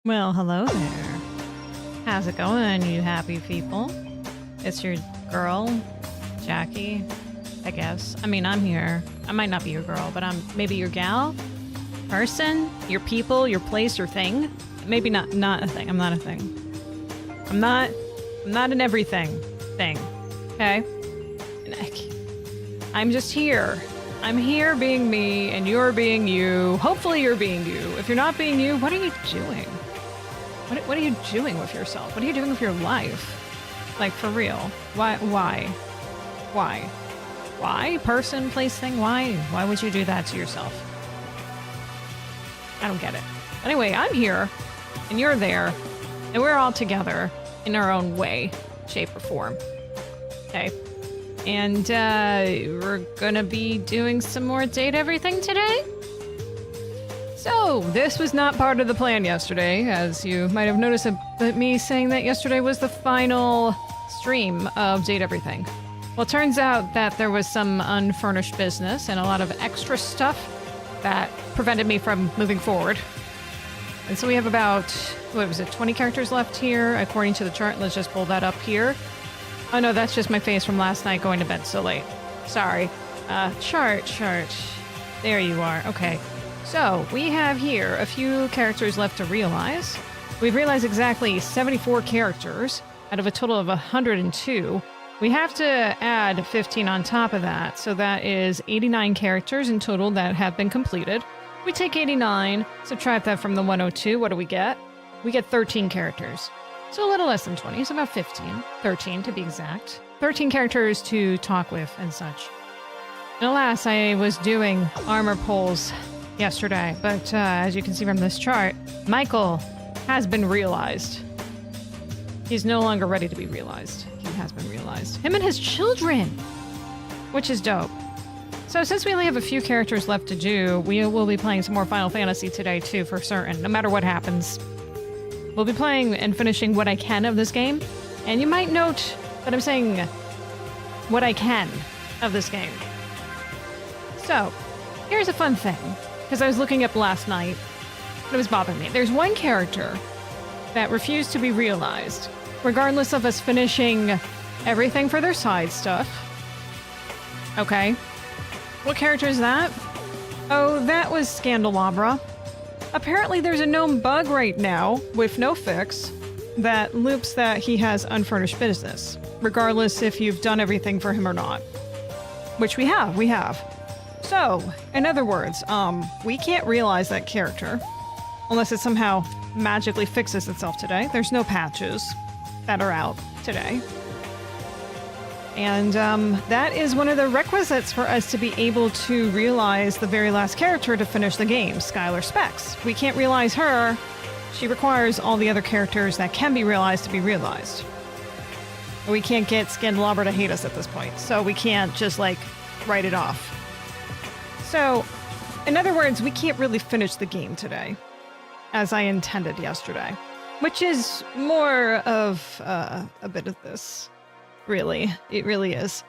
Well, hello there. How's it going, you happy people? It's your girl, Jacki, I guess. I mean, I'm here. I might not be your girl, but I'm maybe your gal, person, your people, your place, your thing. Maybe not a thing. I'm not a thing. I'm not an everything thing. Okay? I'm just here. I'm here being me, and you're being you. Hopefully you're being you. If you're not being you, what are you doing? What are you doing with yourself? What are you doing with your life? Like, for real. Why? Why? Person, place, thing? Why? Why would you do that to yourself? I don't get it. Anyway, I'm here, and you're there, and we're all together in our own way, shape, or form. Okay? And, we're gonna be doing some more Date Everything today? So, this was not part of the plan yesterday, as you might have noticed me saying that yesterday was the final stream of Date Everything. Well, it turns out that there was some unfurnished business and a lot of extra stuff that prevented me from moving forward. And so we have about, 20 characters left here, according to the chart. Let's just pull that up here. Oh no, that's just my face from last night going to bed so late. Sorry. Chart. There you are. Okay. So, we have here a few characters left to realize. We've realized exactly 74 characters out of a total of 102. We have to add 15 on top of that, so that is 89 characters in total that have been completed. We take 89, subtract that from the 102, what do we get? We get 13 characters. So a little less than 20, so about 15. 13 to be exact. 13 characters to talk with and such. And alas, I was doing armor pulls yesterday, but as you can see from this chart, Michael has been realized. He's no longer ready to be realized. He has been realized. Him and his children, which is dope. So since we only have a few characters left to do, we will be playing some more Final Fantasy today too, for certain, no matter what happens. We'll be playing and finishing what I can of this game, and you might note that I'm saying what I can of this game. So, here's a fun thing, because I was looking up last night, and it was bothering me. There's one character that refused to be realized, regardless of us finishing everything for their side stuff. Okay. What character is that? Oh, that was Scandelabra. Apparently there's a known bug right now, with no fix, that loops that he has unfurnished business, regardless if you've done everything for him or not. Which we have. So, in other words, we can't realize that character unless it somehow magically fixes itself today. There's no patches that are out today. And that is one of the requisites for us to be able to realize the very last character to finish the game, Skylar Specs. We can't realize her. She requires all the other characters that can be realized to be realized. We can't get Scandelabra to hate us at this point, so we can't just, like, write it off. So, in other words, we can't really finish the game today, as I intended yesterday. Which is more of a bit of this. Really. It really is.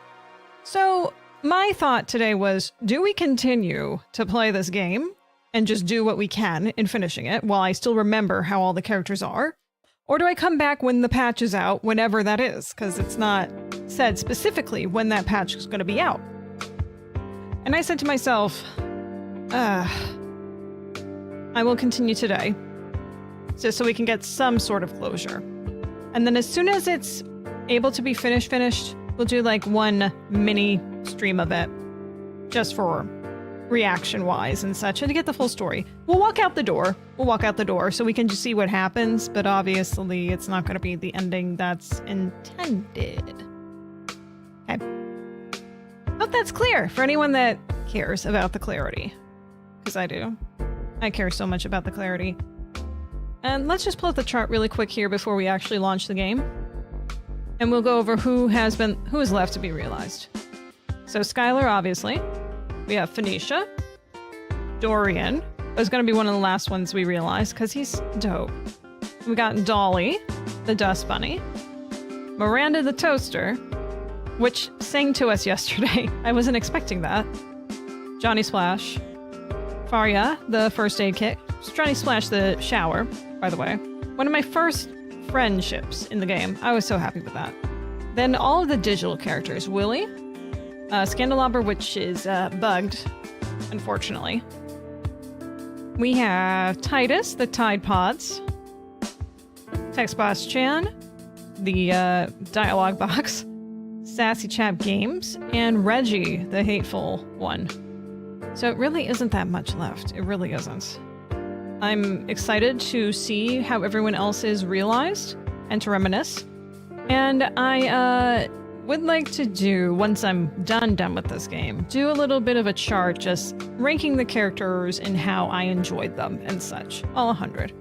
So, my thought today was, do we continue to play this game and just do what we can in finishing it while I still remember how all the characters are? Or do I come back when the patch is out, whenever that is? Because it's not said specifically when that patch is going to be out. And I said to myself, I will continue today, just so we can get some sort of closure. And then as soon as it's able to be finished, we'll do like one mini stream of it, just for reaction-wise and such, and to get the full story. We'll walk out the door so we can just see what happens, but obviously it's not going to be the ending that's intended. Okay. Hope that's clear for anyone that cares about the clarity. Because I do. I care so much about the clarity. And let's just pull up the chart really quick here before we actually launch the game. And we'll go over who is left to be realized. So Skylar, obviously. We have Phoenicia. Dorian is going to be one of the last ones we realize, because he's dope. We got Dolly, the Dust Bunny. Miranda the Toaster, which sang to us yesterday. I wasn't expecting that. Johnny Splash. Faria, the First Aid Kit. Johnny Splash the shower, by the way. One of my first friendships in the game. I was so happy with that. Then all of the digital characters. Willy, Scandalobber, which is bugged, unfortunately. We have Titus, the Tide Pods. Text Boss Chan, the dialogue box. Sassy Chap Games, and Reggie, the hateful one. So it really isn't that much left. It really isn't. I'm excited to see how everyone else is realized and to reminisce. And I would like to do, once I'm done with this game, do a little bit of a chart just ranking the characters and how I enjoyed them and such. All 100.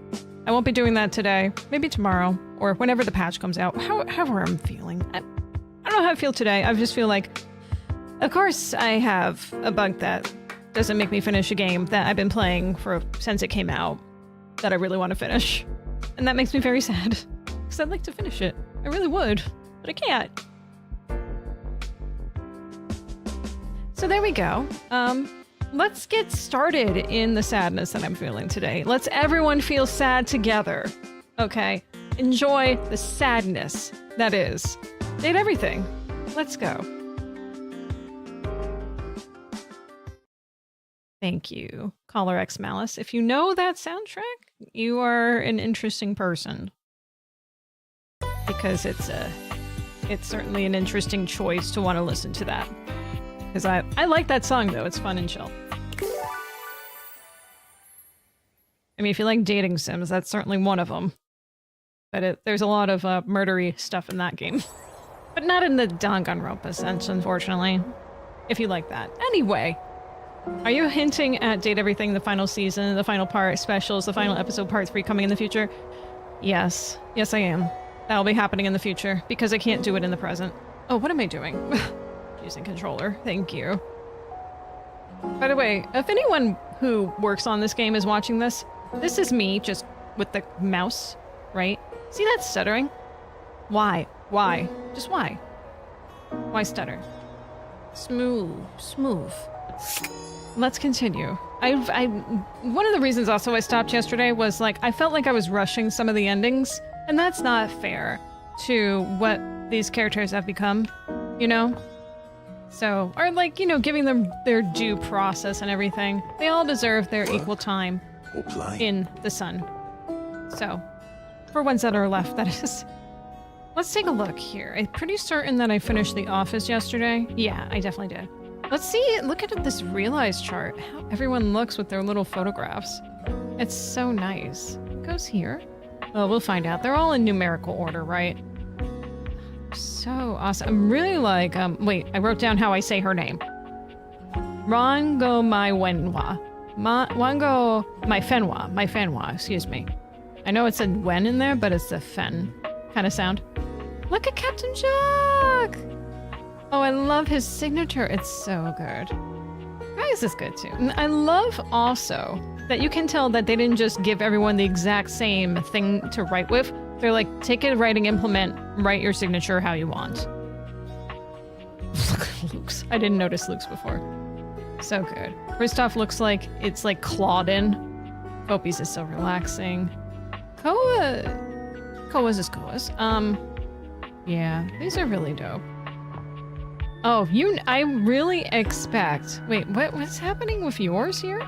I won't be doing that today. Maybe tomorrow or whenever the patch comes out. However I'm feeling. I don't know how I feel today. I just feel like, of course, I have a bug that doesn't make me finish a game that I've been playing since it came out that I really want to finish. And that makes me very sad. Because I'd like to finish it. I really would. But I can't. So there we go. Let's get started in the sadness that I'm feeling today. Let's everyone feel sad together. Okay? Enjoy the sadness that is. Date everything. Let's go. Thank you, Caller X Malice. If you know that soundtrack, you are an interesting person. Because it's certainly an interesting choice to want to listen to that. Because I like that song, though. It's fun and chill. I mean, if you like dating sims, that's certainly one of them. But there's a lot of murdery stuff in that game. But not in the Danganronpa sense, unfortunately. If you like that. Anyway. Are you hinting at Date Everything, the final season, the final part, specials, the final episode, part 3 coming in the future? Yes. Yes, I am. That'll be happening in the future, because I can't do it in the present. Oh, what am I doing? Using controller. Thank you. By the way, if anyone who works on this game is watching this, this is me, just with the mouse, right? See that stuttering? Why? Why? Just why? Why stutter? Smooth. Let's continue. One of the reasons also I stopped yesterday was like, I felt like I was rushing some of the endings, and that's not fair to what these characters have become, you know? So, or like, you know, giving them their due process and everything. They all deserve their equal time in the sun. So, for ones that are left, that is. Let's take a look here. I'm pretty certain that I finished The Office yesterday. Yeah, I definitely did. Let's see, look at this realized chart. How everyone looks with their little photographs. It's so nice. It goes here. Well, we'll find out. They're all in numerical order, right? So awesome. I'm really like, wait, I wrote down how I say her name. Rango Mai Wenwa. Wango Mai Fenwa, excuse me. I know it said Wen in there, but it's a Fen kind of sound. Look at Captain Jack! Oh, I love his signature. It's so good. Guys is good too. And I love also that you can tell that they didn't just give everyone the exact same thing to write with. They're like, take a writing implement, write your signature how you want. Look at Luke's. I didn't notice Luke's before. So good. Kristoff looks like it's like clawed in. Kopi's is so relaxing. Koa's is Koa's. Yeah, these are really dope. Oh, I really expect... Wait, what's happening with yours here?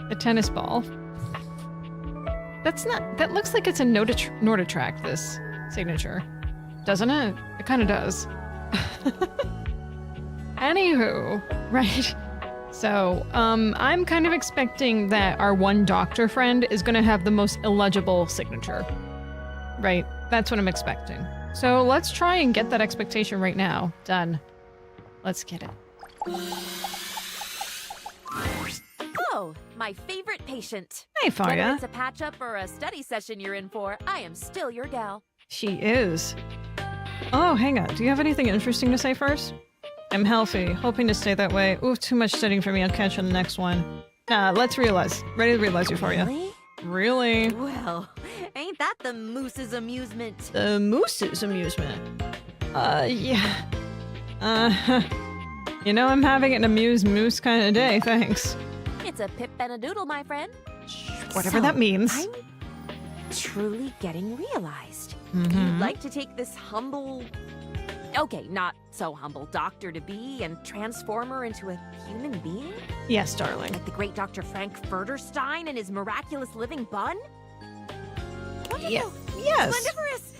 The tennis ball. That's not... That looks like it's a Norditrack, this signature. Doesn't it? It kind of does. Anywho, right. So, I'm kind of expecting that our one doctor friend is going to have the most illegible signature. Right? That's what I'm expecting. So let's try and get that expectation right now. Done. Let's get it. Oh, my favorite patient. Hey, Faria. Whether it's a patch-up or a study session you're in for, I am still your gal. She is. Oh, hang on. Do you have anything interesting to say first? I'm healthy, hoping to stay that way. Ooh, too much studying for me. I'll catch you on the next one. Let's realize. Ready to realize you, Faria. Really? Really? Well, ain't that the moose's amusement? The moose's amusement? Yeah. You know, I'm having an amuse moose kind of day, thanks. It's a pip and a doodle, my friend. Whatever that means. I'm truly getting realized. Mm-hmm. You'd like to take this humble, okay, not so humble doctor to be and transform her into a human being? Yes, darling. Like the great Dr. Frank Furterstein and his miraculous living bun? Wonderful. Yeah. Yes. Splendiferous.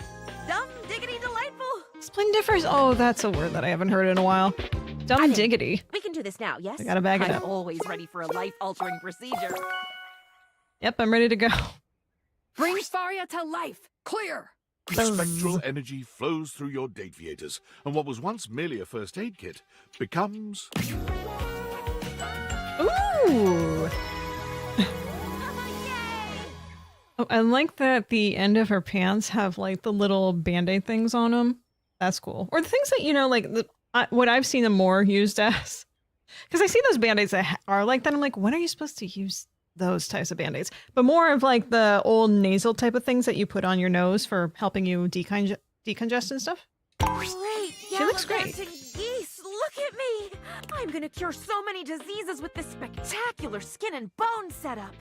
Dumb, diggity, delightful. Splendiferous. Oh, that's a word that I haven't heard in a while. Dumb diggity. We can do this now, yes? I gotta bag it I'm up. always ready for a life-altering procedure. Yep, I'm ready to go. Bring Faria to life. Clear. Spectral energy flows through your dataviators, and what was once merely a first aid kit becomes... Ooh! Oh, I like that the end of her pants have like the little band-aid things on them. That's cool. Or the things that, you know, like what I've seen them more used as. Because I see those band-aids that are like that. I'm like, when are you supposed to use those types of band-aids? But more of like the old nasal type of things that you put on your nose for helping you decongest and stuff. Great. She looks great. Geese, look at me. I'm gonna cure so many diseases with this spectacular skin and bone setup.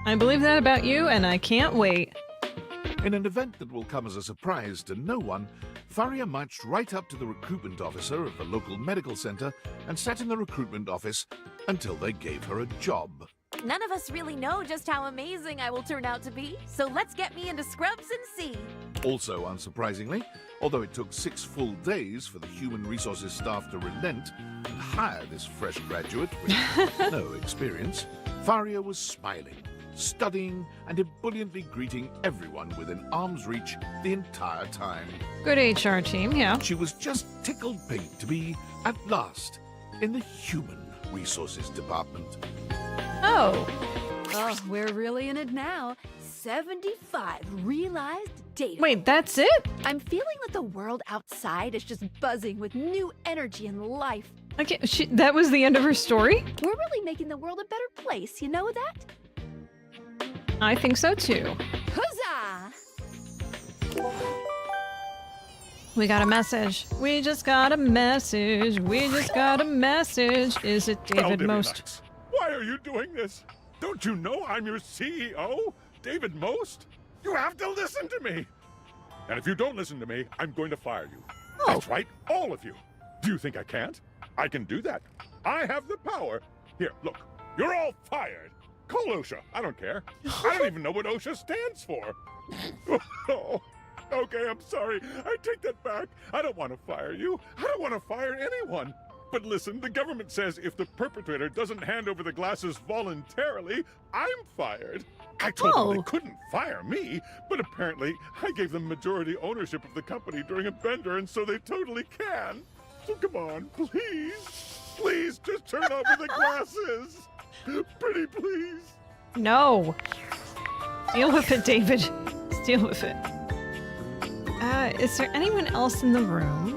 I believe that about you, and I can't wait. In an event that will come as a surprise to no one, Faria marched right up to the recruitment officer of the local medical center and sat in the recruitment office until they gave her a job. None of us really know just how amazing I will turn out to be, so let's get me into scrubs and see. Also, unsurprisingly, although it took 6 full days for the human resources staff to relent and hire this fresh graduate with no experience, Faria was smiling, studying, and ebulliently greeting everyone within arm's reach the entire time. Good HR team, yeah. She was just tickled pink to be, at last, in the human resources department. Oh. Oh, we're really in it now. 75 realized data. Wait, that's it? I'm feeling that the world outside is just buzzing with new energy and life. Okay, that was the end of her story? We're really making the world a better place, you know that? I think so too. Huzzah! We got a message. We just got a message. We just got a message. Is it David Most? Why are you doing this? Don't you know I'm your CEO, David Most? You have to listen to me. And if you don't listen to me, I'm going to fire you. Oh. That's right, all of you. Do you think I can't? I can do that. I have the power. Here, look. You're all fired. Call OSHA. I don't care. I don't even know what OSHA stands for. Oh, okay, I'm sorry. I take that back. I don't want to fire you. I don't want to fire anyone. But listen, the government says if the perpetrator doesn't hand over the glasses voluntarily, I'm fired. I told them they couldn't fire me, but apparently I gave them majority ownership of the company during a bender, and so they totally can. So come on, please. Please, just turn over the glasses. Pretty please. No. Deal with it, David. Deal with it. Is there anyone else in the room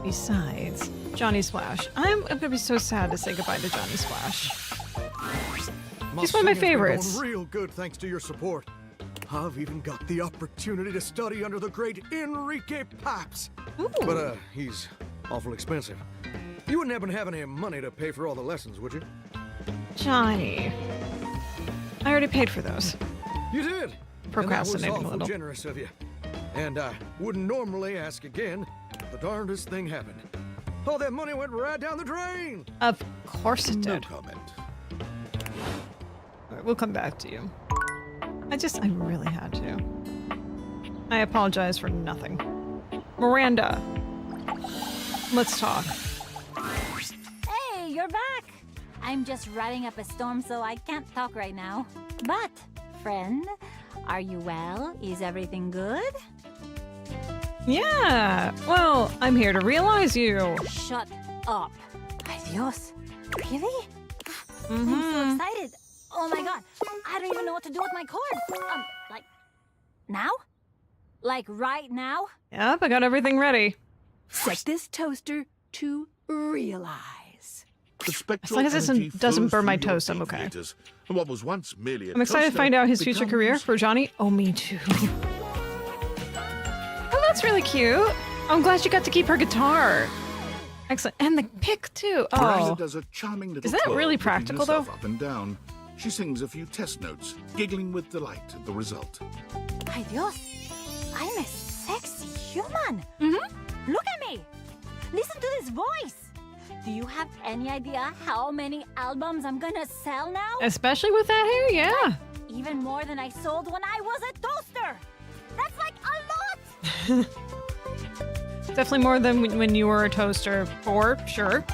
besides Johnny Splash? I'm gonna be so sad to say goodbye to Johnny Splash. He's one of my favorites. Going real good thanks to your support. I've even got the opportunity to study under the great Enrique Paps. Ooh. But he's awful expensive. You wouldn't happen to have any money to pay for all the lessons, would you? Johnny. I already paid for those. You did. Procrastinating and that was a little. generous of you. And I wouldn't normally ask again. But the darndest thing happened. All that money went right down the drain. Of course it No did. comment. All right, we'll come back to you. I really had to. I apologize for nothing. Miranda. Let's talk. Hey, you're back! I'm just riding up a storm, so I can't talk right now. But, friend, are you well? Is everything good? Yeah, well, I'm here to realize you. Shut up. Ay Dios. Really? I'm so Mm-hmm. excited. Oh my god. I don't even know what to do with my cord. Like, now? Like right now? Yep, I got everything ready. Set this toaster to realize. The spectral As long as it energy doesn't flows burn my through your toast, I'm okay. dataviators, and what was once merely a I'm excited to toaster find out his future career becomes- for Johnny. Oh, me too. Oh, that's really cute. I'm glad you got to keep her guitar. Excellent. And the pick, too. Miranda Oh. does a charming little Is that twirl, really flipping practical, herself though? Up and down. She sings a few test notes, giggling with delight at the result. Ay Dios, I'm a sexy human. Look at me. Listen to this voice. Do you have any idea how many albums I'm gonna sell now? Especially with that hair, yeah. Even more than I sold when I was a toaster. That's like a lot. Definitely more than when you were a toaster, for sure.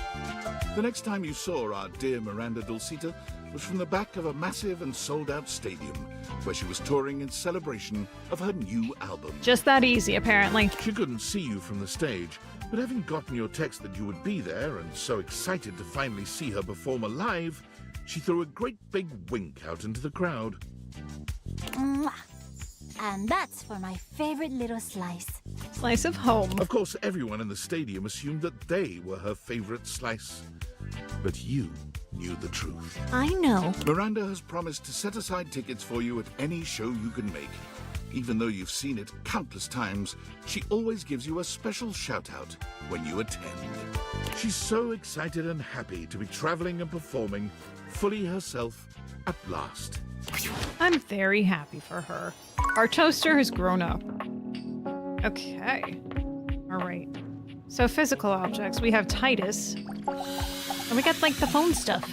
The next time you saw our dear Miranda Dulcita was from the back of a massive and sold-out stadium, where she was touring in celebration of her new album. Just that easy, apparently. She couldn't see you from the stage, but having gotten your text that you would be there and so excited to finally see her perform live, she threw a great big wink out into the crowd. Mwah. And that's for my favorite little slice. Slice of home. Of course, everyone in the stadium assumed that they were her favorite slice. But you knew the truth. I know. Miranda has promised to set aside tickets for you at any show you can make. Even though you've seen it countless times, she always gives you a special shout-out when you attend. She's so excited and happy to be traveling and performing fully herself at last. I'm very happy for her. Our toaster has grown up. Okay. All right. So physical objects. We have Titus. And we got, like, the phone stuff.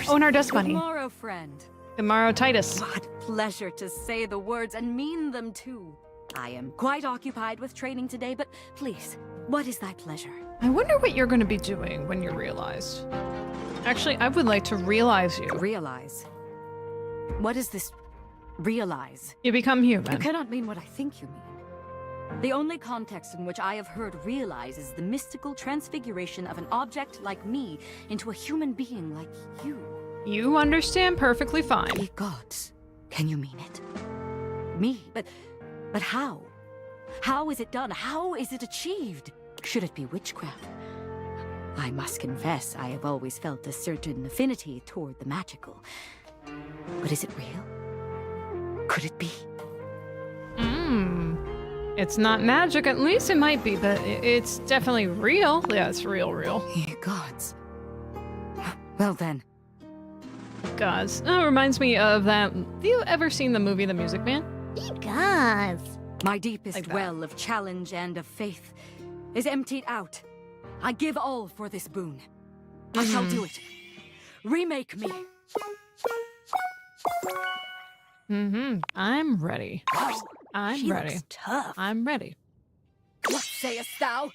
Oh, and our dust bunny. Good morrow, friend. Tomorrow, Titus. What pleasure to say the words and mean them too. I am quite occupied with training today, but please, what is thy pleasure? I wonder what you're going to be doing when you're realized. Actually, I would like to realize you. Realize. What is this realize? You become You human. cannot mean what I think you mean. The only context in which I have heard realize is the mystical transfiguration of an object like me into a human being like you. You understand perfectly fine. Ye gods, can you mean it? Me? But how? How is it done? How is it achieved? Should it be witchcraft? I must confess, I have always felt a certain affinity toward the magical. But is it real? Could it be? It's not magic, at least it might be, but it's definitely real. Yeah, it's real. Ye gods. Well then. Gods. Oh, it reminds me of that. Have you ever seen the movie The Music Man? Gods. My deepest Like that. well of challenge and of faith is emptied out. I give all for this boon. I shall do it. Remake me. I'm ready. I'm She ready. looks tough. I'm ready. What sayest thou?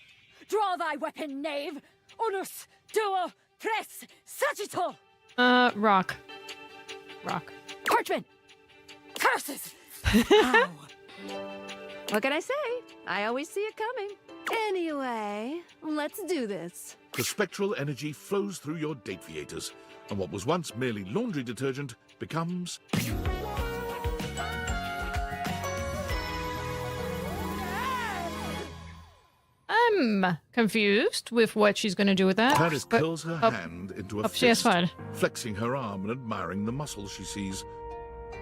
Draw thy weapon, knave. Unus, duo, tres, sagittal. Rock. Parchment. Curses. Ow. What can I say? I always see it coming. Anyway, let's do this. The spectral energy flows through your dateviators, and what was once merely laundry detergent becomes... I'm confused with what she's going to do with that. Paris but- curls her oh, hand into a oh, she has fist, fun. flexing her arm and admiring the muscles she sees.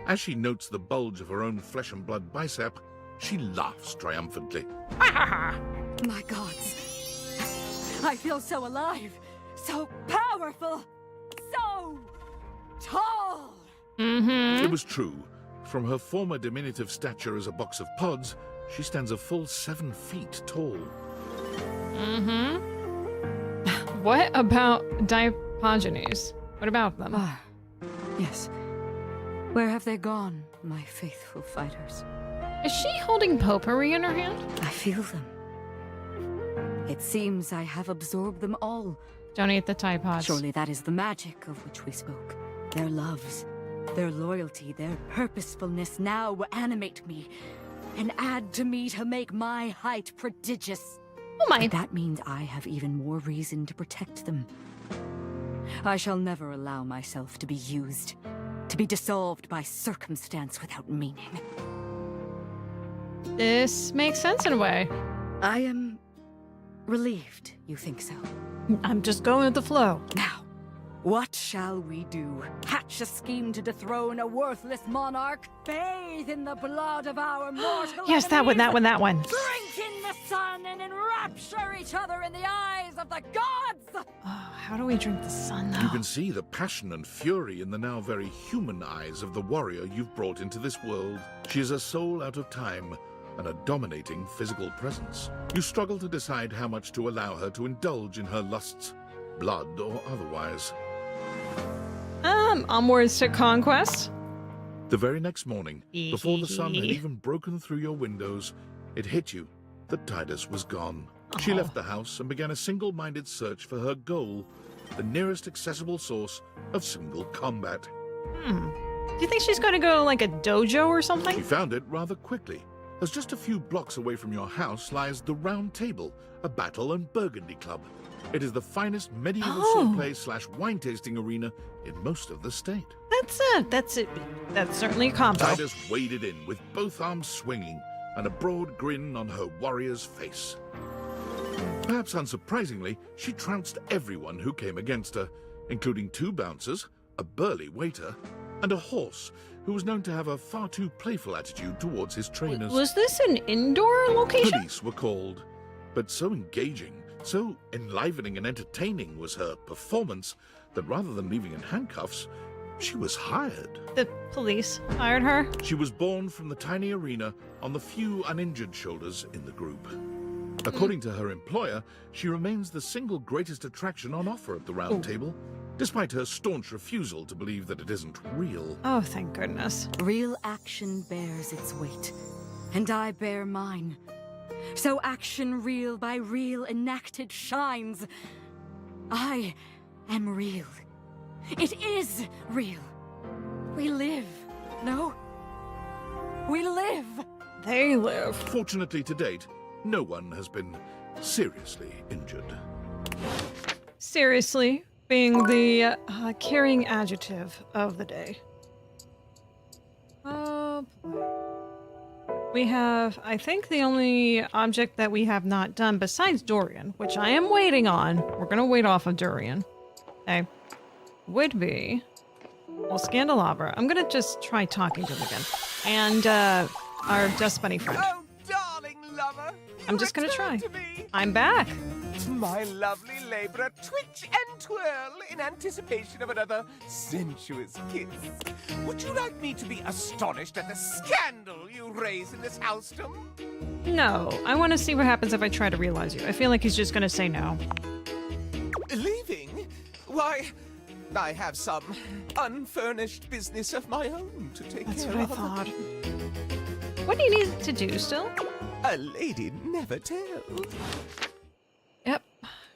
As she notes the bulge of her own flesh and blood bicep, she laughs triumphantly. My gods. I feel so alive, so powerful, so tall. It was true. From her former diminutive stature as a box of pods, she stands a full 7 feet tall. What about Diogenes? What about them? Ah, yes. Where have they gone, my faithful fighters? Is she holding potpourri in her hand? I feel them. It seems I have absorbed them all. Don't eat the Tide Pods. Surely that is the magic of which we spoke. Their loves, their loyalty, their purposefulness now animate me and add to me to make my height prodigious. Oh my. And that means I have even more reason to protect them. I shall never allow myself to be used, to be dissolved by circumstance without meaning. This makes sense in a way. I am relieved you think so. I'm just going with the flow. Now, What shall we do? Hatch a scheme to dethrone a worthless monarch? Bathe in the blood of our mortal Yes, that one, enemies? that one. Drink in the sun and enrapture each other in the eyes of the gods! Oh, how do we drink the sun, though? You can see the passion and fury in the now very human eyes of the warrior you've brought into this world. She is a soul out of time and a dominating physical presence. You struggle to decide how much to allow her to indulge in her lusts, blood or otherwise. Onwards to conquest. The very next morning, before the sun had even broken through your windows, it hit you that Titus was gone. She left the house and began a single-minded search for her goal, the nearest accessible source of single combat. Do you think she's going to go like a dojo or something? She found it rather quickly, as just a few blocks away from your house lies the Round Table, a battle and burgundy club. It is the finest medieval swordplay / wine tasting arena in most of the state. That's it. That's certainly a combo. Titus waded in with both arms swinging and a broad grin on her warrior's face. Perhaps unsurprisingly, she trounced everyone who came against her, including 2 bouncers, a burly waiter, and a horse who was known to have a far too playful attitude towards his trainers. Was this an indoor location? Police were called, but so engaging, so enlivening and entertaining was her performance that rather than leaving in handcuffs, she was hired. The police hired her? She was born from the tiny arena on the few uninjured shoulders in the group. According to her employer, she remains the single greatest attraction on offer at the Round Table, despite her staunch refusal to believe that it isn't real. Oh, thank goodness. Real action bears its weight, and I bear mine. So action real by real enacted shines. I am real. It is real. We live. No? We live. They live. Fortunately to date, no one has been seriously injured. Seriously, being the carrying adjective of the day. Oh, boy. We have, I think, the only object that we have not done besides Dorian, which I am waiting on. We're going to wait off of Dorian. Okay. Would be, well, Scandelabra. I'm going to just try talking to him again. And our Dust Bunny friend. Oh, darling lover. I'm just going to try. To me. I'm back. My lovely laborer twitch and twirl in anticipation of another sensuous kiss. Would you like me to be astonished at the scandal you raise in this housedom? No, I want to see what happens if I try to realize you. I feel like he's just going to say no. Leaving? Why, I have some unfurnished business of my own to take That's care what I of. thought. What do you need to do still? A lady never tells. Yep,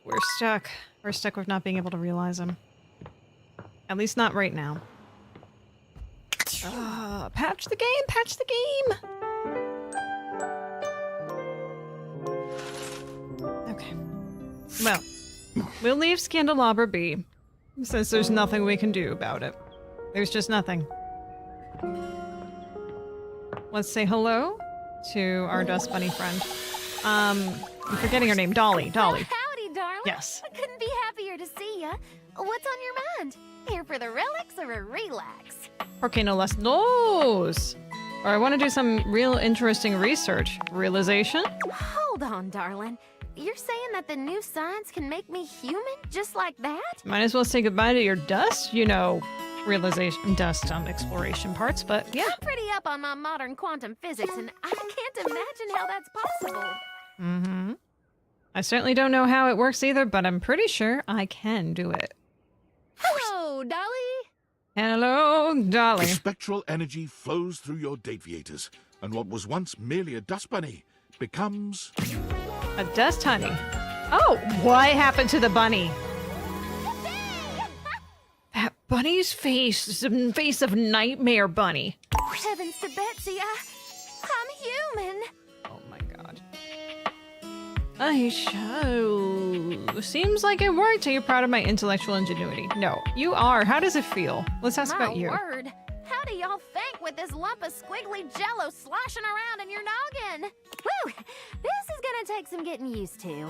we're stuck. We're stuck with not being able to realize him. At least not right now. Patch the game! Patch the game! Okay. Well, we'll leave Scandelabra be, since there's nothing we can do about it. There's just nothing. Let's say hello to our Dust Bunny friend. I'm forgetting her name. Dolly. Dolly. Howdy, darling. Yes. I couldn't be happier to see ya. What's on your mind? Here for the relics or a relax? Porque no las dos. Or I want to do some real interesting research. Realization? Hold on, darling. You're saying that the new science can make me human just like that? Might as well say goodbye to your dust, you know, realization, dust, exploration parts, but yeah. I'm pretty up on my modern quantum physics, and I can't imagine how that's possible. Mm-hmm. I certainly don't know how it works either, but I'm pretty sure I can do it. Hello, Dolly. Hello, The Dolly. spectral energy flows through your Dateviators, and what was once merely a dust bunny becomes... A dust honey. Oh, what happened to the bunny? That bunny's face is the face of Nightmare Bunny. Heavens to Betsy, I'm human. Oh my god. I show. Seems like it worked. Are you proud of my intellectual ingenuity? No, you are. How does it feel? Let's ask My about you. word. How do y'all think with this lump of squiggly jello sloshing around in your noggin? Woo! This is gonna take some getting used to.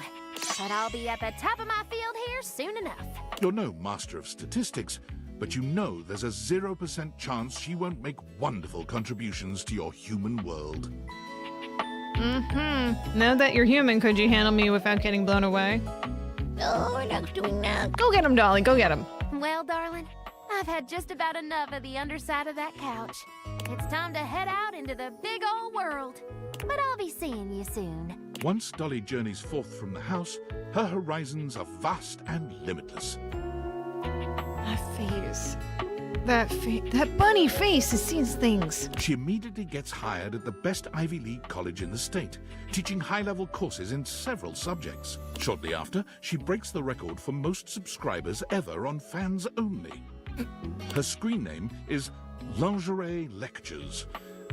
But I'll be at the top of my field here soon enough. You're no master of statistics, but you know there's a 0% chance she won't make wonderful contributions to your human world. Now that you're human, could you handle me without getting blown away? No, we're not doing that. Go get him, Dolly. Go get him. Well, darling, I've had just about enough of the underside of that couch. It's time to head out into the big old world. But I'll be seeing you soon. Once Dolly journeys forth from the house, her horizons are vast and limitless. That face. That bunny face, it sees things. She immediately gets hired at the best Ivy League college in the state, teaching high-level courses in several subjects. Shortly after, she breaks the record for most subscribers ever on Fans Only. Her screen name is Lingerie Lectures.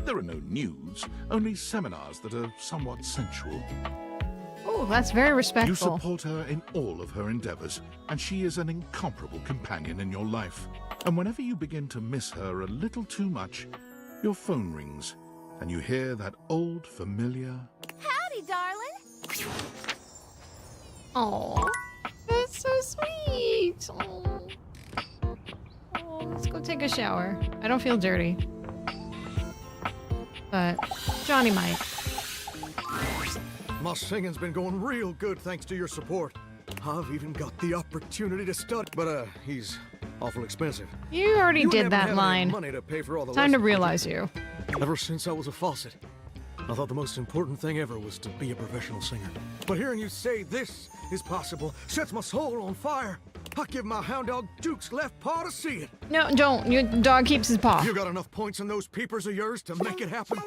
There are no nudes, only seminars that are somewhat sensual. Oh, that's very respectful. You support her in all of her endeavors, and she is an incomparable companion in your life. And whenever you begin to miss her a little too much, your phone rings, and you hear that old familiar... Howdy, darling. Oh, that's so sweet. Oh, let's go take a shower. I don't feel dirty. But Johnny might. My singing's been going real good thanks to your support. I've even got the opportunity to study, but he's awful expensive. You already You did never that have any line. money to pay for all the Time to lessons. realize you. Ever since I was a faucet, I thought the most important thing ever was to be a professional singer. But hearing you say this is possible sets my soul on fire. I give my hound dog Duke's left paw to see it. No, don't. Your dog keeps his paw. You got enough points in those peepers of yours to make it happen?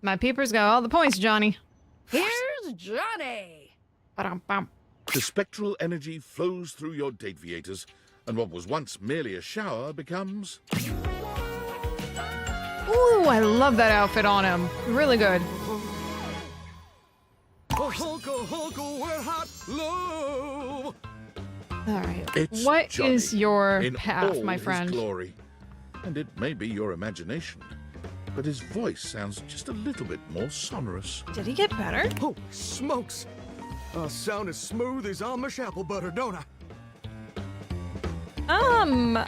My peepers got all the points, Johnny. Here's Johnny! Ba-dum-bum. The spectral energy flows through your dateviators, and what was once merely a shower becomes... Ooh, I love that outfit on him. Really good. Wet hot love. All right. It's What Johnny is your in path, all my his friend? glory. And it may be your imagination, but his voice sounds just a little bit more sonorous. Did he get better? Holy smokes! I sound as smooth as Amish apple butter, don't I?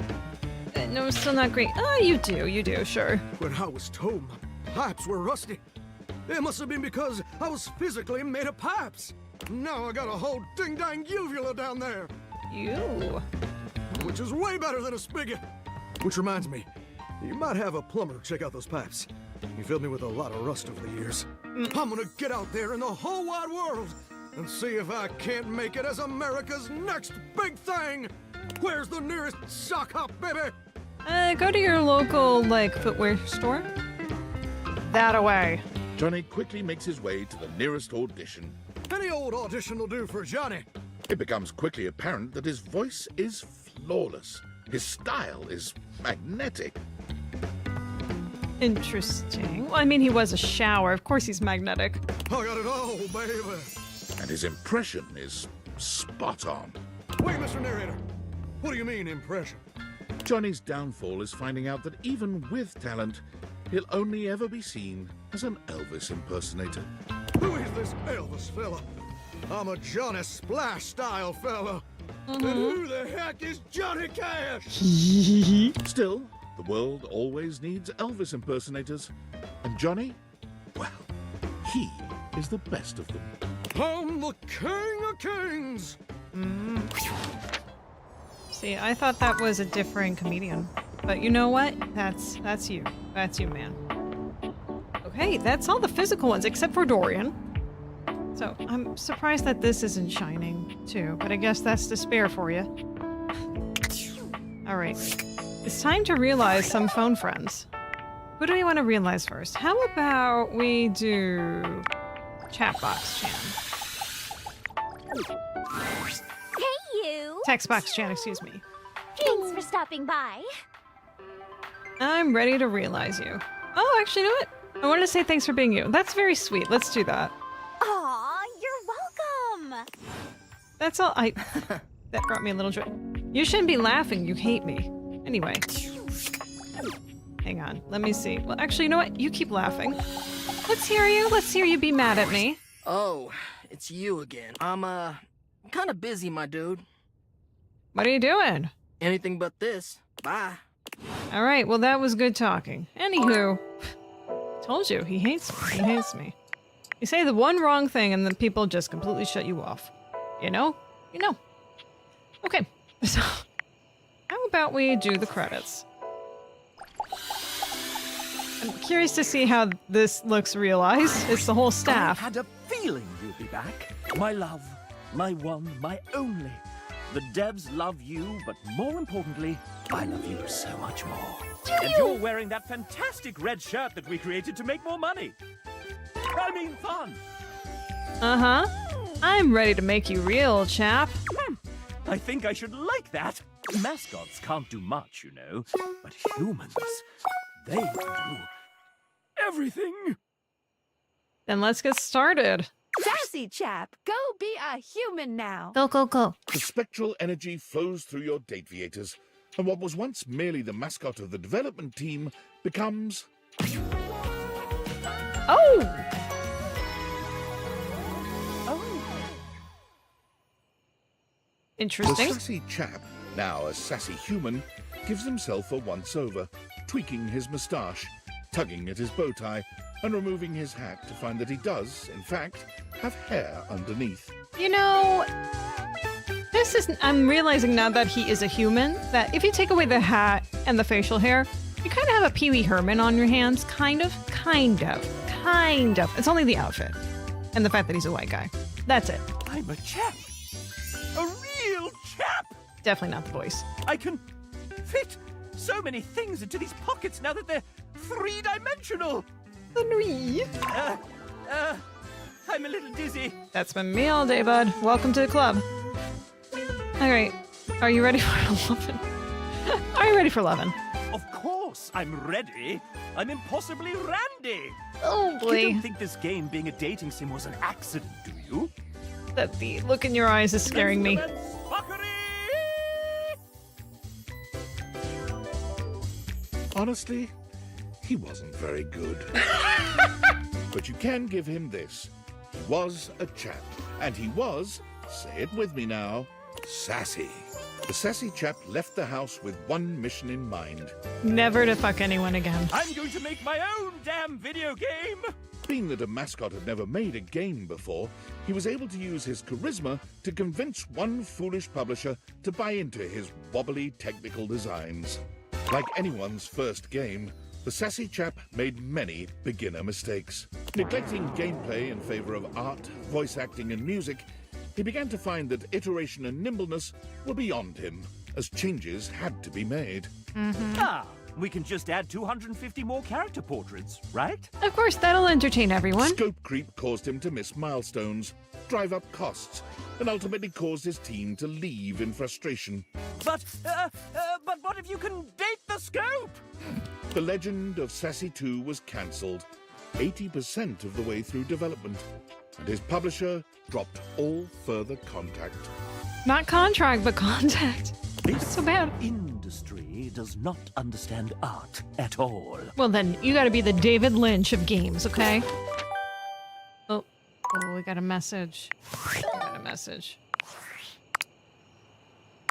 No, still not great. Oh, you do, sure. When I was told my pipes were rusty, it must have been because I was physically made of pipes. Now I got a whole ding-dang uvula down there, You. which is way better than a spigot. Which reminds me, you might have a plumber check out those pipes. You filled me with a lot of rust over the years. I'm gonna get out there in the whole wide world and see if I can't make it as America's next big thing. Where's the nearest sock hop, baby? Go to your local, footwear store. That away. Johnny quickly makes his way to the nearest audition. Any old audition will do for Johnny. It becomes quickly apparent that his voice is flawless. His style is magnetic. Interesting. Well, I mean, he was a shower. Of course he's magnetic. I got it all, baby. And his impression is spot on. Wait, Mr. Narrator. What do you mean, impression? Johnny's downfall is finding out that even with talent, he'll only ever be seen as an Elvis impersonator. Who is this Elvis fella? I'm a Johnny Splash-style fella. And who the heck is Johnny Cash? Still, the world always needs Elvis impersonators. And Johnny, well, he is the best of them. I'm the king of kings. See, I thought that was a different comedian. But you know what? That's you. That's you, man. Okay, that's all the physical ones, except for Dorian. So, I'm surprised that this isn't shining, too. But I guess that's to spare for you. Alright. It's time to realize some phone friends. Who do we want to realize first? How about we do... Chatbox Chan. Hey, you! Textbox Chan, excuse me. Thanks for stopping by. I'm ready to realize you. Oh, actually, you know what? I wanted to say thanks for being you. That's very sweet. Let's do that. Aw, you're welcome. That's all I... That brought me a little joy. You shouldn't be laughing. You hate me. Anyway. Hang on. Let me see. Well, actually, you know what? You keep laughing. Let's hear you. Let's hear you be mad at me. Oh, it's you again. I'm kind of busy, my dude. What are you doing? Anything but this. Bye. All right, well, that was good talking. Anywho, told you, he hates me. He hates me. You say the one wrong thing and then people just completely shut you off. You know? You know. Okay, so how about we do the credits? I'm curious to see how this looks realized. It's the whole staff. I had a feeling you'd be back. My love, my one, my only. The devs love you, but more importantly, I love you so much more. And you're wearing that fantastic red shirt that we created to make more money. I mean fun. Uh-huh. I'm ready to make you real, chap. I think I should like that. Mascots can't do much, you know. But humans, they do everything. Then let's get started. Sassy chap, go be a human now. Go, go, go. The spectral energy flows through your Dateviators, and what was once merely the mascot of the development team becomes... Oh! The Interesting. sassy chap, now a sassy human, gives himself a once-over, tweaking his moustache, tugging at his bow tie, and removing his hat to find that he does, in fact, have hair underneath. You know, this is... I'm realizing now that he is a human, that if you take away the hat and the facial hair, you kind of have a Pee Wee Herman on your hands. Kind of. It's only the outfit. And the fact that he's a white guy. That's it. I'm a chap. A real chap. Definitely not the voice. I can fit so many things into these pockets now that they're three-dimensional. I'm a little dizzy. That's been me all day, bud. Welcome to the club. Alright. Are you ready for 11? Are you ready for 11? Of course, I'm ready. I'm impossibly randy. Oh boy. You don't think this game being a dating sim was an accident, do you? That the look in your eyes is scaring me. Honestly, he wasn't very good. But you can give him this. He was a chap, and he was, say it with me now, sassy. The sassy chap left the house with one mission in mind. Never to fuck anyone again. I'm going to make my own damn video game. Being that a mascot had never made a game before, he was able to use his charisma to convince one foolish publisher to buy into his wobbly technical designs. Like anyone's first game, the sassy chap made many beginner mistakes. Neglecting gameplay in favor of art, voice acting, and music, he began to find that iteration and nimbleness were beyond him, as changes had to be made. We can just add 250 more character portraits, right? Of course, that'll entertain everyone. Scope creep caused him to miss milestones, drive up costs, and ultimately caused his team to leave in frustration. But what if you can date the scope? The legend of Sassy 2 was cancelled, 80% of the way through development, and his publisher dropped all further contact. Not contract, but contact. This So bad. industry does not understand art at all. Well then, you gotta be the David Lynch of games, okay? Oh, we got a message.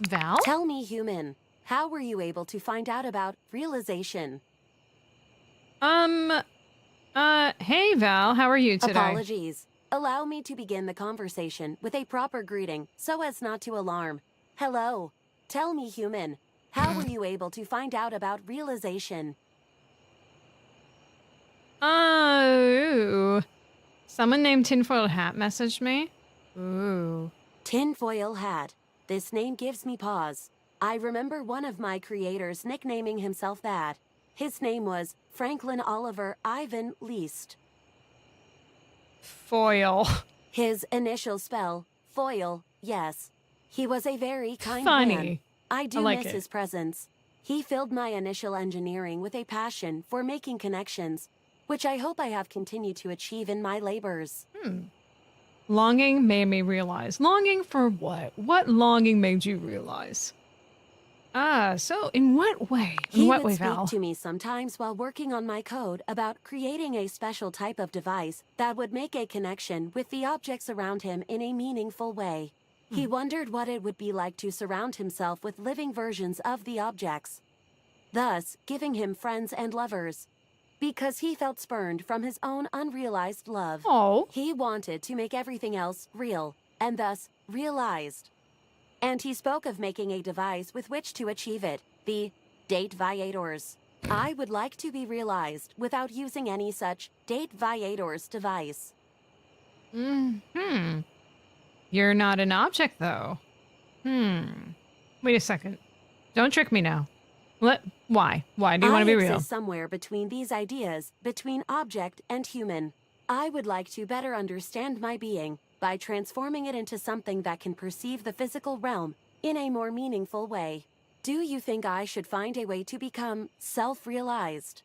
Val? Tell me, human, how were you able to find out about realization? Hey Val, how are you today? Apologies. Allow me to begin the conversation with a proper greeting so as not to alarm. Hello. Tell me, human, how were you able to find out about realization? Oh, someone named Tinfoil Hat messaged me. Ooh. Tinfoil Hat. This name gives me pause. I remember one of my creators nicknaming himself that. His name was Franklin Oliver Ivan Least. Foil. His initial spell, foil, yes. He was a very kind Funny. man. I do like miss it. his presence. He filled my initial engineering with a passion for making connections, which I hope I have continued to achieve in my labors. Longing made me realize. Longing for what? What longing made you realize? So in what way? In He what would way, speak Val? to me sometimes while working on my code about creating a special type of device that would make a connection with the objects around him in a meaningful way. He wondered what it would be like to surround himself with living versions of the objects, thus giving him friends and lovers. Because he felt spurned from his own unrealized love. Oh. He wanted to make everything else real, and thus realized. And he spoke of making a device with which to achieve it, the Date Viators. I would like to be realized without using any such Date Viators device. You're not an object, though. Wait a second. Don't trick me now. Why? Why do you want to be real? I exist somewhere between these ideas, between object and human. I would like to better understand my being by transforming it into something that can perceive the physical realm in a more meaningful way. Do you think I should find a way to become self-realized?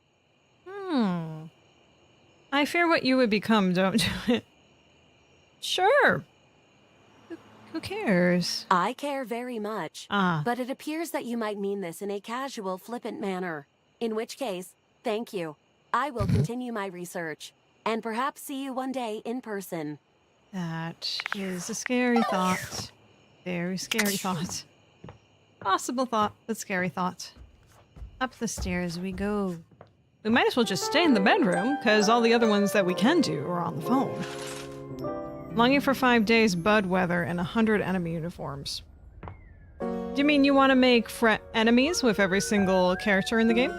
I fear what you would become, don't you? Sure. Who cares? I care very much. Ah. But it appears that you might mean this in a casual, flippant manner. In which case, thank you. I will continue my research, and perhaps see you one day in person. That is a scary thought. Very scary thought. Possible thought, but scary thought. Up the stairs we go. We might as well just stay in the bedroom, because all the other ones that we can do are on the phone. Longing for 5 days, bud weather, and 100 enemy uniforms. Do you mean you want to make enemies with every single character in the game?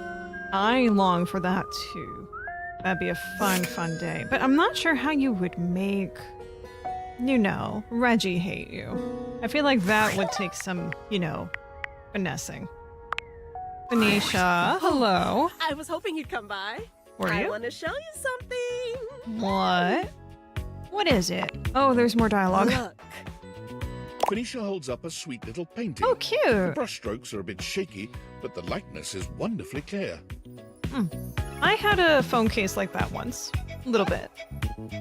I long for that too. That'd be a fun day. But I'm not sure how you would make, you know, Reggie hate you. I feel like that would take some, you know, finessing. Venetia, hello. I was hoping you'd come by. Were you? I want to show you something. What? What is it? Oh, there's more dialogue. Look. Venetia holds up a sweet little painting. Oh, cute. The brushstrokes are a bit shaky, but the likeness is wonderfully clear. I had a phone case like that once. A little bit.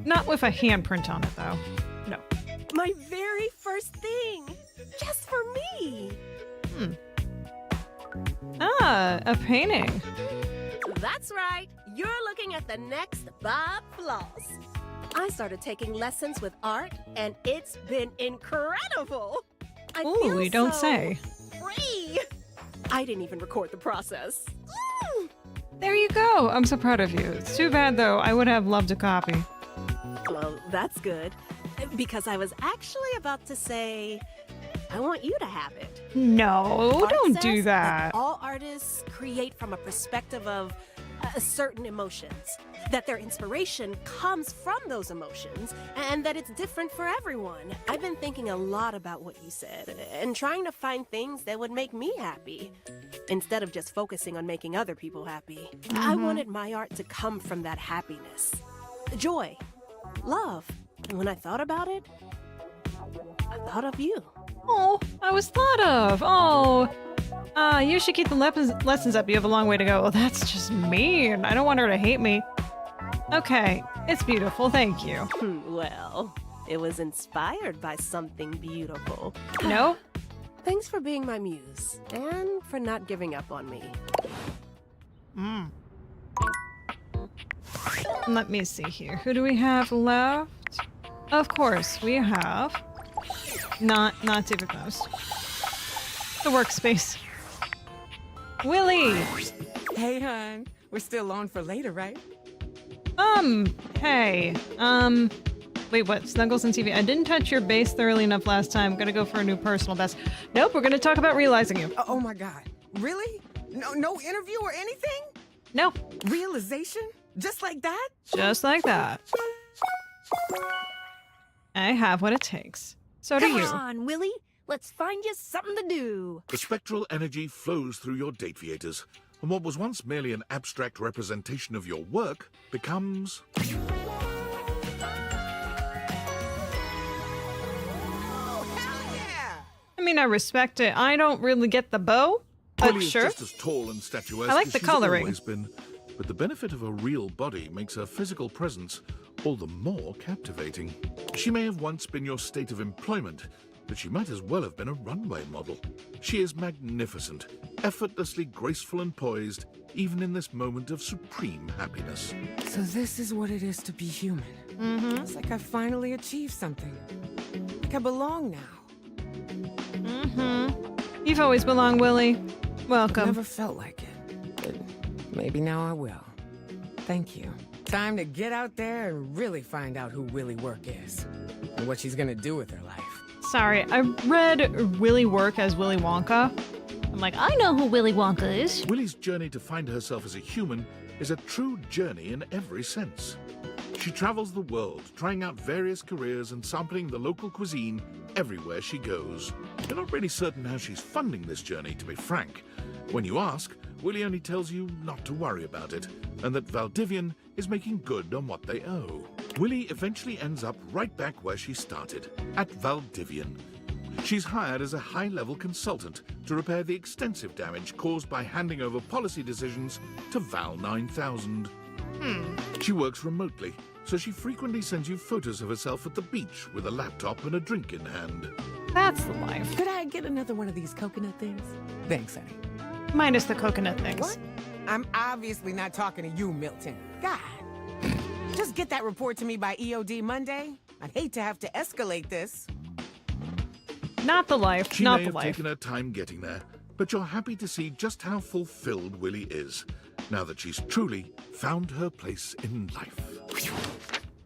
Not with a handprint on it, though. No. My very first thing. Just for me. A painting. That's right. You're looking at the next Bob Floss. I started taking lessons with art, and it's been incredible. I feel you don't so say. free. I didn't even record the process. There you go. I'm so proud of you. It's too bad, though. I would have loved a copy. Well, that's good. Because I was actually about to say, I want you to have it. No, Art don't says do that. All artists create from a perspective of certain emotions, that their inspiration comes from those emotions, and that it's different for everyone. I've been thinking a lot about what you said, and trying to find things that would make me happy, instead of just focusing on making other people happy. I wanted my art to come from that happiness, joy, love. And when I thought about it, I thought of you. Oh, I was thought of. Oh, you should keep the lessons up. You have a long way to go. Well, that's just mean. I don't want her to hate me. Okay, it's beautiful. Thank you. Well, it was inspired by something beautiful. No? Thanks for being my muse, and for not giving up on me. Let me see here. Who do we have left? Of course, we have... Not David Post. The workspace. Willie! Hey, hon. We're still on for later, right? Hey. Wait, what? Snuggles and TV. I didn't touch your base thoroughly enough last time. Gonna go for a new personal best. Nope, we're gonna talk about realizing you. Oh my God. Really? No interview or anything? No. Realization? Just like that? Just like that. I have what it takes. So do you. Come on, Willie. Let's find you something to do. The spectral energy flows through your date viators, and what was once merely an abstract representation of your work becomes... I mean, I respect it. I don't really get the bow, but Willie is sure. just as tall and statuesque I like as the she's coloring. always been, but the benefit of a real body makes her physical presence all the more captivating. She may have once been your state of employment, but she might as well have been a runway model. She is magnificent, effortlessly graceful and poised, even in this moment of supreme happiness. So this is what it is to be human. It's like I finally achieved something. Like I belong now. You've always belonged, Willie. Welcome. Never felt like it, but maybe now I will. Thank you. Time to get out there and really find out who Willie Work is and what she's gonna do with her life. Sorry, I read Willy Work as Willy Wonka. I'm like, I know who Willy Wonka is. Willie's journey to find herself as a human is a true journey in every sense. She travels the world, trying out various careers and sampling the local cuisine everywhere she goes. You're not really certain how she's funding this journey, to be frank. When you ask, Willie only tells you not to worry about it, and that Valdivian is making good on what they owe. Willie eventually ends up right back where she started, at Valdivian. She's hired as a high-level consultant to repair the extensive damage caused by handing over policy decisions to Val 9000. She works remotely, so she frequently sends you photos of herself at the beach with a laptop and a drink in hand. That's the life. Could I get another one of these coconut things? Thanks, honey. Minus the coconut things. What? I'm obviously not talking to you, Milton. God. Just get that report to me by EOD Monday. I'd hate to have to escalate this. Not the life. She Not may the have life. taken her time getting there, but you're happy to see just how fulfilled Willie is, now that she's truly found her place in life.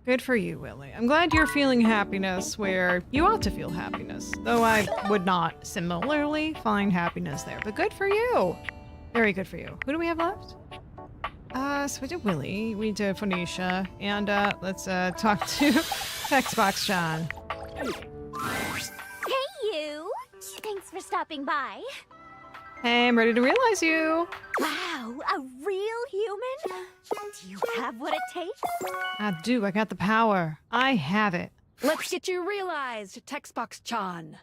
Good for you, Willie. I'm glad you're feeling happiness where you ought to feel happiness, though I would not similarly find happiness there. But good for you. Very good for you. Who do we have left? So we did Willie, we did Phoenicia, and let's talk to Xbox John. Hey, you! Thanks for stopping by. Hey, I'm ready to realize you. Wow, a real human? Do you have what it takes? I do. I got the power. I have it. Let's get you realized, Textbox-chan.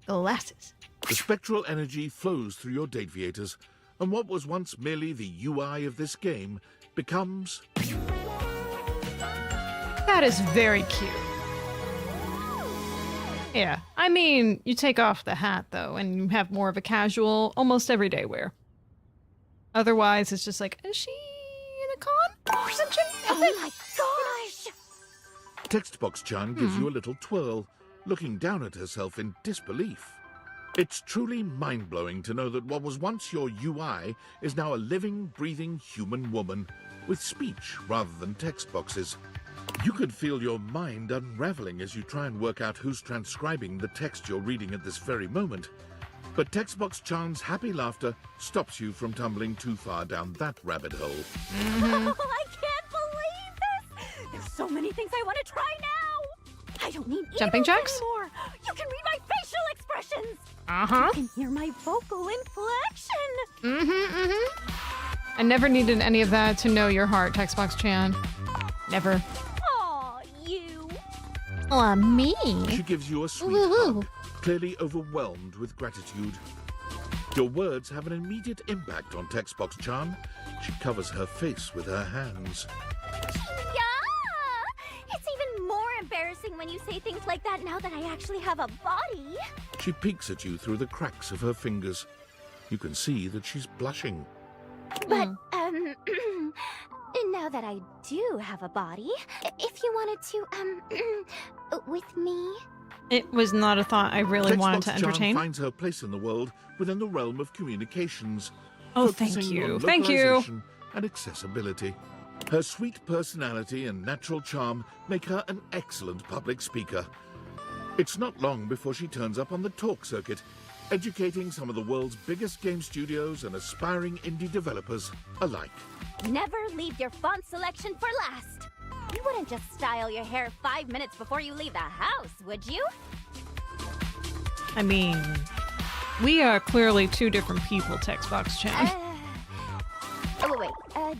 Glasses. The spectral energy flows through your Dateviators, and what was once merely the UI of this game becomes... That is very cute. Yeah, I mean, you take off the hat, though, and you have more of a casual, almost everyday wear. Otherwise, it's just like, is she in a convention? Oh my gosh! Textbox-chan gives you a little twirl, looking down at herself in disbelief. It's truly mind-blowing to know that what was once your UI is now a living, breathing human woman with speech rather than text boxes. You could feel your mind unraveling as you try and work out who's transcribing the text you're reading at this very moment. But Textbox-chan's happy laughter stops you from tumbling too far down that rabbit hole. Oh, I can't believe this! There's so many things I want to try now! I don't need Jumping emails jacks? anymore! You can read my facial expressions! Uh-huh. You can hear my vocal inflection! I never needed any of that to know your heart, Textbox-chan. Never. Aw, you! Aw, me? She gives you a sweet hug, clearly overwhelmed with gratitude. Your words have an immediate impact on Textbox-chan. She covers her face with her hands. Yeah! It's even more embarrassing when you say things like that now that I actually have a body. She peeks at you through the cracks of her fingers. You can see that she's blushing. But, now that I do have a body, if you wanted to, with me... It was not a thought I really wanted to entertain. Textbox-chan finds her place in the world within the realm of communications. Oh, thank focusing you. on Thank you. localization and accessibility. Her sweet personality and natural charm make her an excellent public speaker. It's not long before she turns up on the talk circuit, educating some of the world's biggest game studios and aspiring indie developers alike. Never leave your font selection for last. You wouldn't just style your hair 5 minutes before you leave the house, would you? I mean, we are clearly two different people, Textbox-chan. Wait,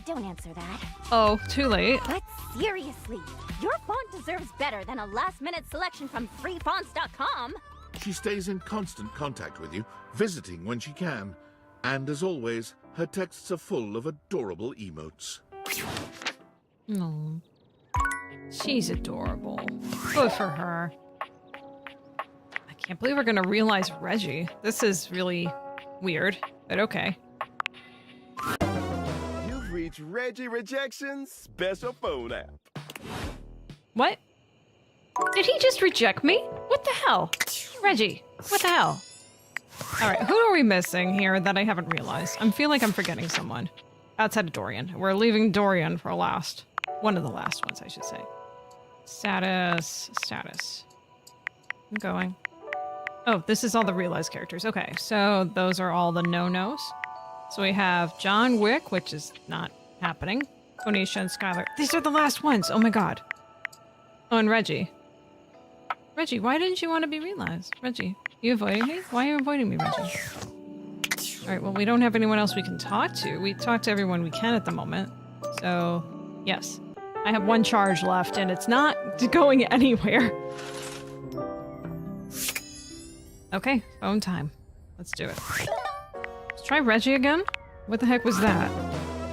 don't answer that. Oh, too late. But seriously, your font deserves better than a last-minute selection from freefonts.com. She stays in constant contact with you, visiting when she can. And as always, her texts are full of adorable emotes. No. She's adorable. Good for her. I Can't believe we're gonna realize Reggie. This is really weird, but okay. You've reached Reggie Rejection's special phone app. What? Did he just reject me? What the hell? Reggie, what the hell? Alright, who are we missing here that I haven't realized? I feel like I'm forgetting someone. Outside of Dorian. We're leaving Dorian for last. One of the last ones, I should say. Status. I'm going. Oh, this is all the realized characters. Okay, so those are all the no-nos. So we have John Wick, which is not happening. Konisha and Skylar. These are the last ones. Oh my god. Oh, and Reggie. Reggie, why didn't you want to be realized? Reggie, you avoiding me? Why are you avoiding me, Reggie? Alright, well, we don't have anyone else we can talk to. We talk to everyone we can at the moment. So, yes. I have one charge left, and it's not going anywhere. Okay, phone time. Let's do it. Let's try Reggie again. What the heck was that?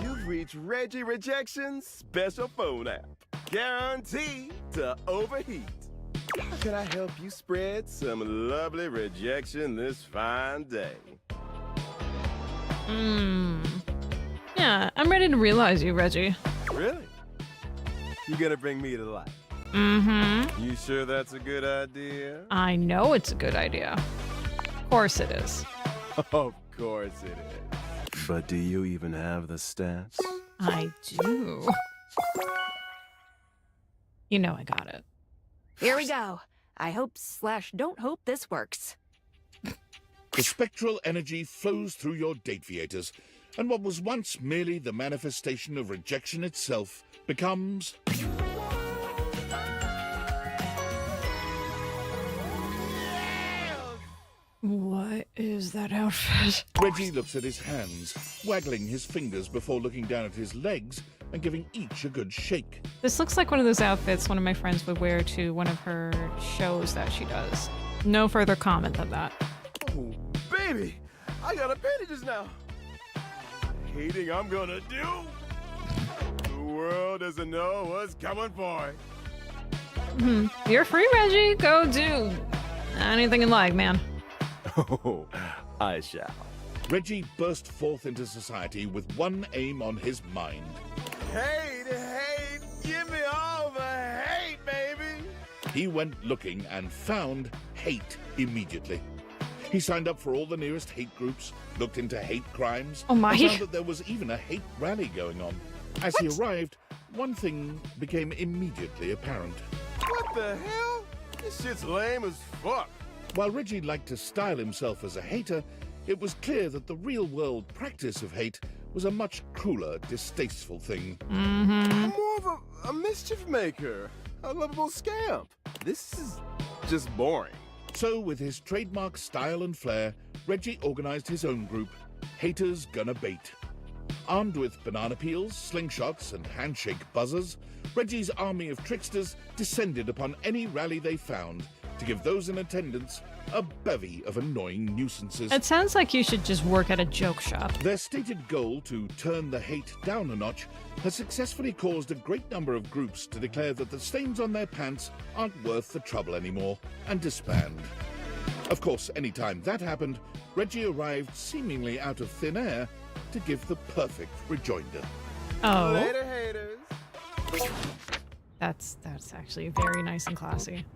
You've reached Reggie Rejection's special phone app. Guaranteed to overheat. How can I help you spread some lovely rejection this fine day? Yeah, I'm ready to realize you, Reggie. Really? You gonna bring me to life? Mm-hmm. You sure that's a good idea? I know it's a good idea. Of course it is. Of course it is. But do you even have the stats? I do. You know I got it. Here we go. I hope/don't hope this works. The spectral energy flows through your Dateviators, and what was once merely the manifestation of rejection itself becomes... What is that outfit? Reggie looks at his hands, waggling his fingers before looking down at his legs and giving each a good shake. This looks like one of those outfits one of my friends would wear to one of her shows that she does. No further comment than that. Oh, baby, I got appendages now. Hating I'm gonna do. The world doesn't know what's coming for it. You're free, Reggie. Go do anything you like, man. Oh, I shall. Reggie burst forth into society with one aim on his mind. Hate, give me all the hate, baby. He went looking and found hate immediately. He signed up for all the nearest hate groups, looked into hate crimes, and found that there was even a hate rally going on. As he arrived, one thing became immediately apparent. What the hell? This shit's lame as fuck. While Reggie liked to style himself as a hater, it was clear that the real-world practice of hate was a much crueler, distasteful thing. I'm more of a mischief maker, a lovable scamp. This is just boring. So, with his trademark style and flair, Reggie organized his own group, Haters Gonna Bait. Armed with banana peels, slingshots, and handshake buzzers, Reggie's army of tricksters descended upon any rally they found to give those in attendance a bevy of annoying nuisances. It sounds like you should just work at a joke shop. Their stated goal to turn the hate down a notch has successfully caused a great number of groups to declare that the stains on their pants aren't worth the trouble anymore and disband. Of course, any time that happened, Reggie arrived seemingly out of thin air to give the perfect rejoinder. Oh. Later, haters. That's actually very nice and classy.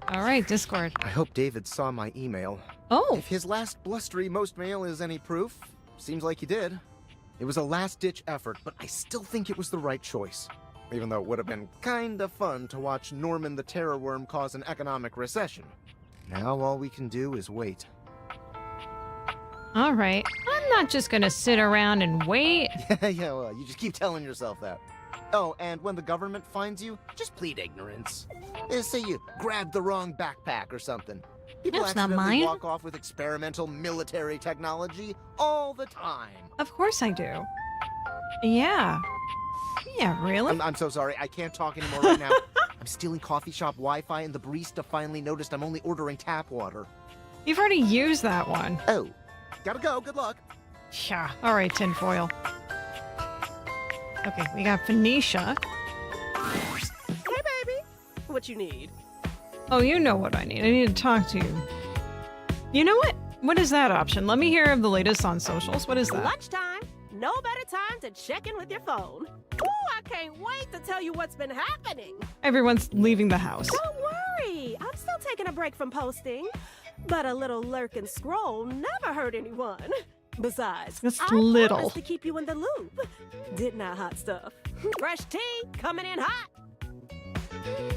All right, Discord. I hope David saw my email. Oh. If his last blustery most mail is any proof, seems like he did. It was a last-ditch effort, but I still think it was the right choice. Even though it would have been kinda fun to watch Norman the Terror Worm cause an economic recession. Now all we can do is wait. All right. I'm not just gonna sit around and wait. Yeah, well, you just keep telling yourself that. Oh, and when the government finds you, just plead ignorance. Say you grabbed the wrong backpack or something. People That's not accidentally mine. walk off with experimental military technology all the time. Of course I do. Yeah. Yeah, really? I'm so sorry. I can't talk anymore right now. I'm stealing coffee shop Wi-Fi, and the barista finally noticed I'm only ordering tap water. You've already used that one. Oh. Gotta go. Good luck. Yeah. All right, tinfoil. Okay, we got Phoenicia. Hey, baby. What you need? Oh, you know what I need. I need to talk to you. You know what? What is that option? Let me hear of the latest on socials. What is that? Lunchtime. No better time to check in with your phone. Ooh, I can't wait to tell you what's been happening. Everyone's leaving the house. Don't worry. I'm still taking a break from posting. But a little lurk and scroll never hurt anyone. Besides, Just I little. promised to keep you in the loop. Didn't I, hot stuff? Fresh tea coming in hot.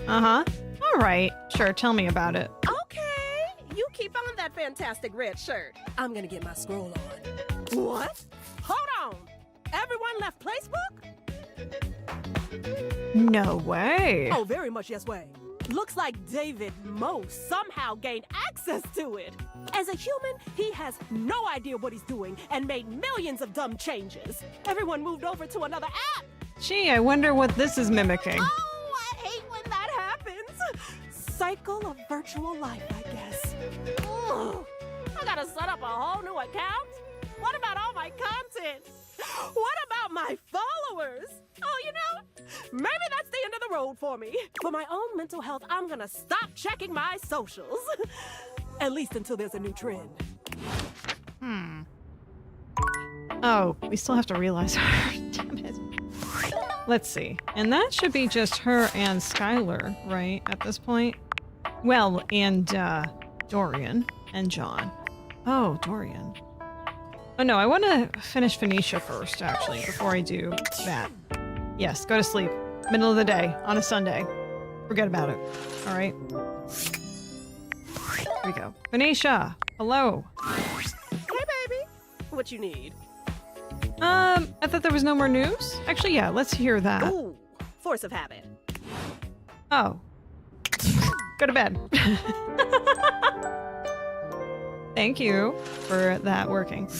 Uh-huh. All right. Sure, tell me about it. Okay, you keep on that fantastic red shirt. I'm gonna get my scroll on. What? Hold on. Everyone left Facebook? No way. Oh, very much yes way. Looks like David Moe somehow gained access to it. As a human, he has no idea what he's doing and made millions of dumb changes. Everyone moved over to another app. Gee, I wonder what this is mimicking. Oh, I hate when that happens. Cycle of virtual life, I guess. Ugh. I gotta set up a whole new account? What about all my content? What about my followers? Oh, you know, maybe that's the end of the road for me. For my own mental health, I'm gonna stop checking my socials. At least until there's a new trend. Oh, we still have to realize her. Damn it. Let's see. And that should be just her and Skylar, right, at this point? Well, and Dorian and John. Oh, Dorian. Oh no, I want to finish Phoenicia first, actually, before I do that. Yes, go to sleep. Middle of the day, on a Sunday. Forget about it. All right. Here we go. Phoenicia, hello. Hey, baby. What you need? I thought there was no more news. Actually, yeah, let's hear that. Ooh, force of habit. Oh. Go to bed. Thank you for that working.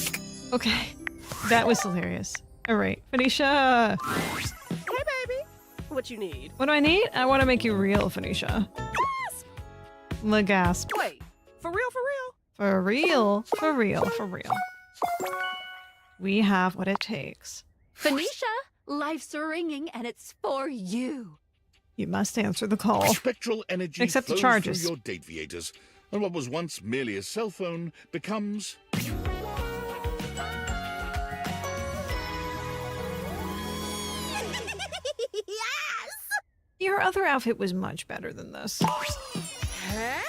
Okay. That was hilarious. All right. Phoenicia. Hey, baby. What you need? What do I need? I want to make you real, Phoenicia. The gasp. Wait, for real, for real? For real. For real. For real. We have what it takes. Phoenicia, life's ringing and it's for you. You must answer the call. Spectral energy Accept the flows charges. through your date viators, and what was once merely a cell phone becomes... Yes! Your other outfit was much better than this. Hey!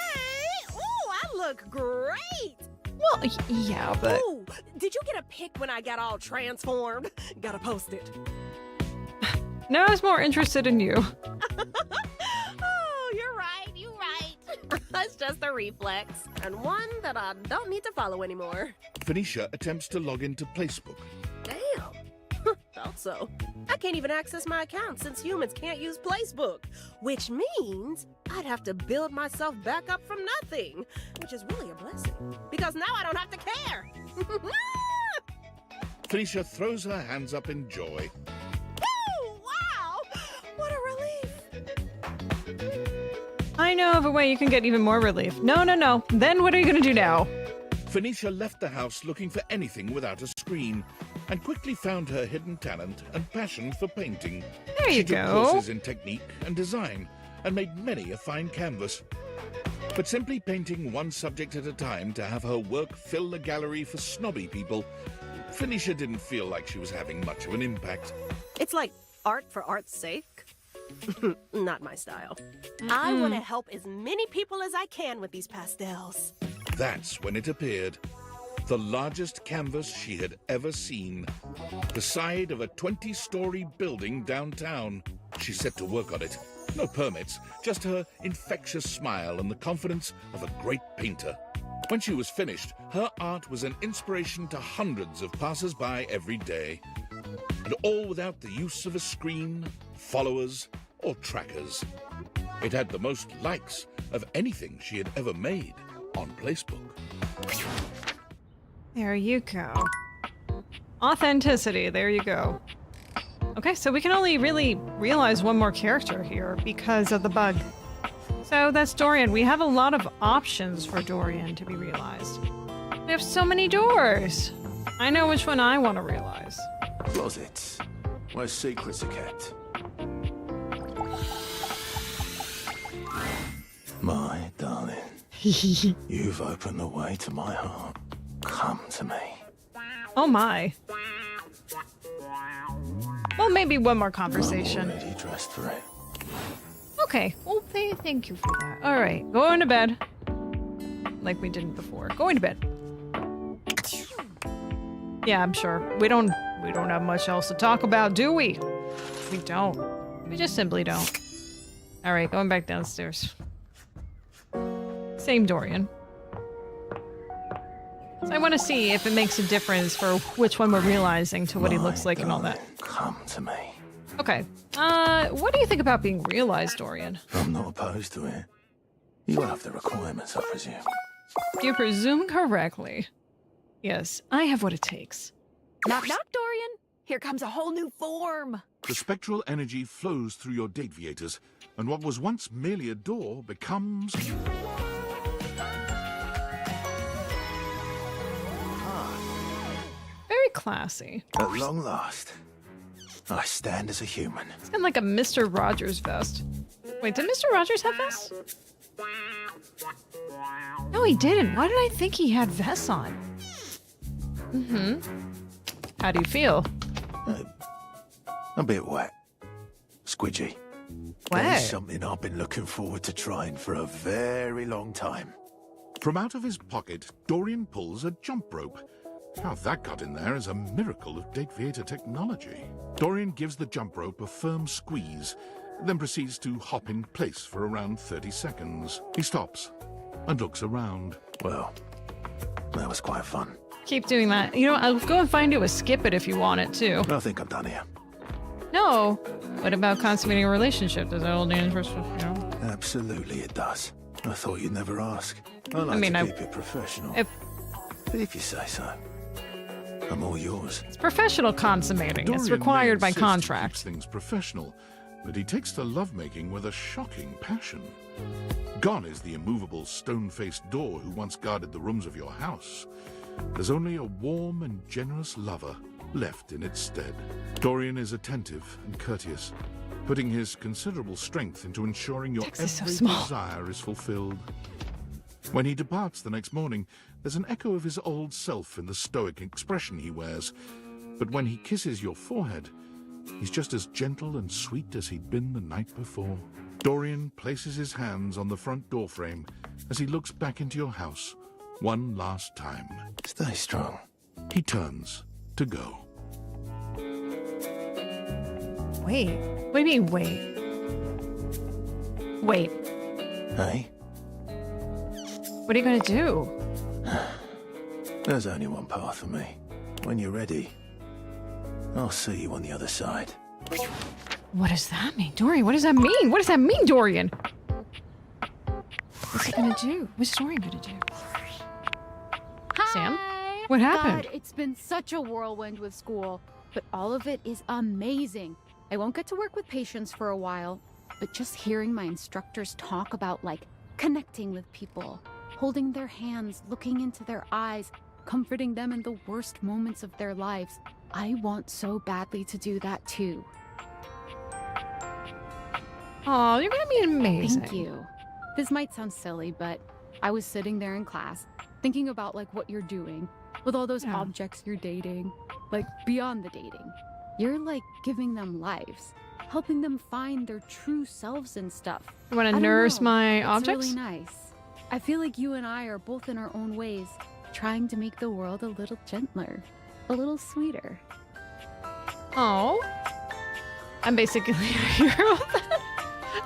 Ooh, I look great! Well, yeah, but... Ooh, did you get a pic when I got all transformed? Gotta post it. No, I was more interested in you. Oh, you're right, you're right. That's just a reflex, and one that I don't need to follow anymore. Phoenicia attempts to log into Placebook. Damn. Thought so. I can't even access my account since humans can't use Placebook, which means I'd have to build myself back up from nothing, which is really a blessing, because now I don't have to care. Phoenicia throws her hands up in joy. What a relief! I know of a way you can get even more relief. No, no, no. Then what are you gonna do now? Phoenicia left the house looking for anything without a screen, and quickly found her hidden talent and passion for painting. There you She took go. courses in technique and design, and made many a fine canvas. But simply painting one subject at a time to have her work fill the gallery for snobby people, Phoenicia didn't feel like she was having much of an impact. It's like art for art's sake. Not my style. I want to help as many people as I can with these pastels. That's when it appeared. The largest canvas she had ever seen. The side of a 20-story building downtown. She set to work on it. No permits, just her infectious smile and the confidence of a great painter. When she was finished, her art was an inspiration to hundreds of passers-by every day. And all without the use of a screen, followers, or trackers. It had the most likes of anything she had ever made on Placebook. There you go. Authenticity, there you go. Okay, so we can only really realize one more character here because of the bug. So that's Dorian. We have a lot of options for Dorian to be realized. We have so many doors. I know which one I want to realize. Closets, where secrets are kept. My darling, you've opened the way to my heart. Come to me. Oh my. Well, maybe one more conversation. I'm already dressed for it. Okay, well, thank you for that. All right, going to bed. Like we did before. Going to bed. Yeah, I'm sure. We don't have much else to talk about, do we? We don't. We just simply don't. All right, going back downstairs. Same Dorian. So I want to see if it makes a difference for which one we're realizing to what he looks like and all that. Come to me. Okay. What do you think about being realized, Dorian? I'm not opposed to it. You have the requirements, I presume. You presume correctly. Yes, I have what it takes. Knock knock, Dorian. Here comes a whole new form. The spectral energy flows through your dateviators, and what was once merely a door becomes... Very classy. At long last, I stand as a human. It's kind of like a Mr. Rogers vest. Wait, did Mr. Rogers have vests? No, he didn't. Why did I think he had vests on? How do you feel? A bit wet. Squidgy. Wet? There's something I've been looking forward to trying for a very long time. From out of his pocket, Dorian pulls a jump rope. How that got in there is a miracle of dateviator technology. Dorian gives the jump rope a firm squeeze, then proceeds to hop in place for around 30 seconds. He stops and looks around. Well, that was quite fun. Keep doing that. You know, I'll go and find you a skip it if you want it too. I think I'm done here. No. What about consummating a relationship? Does that hold interest, you know? Absolutely it does. I thought you'd never ask. I like to keep it professional. If you say so. I'm all yours. It's professional consummating. Dorian it's required by insists to contract. keep things professional, but he takes to lovemaking with a shocking passion. Gone is the immovable stone-faced door who once guarded the rooms of your house. There's only a warm and generous lover left in its stead. Dorian is attentive and courteous, putting his considerable strength into ensuring your every desire is fulfilled. When he departs the next morning, there's an echo of his old self in the stoic expression he wears, but when he kisses your forehead, he's just as gentle and sweet as he'd been the night before. Dorian places his hands on the front door frame as he looks back into your house one last time. Stay strong. He turns to go. Wait. What do you mean, wait? Wait. Hey? What are you gonna do? There's only one path for me. When you're ready, I'll see you on the other side. What does that mean? Dorian, what does that mean? What does that mean, Dorian? What's he gonna do? What's Dorian gonna do? Sam? What happened? God, it's been such a whirlwind with school, but all of it is amazing. I won't get to work with patients for a while, but just hearing my instructors talk about, like, connecting with people, holding their hands, looking into their eyes, comforting them in the worst moments of their lives. I want so badly to do that too. Oh, you're gonna be amazing. Thank you. This might sound silly, but I was sitting there in class, thinking about, like, what you're doing, with all those objects you're dating, like, beyond the dating. You're, like, giving them lives, helping them find their true selves and stuff. You wanna nurse my objects? It's really nice. I feel like you and I are both in our own ways, trying to make the world a little gentler, a little sweeter. Oh. I'm basically a hero.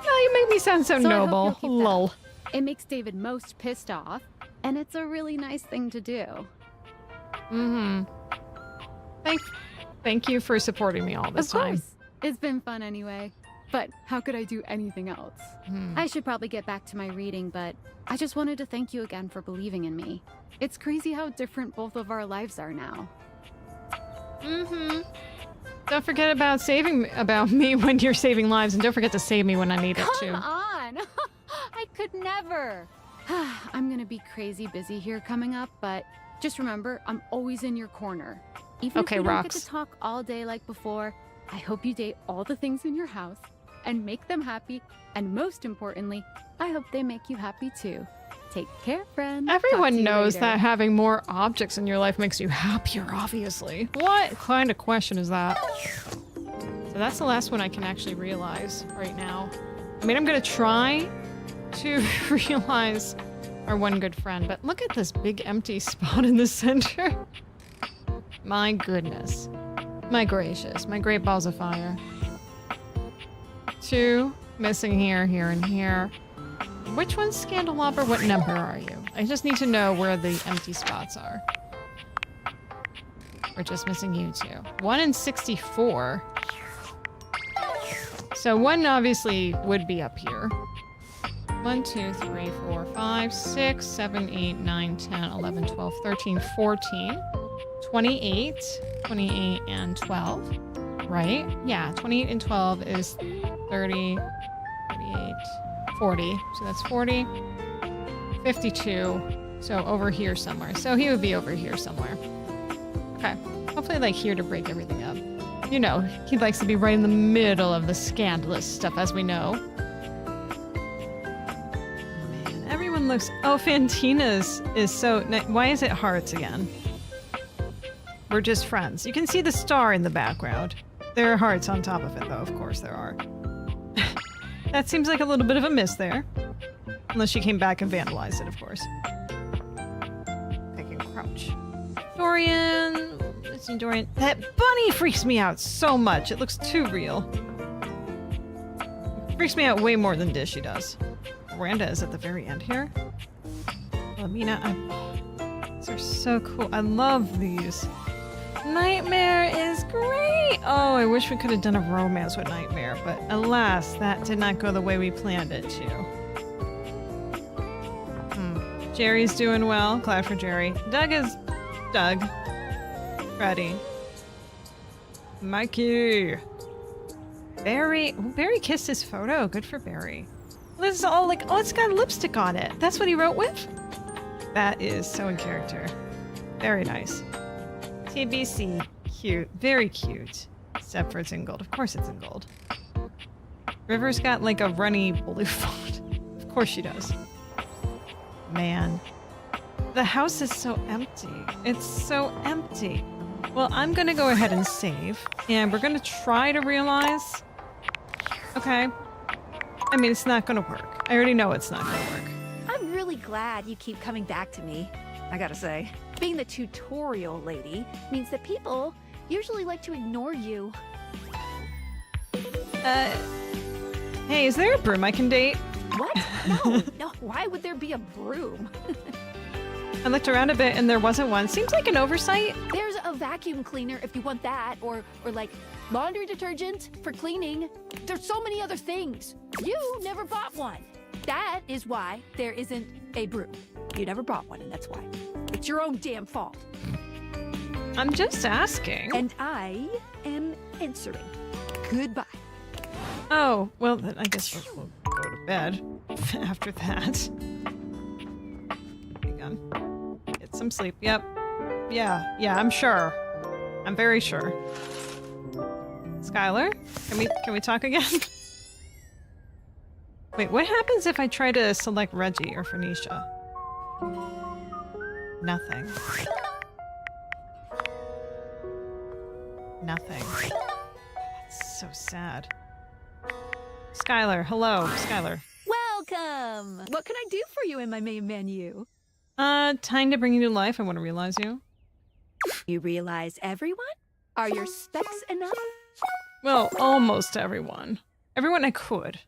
No, you make me sound so noble. I hope you'll keep Lol. that. It makes David most pissed off, and it's a really nice thing to do. Thank you for supporting me all this time. Of course. It's been fun anyway. But how could I do anything else? I should probably get back to my reading, but I just wanted to thank you again for believing in me. It's crazy how different both of our lives are now. Don't forget about me when you're saving lives, and don't forget to save me when I need it too. Come on! I could never! I'm gonna be crazy busy here coming up, but just remember, I'm always in your corner. Even if we don't get to talk all day like before, I hope you date all the things in your house and make them happy, and most importantly, I hope they make you happy too. Take care, friend. Talk to Everyone you knows later. that having more objects in your life makes you happier, obviously. What kind of question is that? So that's the last one I can actually realize right now. I mean, I'm gonna try to realize our one good friend, but look at this big empty spot in the center. My goodness. My gracious. My great balls of fire. 2 missing here, here, and here. Which one's Scandalabra? What number are you? I just need to know where the empty spots are. We're just missing you 2. 1 in 64. So 1 obviously would be up here. 1, 2, 3, 4, 5, 6, 7, 8, 9, 10, 11, 12, 13, 14, 28, 28 and 12, right? Yeah, 28 and 12 is 30, 38, 40. So that's 40, 52. So over here somewhere. So he would be over here somewhere. Okay. Hopefully like here to break everything up. You know, he likes to be right in the middle of the scandalous stuff, as we know. Man, everyone looks... Oh, Fantina's is so... Why is it hearts again? We're just friends. You can see the star in the background. There are hearts on top of it, though. Of course there are. That seems like a little bit of a miss there. Unless she came back and vandalized it, of course. I can crouch. Dorian... Let's see, Dorian. That bunny freaks me out so much. It looks too real. It freaks me out way more than Dishy does. Miranda is at the very end here. Lamina, these are so cool. I love these. Nightmare is great! Oh, I wish we could have done a romance with Nightmare, but alas, that did not go the way we planned it to. Jerry's doing well. Glad for Jerry. Doug is... Doug. Ready. Mikey. Barry. Oh, Barry kissed his photo. Good for Barry. This is all like... Oh, it's got lipstick on it. That's what he wrote with? That is so in character. Very nice. TBC. Cute. Very cute. Except for it's in gold. Of course it's in gold. River's got like a runny blue font. Of course she does. Man. The house is so empty. It's so empty. Well, I'm gonna go ahead and save. And we're gonna try to realize... Okay. I mean, it's not gonna work. I already know it's not gonna work. I'm really glad you keep coming back to me, I gotta say. Being the tutorial lady means that people usually like to ignore you. Hey, is there a broom I can date? What? No, no, why would there be a broom? I looked around a bit and there wasn't one. Seems like an oversight. There's a vacuum cleaner if you want that, or like laundry detergent for cleaning. There's so many other things. You never bought one. That is why there isn't a broom. You never bought one, and that's why. It's your own damn fault. I'm just asking. And I am answering. Goodbye. Oh, well, then I guess we'll go to bed after that. Hang on. Get some sleep. Yep. Yeah, I'm sure. I'm very sure. Skylar, can we talk again? Wait, what happens if I try to select Reggie or Phoenicia? Nothing. Nothing. That's so sad. Skylar, hello, Skylar. Welcome! What can I do for you in my main menu? Time to bring you to life. I want to realize you. You realize everyone? Are your specs enough? Well, almost everyone. Everyone I could.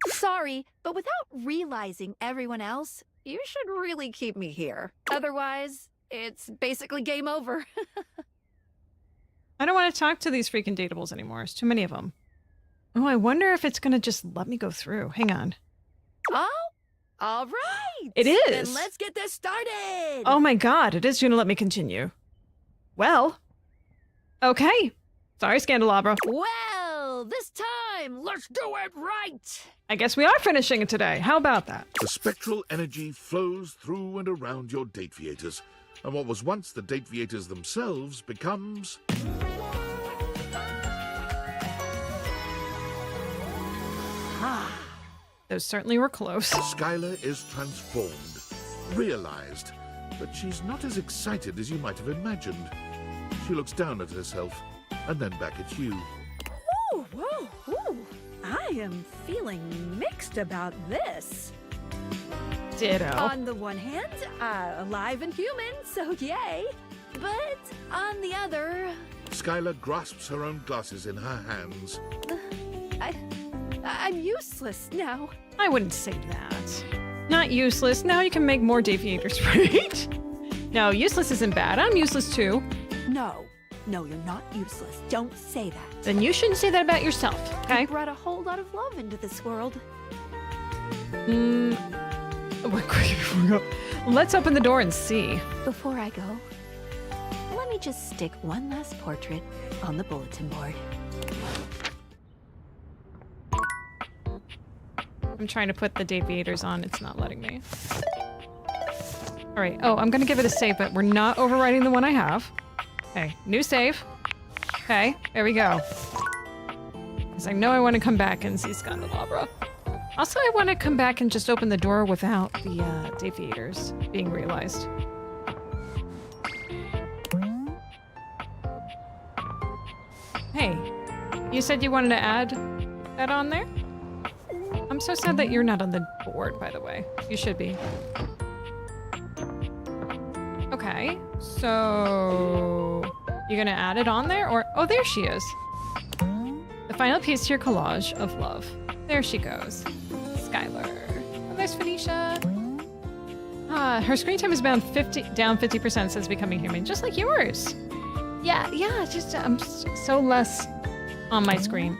Sorry, but without realizing everyone else, you should really keep me here. Otherwise, it's basically game over. I don't want to talk to these freaking datables anymore. There's too many of them. Oh, I wonder if it's gonna just let me go through. Hang on. Oh, all right. It is. Then let's get this started. Oh my god, it is gonna let me continue. Well. Okay. Sorry, Scandalabra. Well, this time, let's do it right. I guess we are finishing it today. How about that? The spectral energy flows through and around your date viators, and what was once the date viators themselves becomes... Those certainly were close. Skylar is transformed, realized, but she's not as excited as you might have imagined. She looks down at herself and then back at you. Ooh, whoa, ooh. I am feeling mixed about this. Ditto. On the one hand, alive and human, so yay. But on the other... Skylar grasps her own glasses in her hands. I'm useless now. I wouldn't say that. Not useless. Now you can make more deviators, right? No, useless isn't bad. I'm useless too. No, you're not useless. Don't say that. Then you shouldn't say that about yourself, okay? You brought a whole lot of love into this world. Let's open the door and see. Before I go, let me just stick one last portrait on the bulletin board. I'm trying to put the deviators on. It's not letting me. All right. Oh, I'm going to give it a save, but we're not overwriting the one I have. Okay. New save. Okay. There we go. Because I know I want to come back and see Scandelabra. Also, I want to come back and just open the door without the deviators being realized. Hey, you said you wanted to add that on there? I'm so sad that you're not on the board, by the way. You should be. Okay, so... you're gonna add it on there, or... oh, there she is. The final piece to your collage of love. There she goes. Skylar. Oh, there's Phoenicia. Her screen time is down 50% since becoming human, just like yours. Yeah, just I'm so less on my screen.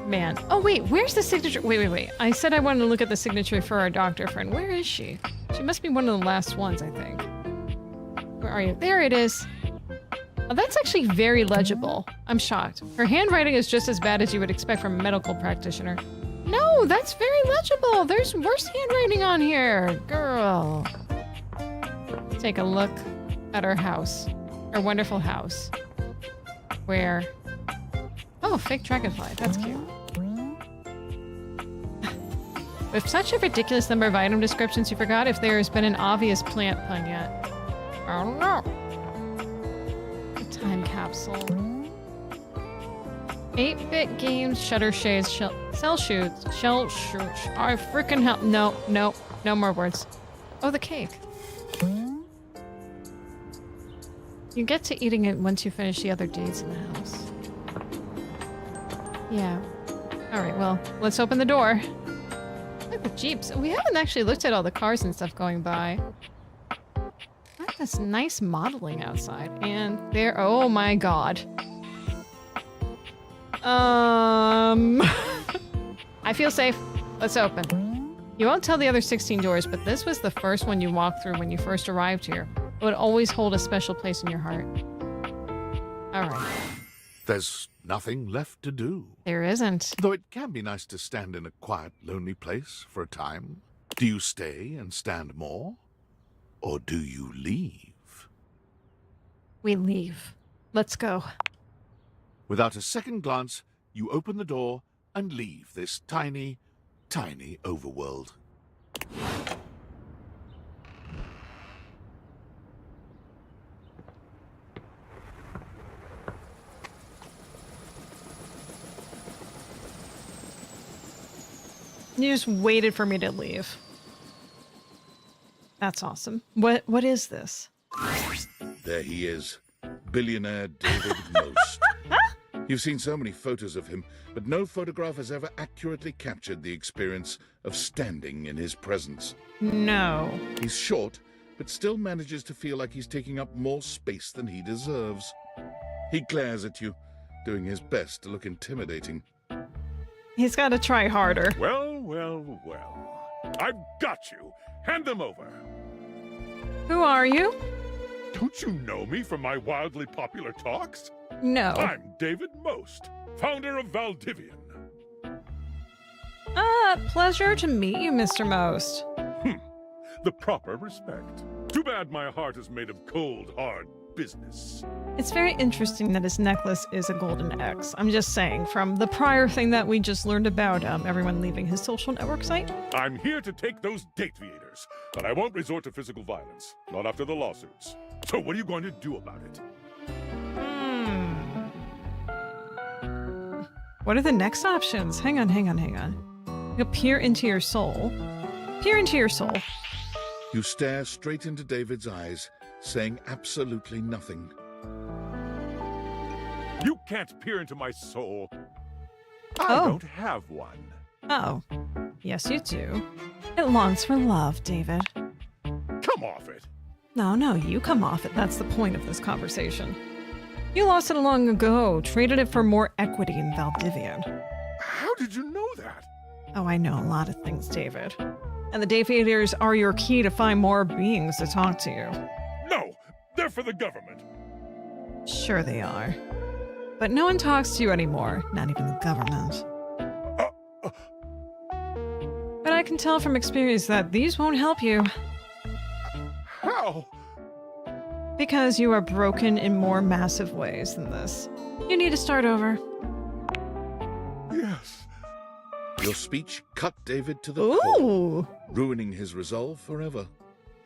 Man. Oh, wait, where's the signature? Wait. I said I wanted to look at the signature for our doctor friend. Where is she? She must be one of the last ones, I think. Where are you? There it is. Oh, that's actually very legible. I'm shocked. Her handwriting is just as bad as you would expect from a medical practitioner. No, that's very legible. There's worse handwriting on here. Girl. Take a look at her house. Her wonderful house. Where... oh, fake dragonfly. That's cute. With such a ridiculous number of item descriptions, you forgot if there has been an obvious plant pun yet. I don't know. A time capsule. 8-bit games, shutter shades, shell shoots. I freaking hell. No more words. Oh, the cake. You get to eating it once you finish the other deeds in the house. Yeah. Alright, well, let's open the door. Look at the Jeeps. We haven't actually looked at all the cars and stuff going by. Look at this nice modeling outside. And there... oh my god. I feel safe. Let's open. You won't tell the other 16 doors, but this was the first one you walked through when you first arrived here. It would always hold a special place in your heart. Alright. There's nothing left to do. There isn't. Though it can be nice to stand in a quiet, lonely place for a time. Do you stay and stand more? Or do you leave? We leave. Let's go. Without a second glance, you open the door and leave this tiny, tiny overworld. You just waited for me to leave. That's awesome. What is this? There he is, billionaire David Most. You've seen so many photos of him, but no photograph has ever accurately captured the experience of standing in his presence. No. He's short, but still manages to feel like he's taking up more space than he deserves. He glares at you, doing his best to look intimidating. He's got to try harder. Well. I've got you. Hand them over. Who are you? Don't you know me from my wildly popular talks? No. I'm David Most, founder of Valdivian. Pleasure to meet you, Mr. Most. The proper respect. Too bad my heart is made of cold, hard business. It's very interesting that his necklace is a golden X. I'm just saying, from the prior thing that we just learned about everyone leaving his social network site. I'm here to take those date-viators, but I won't resort to physical violence. Not after the lawsuits. So what are you going to do about it? What are the next options? Hang on. You peer into your soul. Peer into your soul. You stare straight into David's eyes, saying absolutely nothing. You can't peer into my soul. I don't have one. Oh. Yes, you do. It longs for love, David. Come off it. No, you come off it. That's the point of this conversation. You lost it long ago, traded it for more equity in Valdivian. How did you know that? Oh, I know a lot of things, David. And the Date-viators are your key to find more beings to talk to you. No, they're for the government. Sure they are. But no one talks to you anymore, not even the government. But I can tell from experience that these won't help you. How? Because you are broken in more massive ways than this. You need to start over. Yes. Your speech cut David to the core, ruining his resolve forever.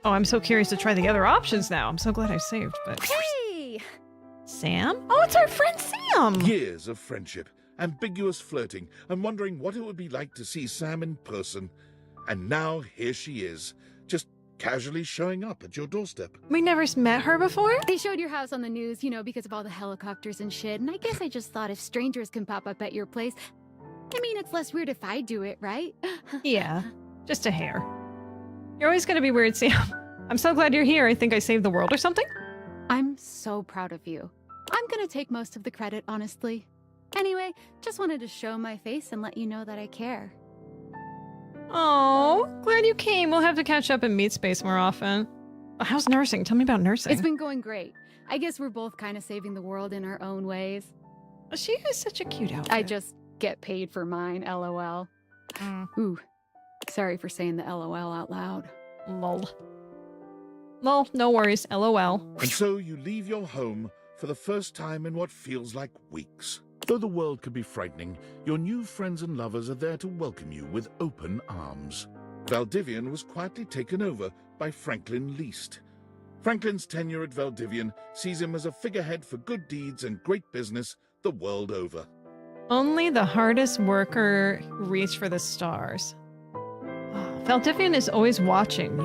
Oh, I'm so curious to try the other options now. I'm so glad I saved, but... Hey! Sam? Oh, it's our friend Sam! Years of friendship, ambiguous flirting, and wondering what it would be like to see Sam in person. And now here she is, just casually showing up at your doorstep. We never met her before? They showed your house on the news, you know, because of all the helicopters and shit, and I guess I just thought if strangers can pop up at your place, I mean, it's less weird if I do it, right? Yeah, just a hair. You're always gonna be weird, Sam. I'm so glad you're here. I think I saved the world or something. I'm so proud of you. I'm gonna take most of the credit, honestly. Anyway, just wanted to show my face and let you know that I care. Oh, glad you came. We'll have to catch up in meet space more often. How's nursing? Tell me about nursing. It's been going great. I guess we're both kind of saving the world in our own ways. She has such a cute outfit. I just get paid for mine, LOL. Ooh, sorry for saying the LOL out loud. Lol. Lol, no worries, LOL. And so you leave your home for the first time in what feels like weeks. Though the world can be frightening, your new friends and lovers are there to welcome you with open arms. Valdivian was quietly taken over by Franklin Least. Franklin's tenure at Valdivian sees him as a figurehead for good deeds and great business the world over. Only the hardest worker reach for the stars. Valdivian is always watching.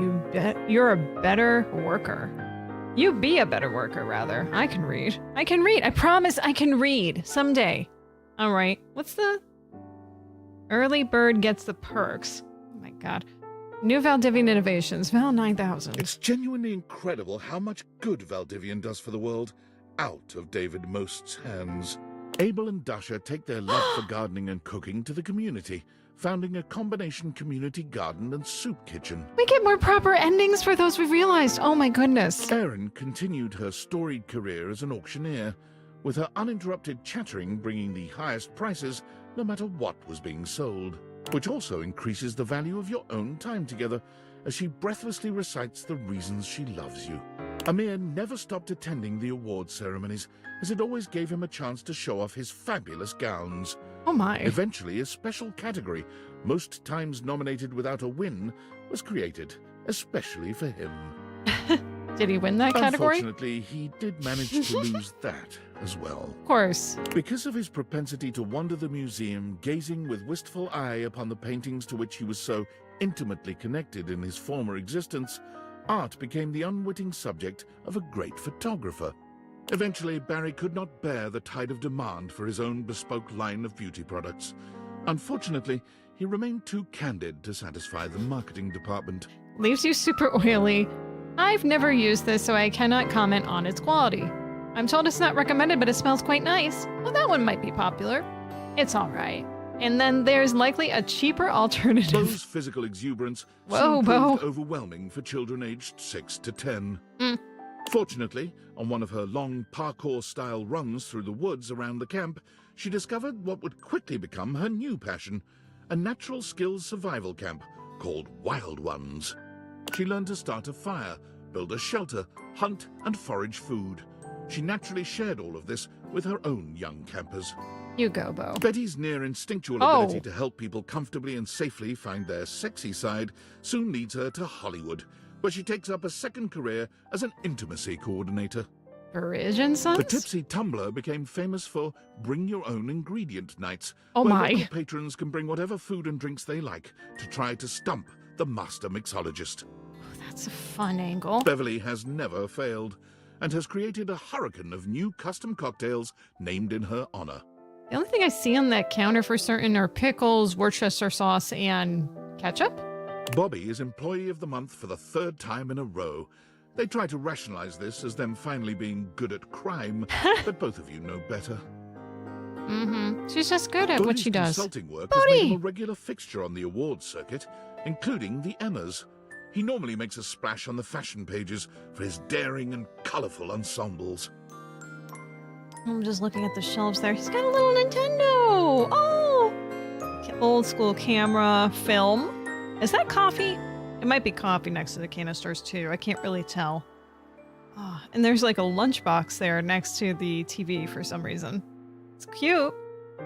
You're a better worker. You be a better worker, rather. I can read. I promise I can read. Someday. Alright, what's the... Early bird gets the perks. Oh my god. New Valdivian innovations. Val 9000. It's genuinely incredible how much good Valdivian does for the world out of David Most's hands. Abel and Dasha take their love for gardening and cooking to the community, founding a combination community garden and soup kitchen. We get more proper endings for those we've realized. Oh my goodness. Erin continued her storied career as an auctioneer, with her uninterrupted chattering bringing the highest prices no matter what was being sold, which also increases the value of your own time together as she breathlessly recites the reasons she loves you. Amir never stopped attending the award ceremonies, as it always gave him a chance to show off his fabulous gowns. Oh my. Eventually, a special category, most times nominated without a win, was created, especially for him. Did he win that category? Unfortunately, he did manage to lose that as well. Of course. Because of his propensity to wander the museum, gazing with wistful eye upon the paintings to which he was so intimately connected in his former existence, art became the unwitting subject of a great photographer. Eventually, Barry could not bear the tide of demand for his own bespoke line of beauty products. Unfortunately, he remained too candid to satisfy the marketing department. Leaves you super oily. I've never used this, so I cannot comment on its quality. I'm told it's not recommended, but it smells quite nice. Well, that one might be popular. It's alright. And then there's likely a cheaper alternative. Bo's physical exuberance Whoa, proved Bo. overwhelming for children aged 6 to 10. Fortunately, on one of her long parkour-style runs through the woods around the camp, she discovered what would quickly become her new passion, a natural skills survival camp called Wild Ones. She learned to start a fire, build a shelter, hunt and forage food. she naturally shared all of this with her own young campers. You go, Bo. Betty's near instinctual ability to help people comfortably and safely find their sexy side soon leads her to Hollywood, where she takes up a second career as an intimacy coordinator. Parisian Sons? The Tipsy Tumbler became famous for bring-your-own-ingredient nights, Oh where my. local patrons can bring whatever food and drinks they like to try to stump the master mixologist. That's a fun angle. Beverly has never failed, and has created a hurricane of new custom cocktails named in her honor. The only thing I see on that counter for certain are pickles, Worcestershire sauce, and ketchup. Bobby is Employee of the Month for the 3rd time in a row. They try to rationalize this as them finally being good at crime, but both of you know better. Mm-hmm. She's just good at what Bodhi's she does. Consulting work has made him a regular fixture on the awards circuit, including the Emmas. He normally makes a splash on the fashion pages for his daring and colorful ensembles. I'm just looking at the shelves there. He's got a little Nintendo. Oh! Old school camera, film. Is that coffee? It might be coffee next to the canisters too. I can't really tell. Oh, and there's like a lunchbox there next to the TV for some reason. It's cute.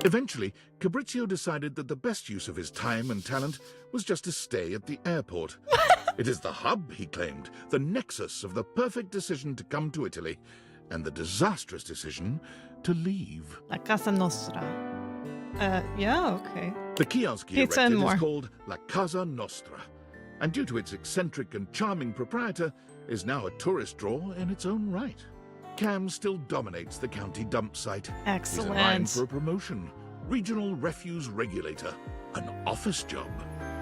Eventually, Fabrizio decided that the best use of his time and talent was just to stay at the airport. It is the hub, he claimed, the nexus of the perfect decision to come to Italy, and the disastrous decision to leave. La Casa Nostra. Yeah, okay. The kiosk he Pizza and erected more. is called La Casa Nostra, and due to its eccentric and charming proprietor, is now a tourist draw in its own right. Cam still dominates the county dump site. Excellent. He's in line for a promotion. Regional Refuse Regulator. An office job.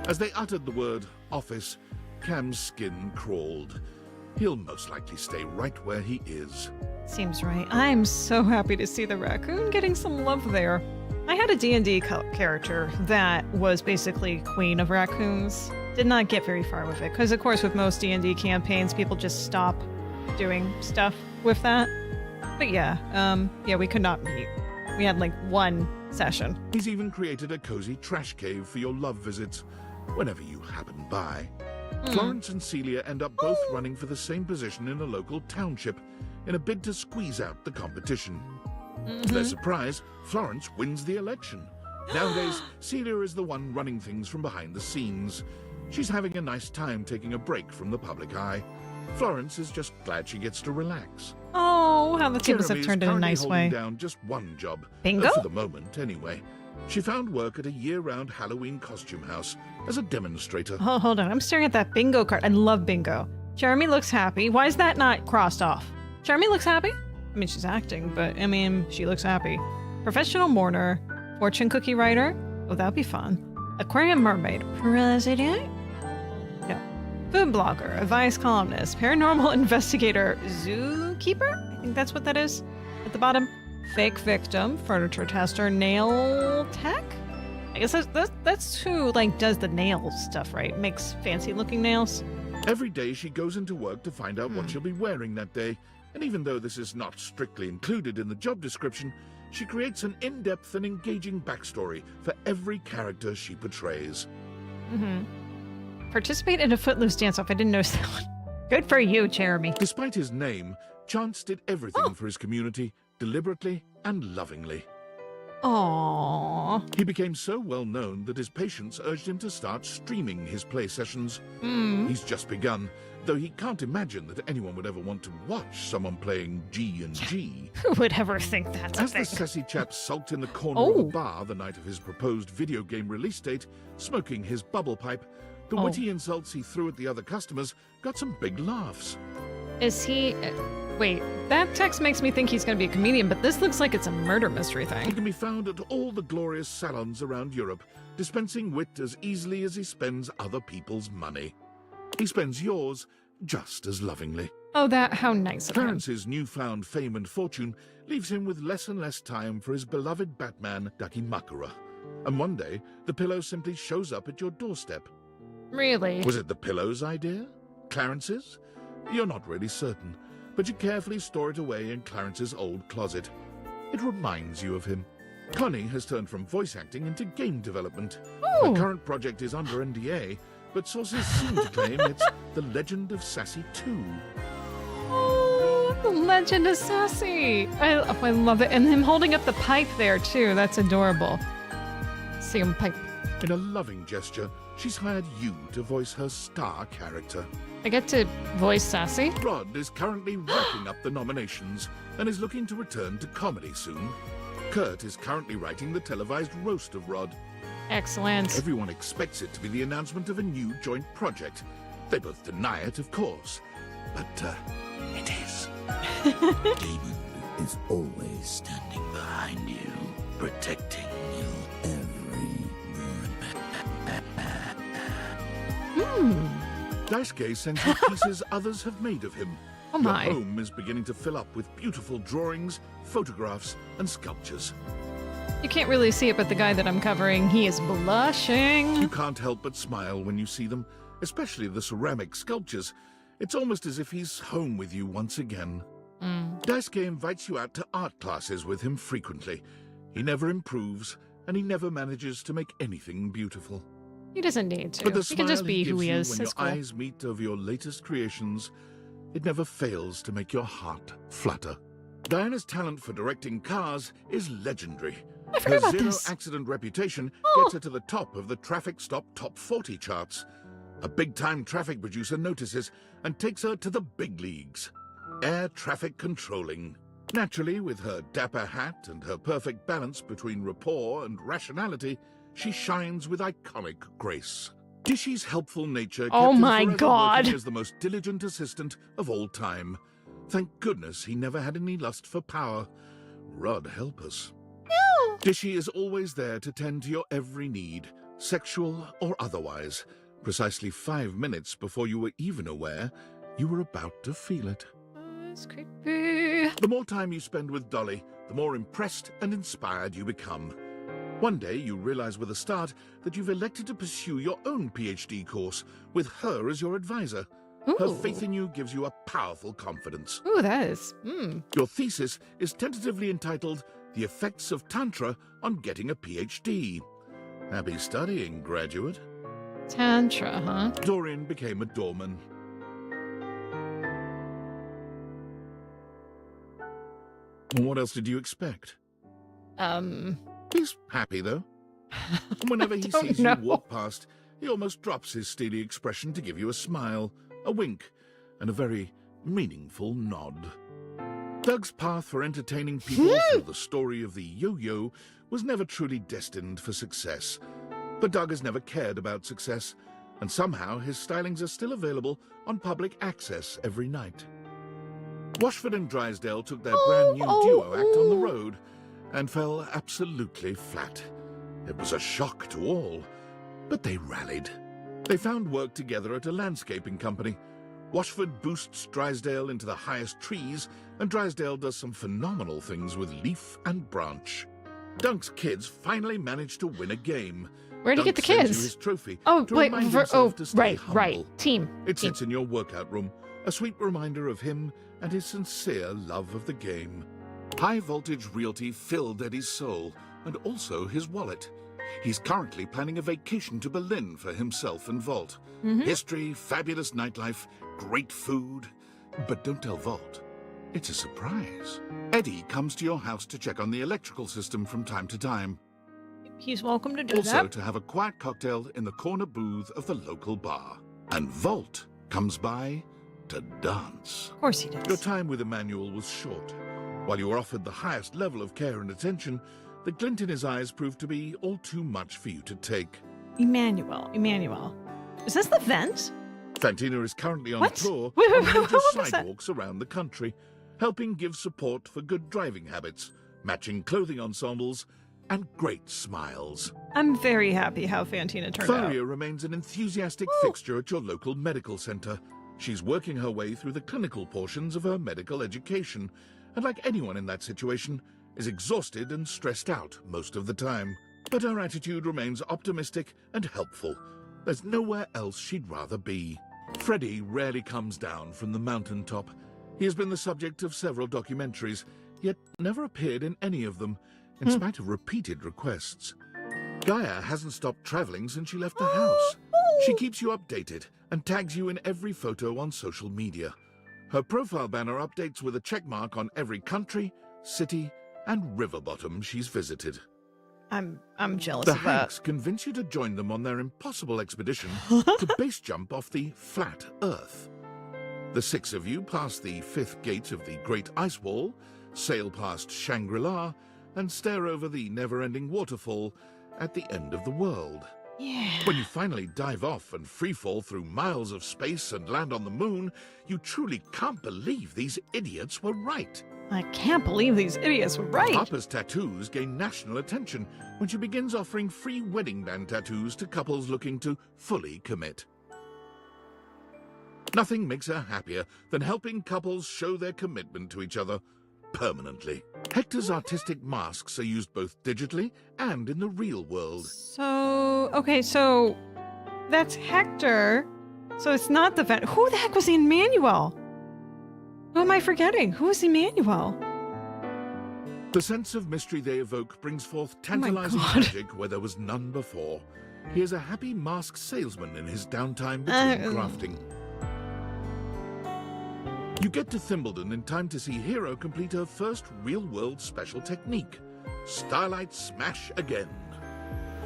As they uttered the word office, Cam's skin crawled. He'll most likely stay right where he is. Seems right. I'm so happy to see the raccoon getting some love there. I had a D&D character that was basically queen of raccoons. Did not get very far with it, because of course with most D&D campaigns, people just stop doing stuff with that. But yeah, we could not meet. We had like one session. He's even created a cozy trash cave for your love visits, whenever you happen by. Florence and Celia end up both running for the same position in a local township, in a bid to squeeze out the competition. To their surprise, Florence wins the election. Nowadays, Celia is the one running things from behind the scenes. She's having a nice time taking a break from the public eye. Florence is just glad she gets to relax. Oh, how the tables have turned in a nice way. Holding down just one job. Bingo? For the moment, anyway. She found work at a year-round Halloween costume house as a demonstrator. Oh, hold on. I'm staring at that bingo card. I love bingo. Jeremy looks happy. Why is that not crossed off? Jeremy looks happy? I mean, she's acting, but I mean, she looks happy. Professional mourner. Fortune cookie writer. Oh, that'd be fun. Aquarium mermaid. President? No. Food blogger. Advice columnist. Paranormal investigator. Zookeeper? I think that's what that is. At the bottom. Fake victim. Furniture tester. Nail tech? I guess that's who, like, does the nails stuff, right? Makes fancy looking nails. Every day she goes into work to find out what she'll be wearing that day. And even though this is not strictly included in the job description, she creates an in-depth and engaging backstory for every character she portrays. Participate in a Footloose dance-off. I didn't notice that one. Good for you, Jeremy. Despite his name, Chance did everything for his community, deliberately and lovingly. Aww. He became so well known that his patients urged him to start streaming his play sessions. He's just begun, though he can't imagine that anyone would ever want to watch someone playing G&G. Who would ever think that's a As thing? the sassy chap sulked in the corner of the bar the night of his proposed video game release date, smoking his bubble pipe, the witty insults he threw at the other customers got some big laughs. Is he... wait, that text makes me think he's going to be a comedian, but this looks like it's a murder mystery He thing. can be found at all the glorious salons around Europe, dispensing wit as easily as he spends other people's money. He spends yours just as lovingly. Oh, how nice of him. Clarence's newfound fame and fortune leaves him with less and less time for his beloved Batman, Dakimakura. And one day, the pillow simply shows up at your doorstep. Really? Was it the pillow's idea? Clarence's? You're not really certain, but you carefully store it away in Clarence's old closet. It reminds you of him. Connie has turned from voice acting into game development. Her current project is under NDA, but sources seem to claim it's The Legend of Sassy 2. Oh, The legend of Sassy. I love it. And him holding up the pipe there, too. That's adorable. See him pipe. In a loving gesture, she's hired you to voice her star character. I get to voice Sassy? Rod is currently wrapping up the nominations and is looking to return to comedy soon. Kurt is currently writing the televised roast of Rod. Excellent. Everyone expects it to be the announcement of a new joint project. They both deny it, of course. But, it is. Demon is always standing behind you, protecting you every move. Daisuke sends you pieces others have made of him. Oh my. Your home is beginning to fill up with beautiful drawings, photographs, and sculptures. You can't really see it, but the guy that I'm covering, he is blushing. You can't help but smile when you see them, especially the ceramic sculptures. It's almost as if he's home with you once again. Daisuke invites you out to art classes with him frequently. He never improves, and he never manages to make anything beautiful. He doesn't need to. But the He can just be smile who he gives is. you when It's your cool. eyes meet over your latest creations, it never fails to make your heart flutter. Diana's talent for directing cars is legendary. I forgot Her about zero this. accident reputation Oh. gets her to the top of the traffic stop top 40 charts. A big-time traffic producer notices and takes her to the big leagues. Air traffic controlling. Naturally, with her dapper hat and her perfect balance between rapport and rationality, she shines with iconic grace. Dishy's helpful nature kept Oh him my forever God. working as the most diligent assistant of all time. Thank goodness he never had any lust for power. Rod help us. Dishy is always there to tend to your every need, sexual or otherwise, precisely 5 minutes before you were even aware you were about to feel it. That's creepy. The more time you spend with Dolly, the more impressed and inspired you become. One day you realize with a start that you've elected to pursue your own PhD course with her as your advisor. Her Ooh. faith in you gives you a powerful confidence. Ooh, that is. Your thesis is tentatively entitled The Effects of Tantra on Getting a PhD. Happy studying, graduate. Tantra, huh? Dorian became a doorman. What else did you expect? He's happy, though. And whenever he don't sees know. you walk past, he almost drops his steely expression to give you a smile, a wink, and a very meaningful nod. Doug's path for entertaining people through the story of the yo-yo was never truly destined for success. But Doug has never cared about success, and somehow his stylings are still available on public access every night. Washford and Drysdale took their brand new duo act on the road and fell absolutely flat. It was a shock to all, but they rallied. They found work together at a landscaping company. Washford boosts Drysdale into the highest trees, and Drysdale does some phenomenal things with leaf and branch. Dunk's kids finally managed to win a game. Where'd he get the Dunk sends kids? you his trophy Oh, to wait, remind himself to stay humble. right. Team. It sits in your workout room, a sweet reminder of him and his sincere love of the game. High Voltage Realty filled Eddie's soul, and also his wallet. He's currently planning a vacation to Berlin for himself and Volt. History, fabulous nightlife, great food. But don't tell Volt. It's a surprise. Eddie comes to your house to check on the electrical system from time to time. He's welcome to do Also that. to have a quiet cocktail in the corner booth of the local bar. And Volt comes by to dance. Of course he does. Your time with Emmanuel was short. While you were offered the highest level of care and attention, the glint in his eyes proved to be all too much for you to take. Emmanuel. Is this the vent? Fantina is currently on What? tour Wait, on what major was that? sidewalks around the country, helping give support for good driving habits, matching clothing ensembles, and great smiles. I'm very happy how Fantina turned out. Faria remains an enthusiastic fixture at your local medical center. She's working her way through the clinical portions of her medical education, and like anyone in that situation, is exhausted and stressed out most of the time. But her attitude remains optimistic and helpful. There's nowhere else she'd rather be. Freddy rarely comes down from the mountaintop. He has been the subject of several documentaries, yet never appeared in any of them, in spite of repeated requests. Gaia hasn't stopped traveling since she left the house. She keeps you updated and tags you in every photo on social media. Her profile banner updates with a checkmark on every country, city, and river bottom she's visited. I'm jealous The of that. Hanks convince you to join them on their impossible expedition to base jump off the flat Earth. The 6 of you pass the 5th gate of the Great Ice Wall, sail past Shangri-La, and stare over the never-ending waterfall at the end of the world. Yeah. When you finally dive off and freefall through miles of space and land on the moon, you truly can't believe these idiots were right. I can't believe these idiots were right. Harper's tattoos gain national attention when she begins offering free wedding band tattoos to couples looking to fully commit. Nothing makes her happier than helping couples show their commitment to each other permanently. Hector's artistic masks are used both digitally and in the real world. So, okay, so that's Hector. So it's not the vet. Who the heck was Emmanuel? Who am I forgetting? Who is Emmanuel? The sense of mystery they evoke brings forth tantalizing magic where there was none before. He is a happy masked salesman in his downtime between crafting. You get to Thimbledon in time to see Hero complete her first real-world special technique, Starlight Smash Again.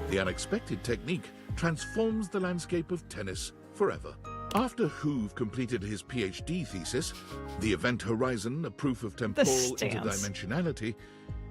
The unexpected technique transforms the landscape of tennis forever. After Hoove completed his PhD thesis, The Event Horizon, a proof of temporal interdimensionality,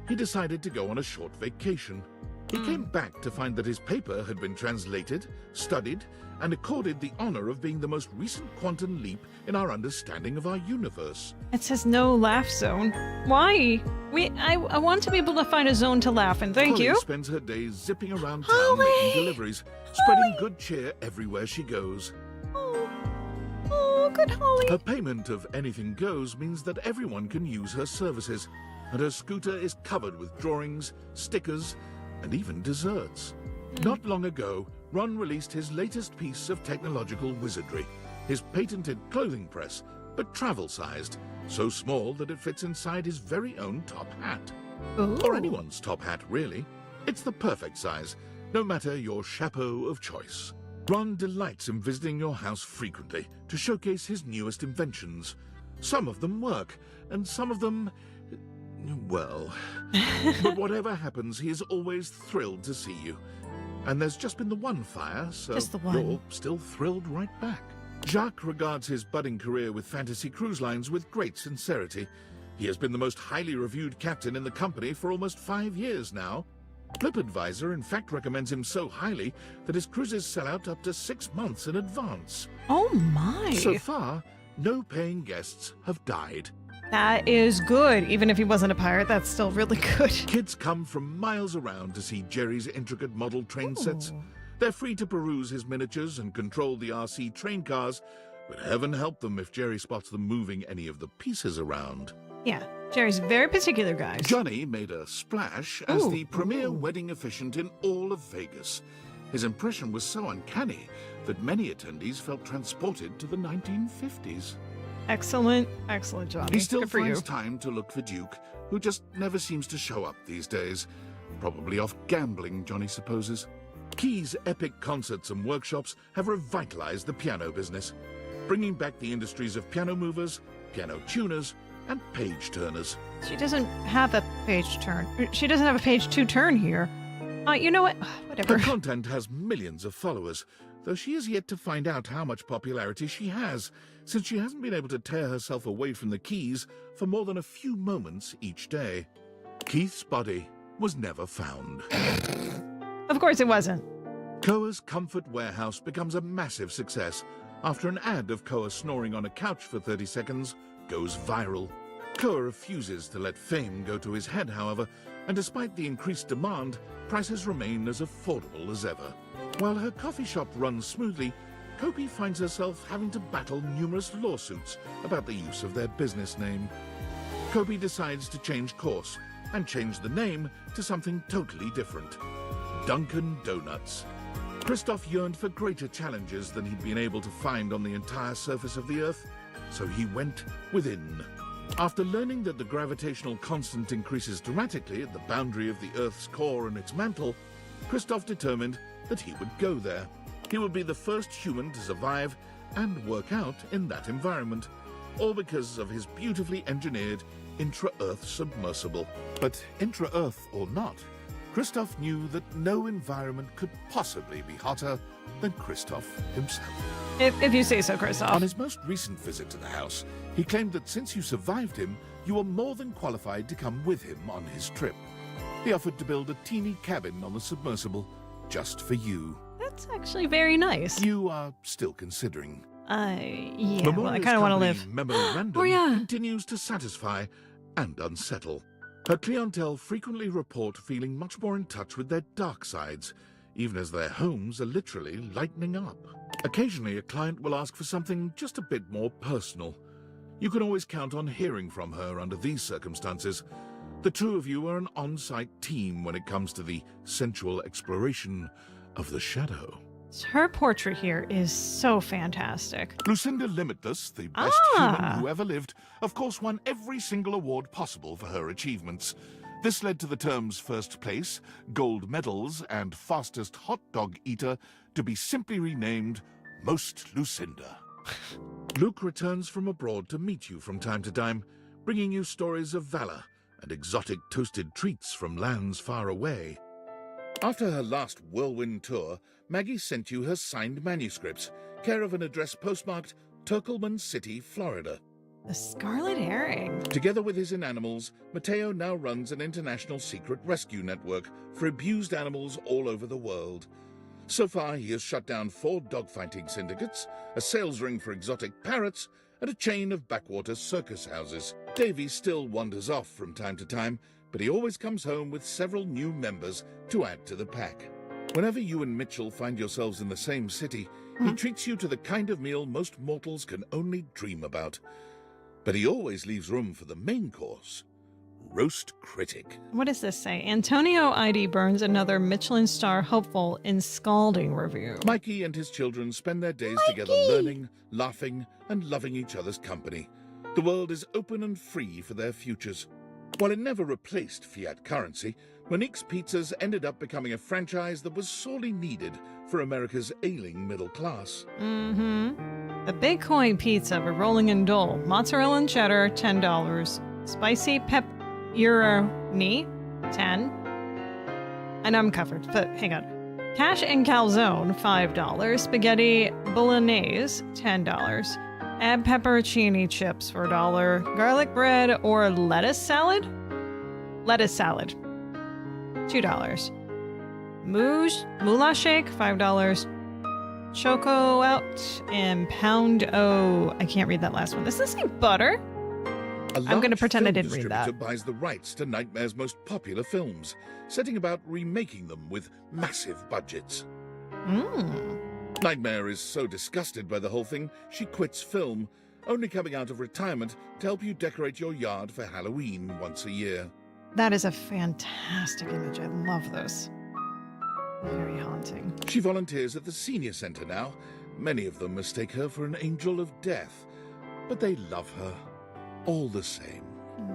he decided to go on a short vacation. He came back to find that his paper had been translated, studied, and accorded the honor of being the most recent quantum leap in our understanding of our universe. It says no laugh zone. Why? I want to be able to find a zone to laugh in. Thank Holly you. Spends her days zipping around town making deliveries, spreading good cheer everywhere she goes. Oh, good Holly. Her payment of anything goes means that everyone can use her services, and her scooter is covered with drawings, stickers, and even desserts. Not long ago, Ron released his latest piece of technological wizardry, his patented clothing press, but travel-sized, so small that it fits inside his very own top hat. Ooh. Or anyone's top hat, really. It's the perfect size, no matter your chapeau of choice. Ron delights in visiting your house frequently to showcase his newest inventions. Some of them work, and some of them, well. But whatever happens, he is always thrilled to see you. And there's just been the one fire, so Just the one. you're still thrilled right back. Jacques regards his budding career with Fantasy Cruise Lines with great sincerity. He has been the most highly reviewed captain in the company for almost 5 years now. TripAdvisor in fact recommends him so highly that his cruises sell out up to 6 months in advance. Oh my. So far, no paying guests have died. That is good. Even if he wasn't a pirate, that's still really good. Kids come from miles around to see Jerry's intricate model train sets. They're free to peruse his miniatures and control the RC train cars, but heaven help them if Jerry spots them moving any of the pieces around. Yeah, Jerry's very particular, guys. Johnny made a splash as the premier wedding officiant in all of Vegas. His impression was so uncanny that many attendees felt transported to the 1950s. Excellent, excellent, Johnny. He still Good for you. finds time to look for Duke, who just never seems to show up these days. Probably off gambling, Johnny supposes. Key's epic concerts and workshops have revitalized the piano business, bringing back the industries of piano movers, piano tuners, and page turners. She doesn't have a page turn. She doesn't have a page 2 turn here. You know what? Whatever. Her content has millions of followers, though she is yet to find out how much popularity she has, since she hasn't been able to tear herself away from the Keys for more than a few moments each day. Keith's body was never found. Of course it wasn't. Koa's Comfort Warehouse becomes a massive success after an ad of Koa snoring on a couch for 30 seconds goes viral. Koa refuses to let fame go to his head, however, and despite the increased demand, prices remain as affordable as ever. While her coffee shop runs smoothly, Kopi finds herself having to battle numerous lawsuits about the use of their business name. Kopi decides to change course and change the name to something totally different. Dunkin' Donuts. Christoph yearned for greater challenges than he'd been able to find on the entire surface of the Earth, so he went within. After learning that the gravitational constant increases dramatically at the boundary of the Earth's core and its mantle, Christoph determined that he would go there. He would be the first human to survive and work out in that environment. all because of his beautifully engineered intra-Earth submersible. But intra-Earth or not, Christoph knew that no environment could possibly be hotter than Christoph himself. If you say so, Christoph. On his most recent visit to the house, he claimed that since you survived him, you were more than qualified to come with him on his trip. He offered to build a teeny cabin on the submersible just for you. That's actually very nice. You are still considering. Yeah, well, I kind of want to live. Memorandum Oh, yeah. continues to satisfy and unsettle. Her clientele frequently report feeling much more in touch with their dark sides, even as their homes are literally lightening up. Occasionally, a client will ask for something just a bit more personal. You can always count on hearing from her under these circumstances. The two of you are an on-site team when it comes to the sensual exploration of the shadow. Her portrait here is so fantastic. Lucinda Limitless, the best human who ever lived, of course won every single award possible for her achievements. This led to the terms first place, gold medals, and fastest hot dog eater to be simply renamed Most Lucinda. Luke returns from abroad to meet you from time to time, bringing you stories of valor and exotic toasted treats from lands far away. After her last whirlwind tour, Maggie sent you her signed manuscripts, care of an address postmarked Turkleman City, Florida. The Scarlet Herring. Together with his inanimals, Mateo now runs an international secret rescue network for abused animals all over the world. So far, he has shut down 4 dogfighting syndicates, a sales ring for exotic parrots, and a chain of backwater circus houses. Davy still wanders off from time to time, but he always comes home with several new members to add to the pack. Whenever you and Mitchell find yourselves in the same city, he treats you to the kind of meal most mortals can only dream about. But he always leaves room for the main course, Roast Critic. What does this say? Antonio ID burns another Michelin star hopeful in scalding review. Mikey and his children spend their days together learning, laughing, and loving each other's company. The world is open and free for their futures. While it never replaced fiat currency, Monique's Pizzas ended up becoming a franchise that was sorely needed for America's ailing middle class. The Big Coin Pizza with rolling and dole, mozzarella and cheddar, $10. Spicy pepperoni, $10. I know I'm covered, but hang on. Cash and calzone, $5. Spaghetti bolognese, $10. Add pepperoncini chips for $1. Garlic bread or lettuce salad? Lettuce salad, $2. Moolah shake, $5. Choco out and pound I can't read that last one. Does this say butter? I'm going to pretend I didn't read that. A buys the rights to Nightmare's most popular films, setting about remaking them with massive budgets. Nightmare is so disgusted by the whole thing, she quits film, only coming out of retirement to help you decorate your yard for Halloween once a year. That is a fantastic image. I love this. Very haunting. She volunteers at the senior center now. Many of them mistake her for an angel of death, but they love her all the same.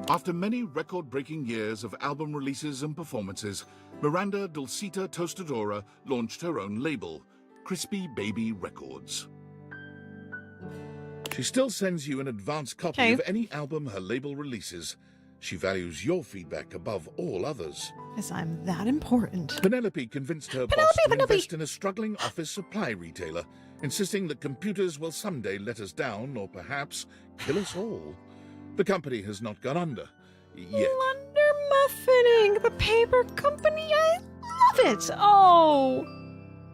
After many record-breaking years of album releases and performances, Miranda Dulcita Tostadora launched her own label, Crispy Baby Records. She still sends you an advance copy of any album her label releases. She values your feedback above all others. Because I'm that important. Penelope convinced her boss to invest in a struggling office supply retailer, insisting that computers will someday let us down or perhaps kill us all. The company has not gone under yet. Wonder Muffining, the paper company. I love it.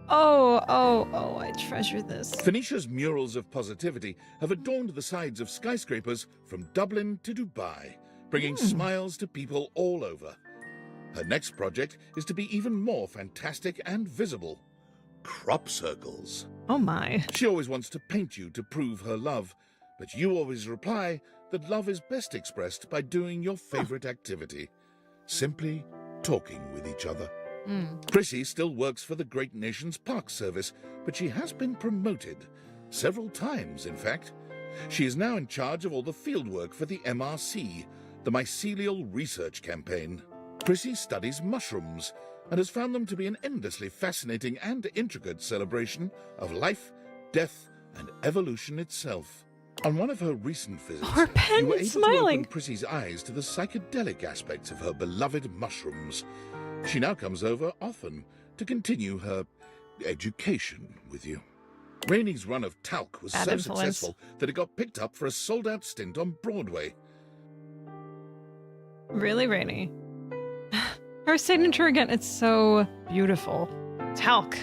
I treasure this. Phoenicia's murals of positivity have adorned the sides of skyscrapers from Dublin to Dubai, bringing smiles to people all over. Her next project is to be even more fantastic and visible. Crop circles. Oh my. She always wants to paint you to prove her love, but you always reply that love is best expressed by doing your favorite activity, simply talking with each other. Chrissy still works for the Great Nations Park Service, but she has been promoted, several times in fact. She is now in charge of all the fieldwork for the MRC, the Mycelial Research Campaign. Chrissy studies mushrooms and has found them to be an endlessly fascinating and intricate celebration of life, death, and evolution itself. On one of her recent visits, Her pen you were is able to smiling. open Prissy's eyes to the psychedelic aspects of her beloved mushrooms. She now comes over often to continue her education with you. Rainey's run of talc was Bad so influence. successful that it got picked up for a sold-out stint on Broadway. Really, Rainy? Her signature again, it's so beautiful. Talc.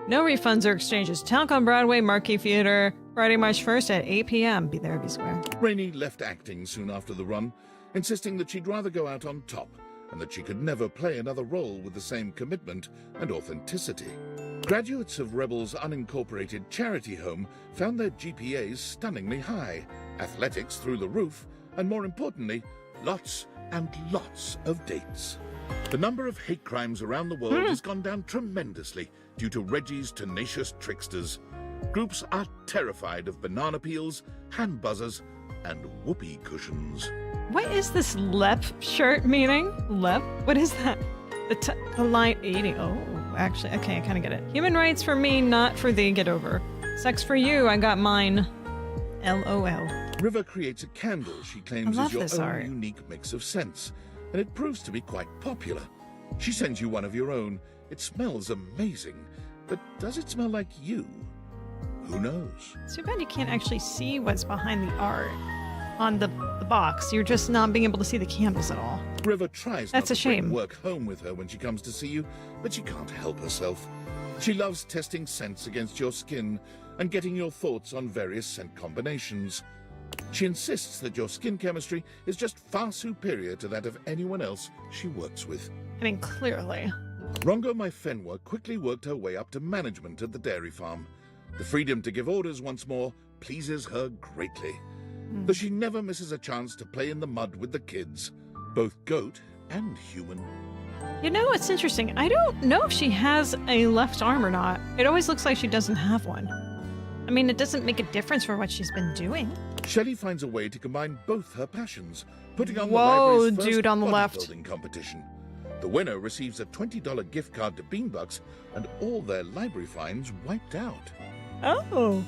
No refunds or exchanges. Talc on Broadway, Marquee Theater, Friday, March 1st at 8 p.m. Be there, be square. Rainey left acting soon after the run, insisting that she'd rather go out on top and that she could never play another role with the same commitment and authenticity. Graduates of Rebel's unincorporated charity home found their GPAs stunningly high, athletics through the roof, and more importantly, lots and lots of dates. The number of hate crimes around the world has gone down tremendously due to Reggie's tenacious tricksters. Groups are terrified of banana peels, hand buzzers, and whoopee cushions. What is this LEP shirt meaning? LEP? What is that? The line 80. Oh, actually, okay, I kind of get it. Human rights for me, not for thee, get over. Sex for you, I got mine. LOL. River creates a candle she claims I love is your this own art. unique mix of scents, and it proves to be quite popular. She sends you one of your own. It smells amazing, but does it smell like you? Who knows? It's too bad you can't actually see what's behind the art on the box. You're just not being able to see the candles at all. River tries That's not a to bring shame. work home with her when she comes to see you, but she can't help herself. She loves testing scents against your skin and getting your thoughts on various scent combinations. She insists that your skin chemistry is just far superior to that of anyone else she works with. I mean, clearly. Rongo Maifenwa quickly worked her way up to management at the dairy farm. The freedom to give orders once more pleases her greatly. Though she never misses a chance to play in the mud with the kids, both goat and human. You know, it's interesting. I don't know if she has a left arm or not. It always looks like she doesn't have one. I mean, it doesn't make a difference for what she's been doing. Shelley finds a way to combine both her passions, putting on the Whoa, library's first dude on the left. bodybuilding competition. The winner receives a $20 gift card to Beanbucks and all their library fines wiped out. Oh.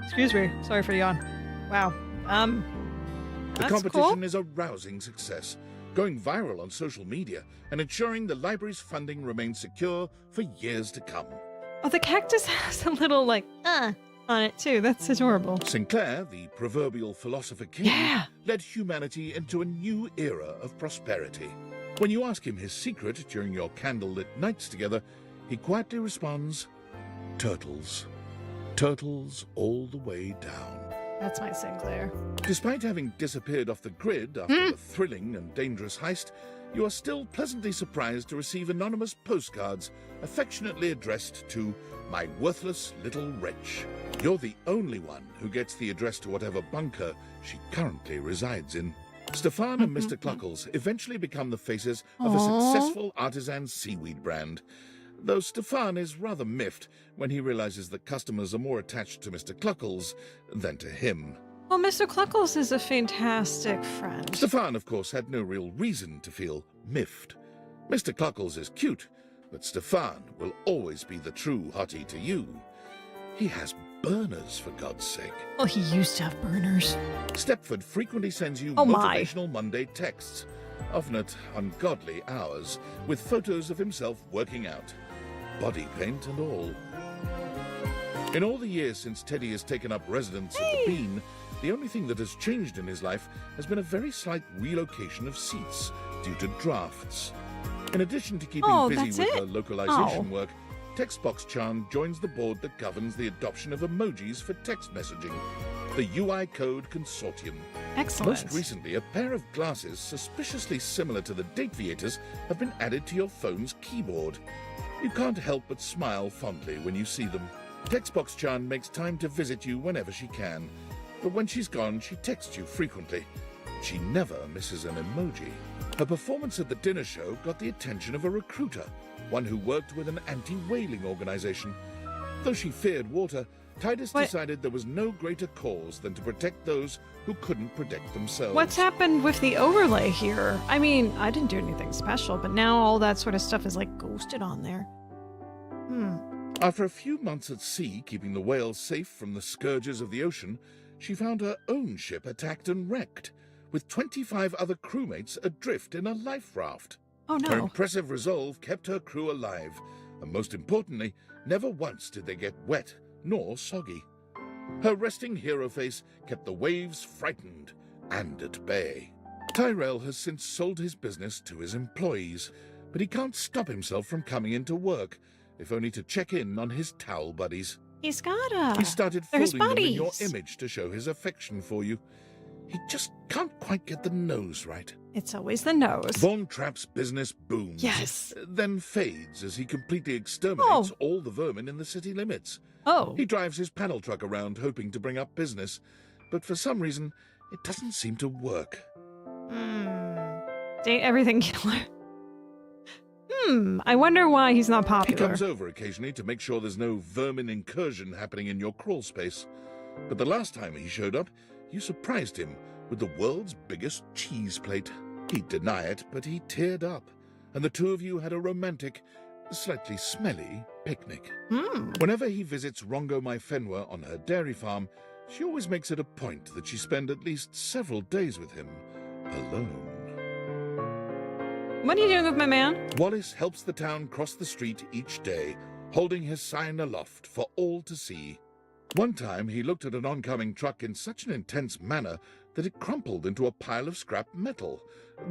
Excuse me. Sorry for the yawn. Wow. The That's competition cool. is a rousing success, going viral on social media and ensuring the library's funding remains secure for years to come. Oh, the cactus has a little, like, on it, too. That's adorable. Sinclair, the proverbial philosopher king, led humanity into a new era of prosperity. When you ask him his secret during your candlelit nights together, he quietly responds, turtles. Turtles all the way down. That's my Sinclair. Despite having disappeared off the grid after a thrilling and dangerous heist, you are still pleasantly surprised to receive anonymous postcards affectionately addressed to my worthless little wretch. You're the only one who gets the address to whatever bunker she currently resides in. Stefan and Mr. Cluckles eventually become the faces of a Aww. successful artisan seaweed brand. Though Stefan is rather miffed when he realizes that customers are more attached to Mr. Cluckles than to him. Well, Mr. Cluckles is a fantastic friend. Stefan, of course, had no real reason to feel miffed. Mr. Cluckles is cute, but Stefan will always be the true hottie to you. He has burners, for God's sake. Well, he used to have burners. Stepford frequently sends you Oh, my. motivational Monday texts, often at ungodly hours, with photos of himself working out, body paint and all. In all the years since Teddy has taken up residence at the Bean, the only thing that has changed in his life has been a very slight relocation of seats due to drafts. In addition to keeping busy that's with it? her localization Oh. work, Textbox Chan joins the board that governs the adoption of emojis for text messaging, the UI Code Consortium. Excellent. Most recently, a pair of glasses suspiciously similar to the Dateviators have been added to your phone's keyboard. You can't help but smile fondly when you see them. Textbox Chan makes time to visit you whenever she can, but when she's gone, she texts you frequently. She never misses an emoji. Her performance at the dinner show got the attention of a recruiter, one who worked with an anti-whaling organization. Though she feared water, Titus decided there was no greater cause than to protect those who couldn't protect themselves. What's happened with the overlay here? I mean, I didn't do anything special, but now all that sort of stuff is like ghosted on there. After a few months at sea, keeping the whales safe from the scourges of the ocean, she found her own ship attacked and wrecked, with 25 other crewmates adrift in a life raft. Oh no. Her impressive resolve kept her crew alive, and most importantly, never once did they get wet nor soggy. Her resting hero face kept the waves frightened and at bay. Tyrell has since sold his business to his employees, but he can't stop himself from coming into work, if only to check in on his towel buddies. He's got He started there's folding them in your buddies. image to show his affection for you. He just can't quite get the nose right. It's always the nose. Von Trapp's business booms. Yes. Then fades as he completely exterminates all the vermin in the city limits. Oh. He drives his panel truck around hoping to bring up business, but for some reason, it doesn't seem to work. Date everything killer. I wonder why he's not He popular. comes over occasionally to make sure there's no vermin incursion happening in your crawl space. But the last time he showed up, you surprised him with the world's biggest cheese plate. He'd deny it, but he teared up, and the two of you had a romantic, slightly smelly picnic. Whenever he visits Rongo My Fenwa on her dairy farm, she always makes it a point that she spend at least several days with him alone. What are you doing with my man? Wallace helps the town cross the street each day, holding his sign aloft for all to see. One time he looked at an oncoming truck in such an intense manner that it crumpled into a pile of scrap metal.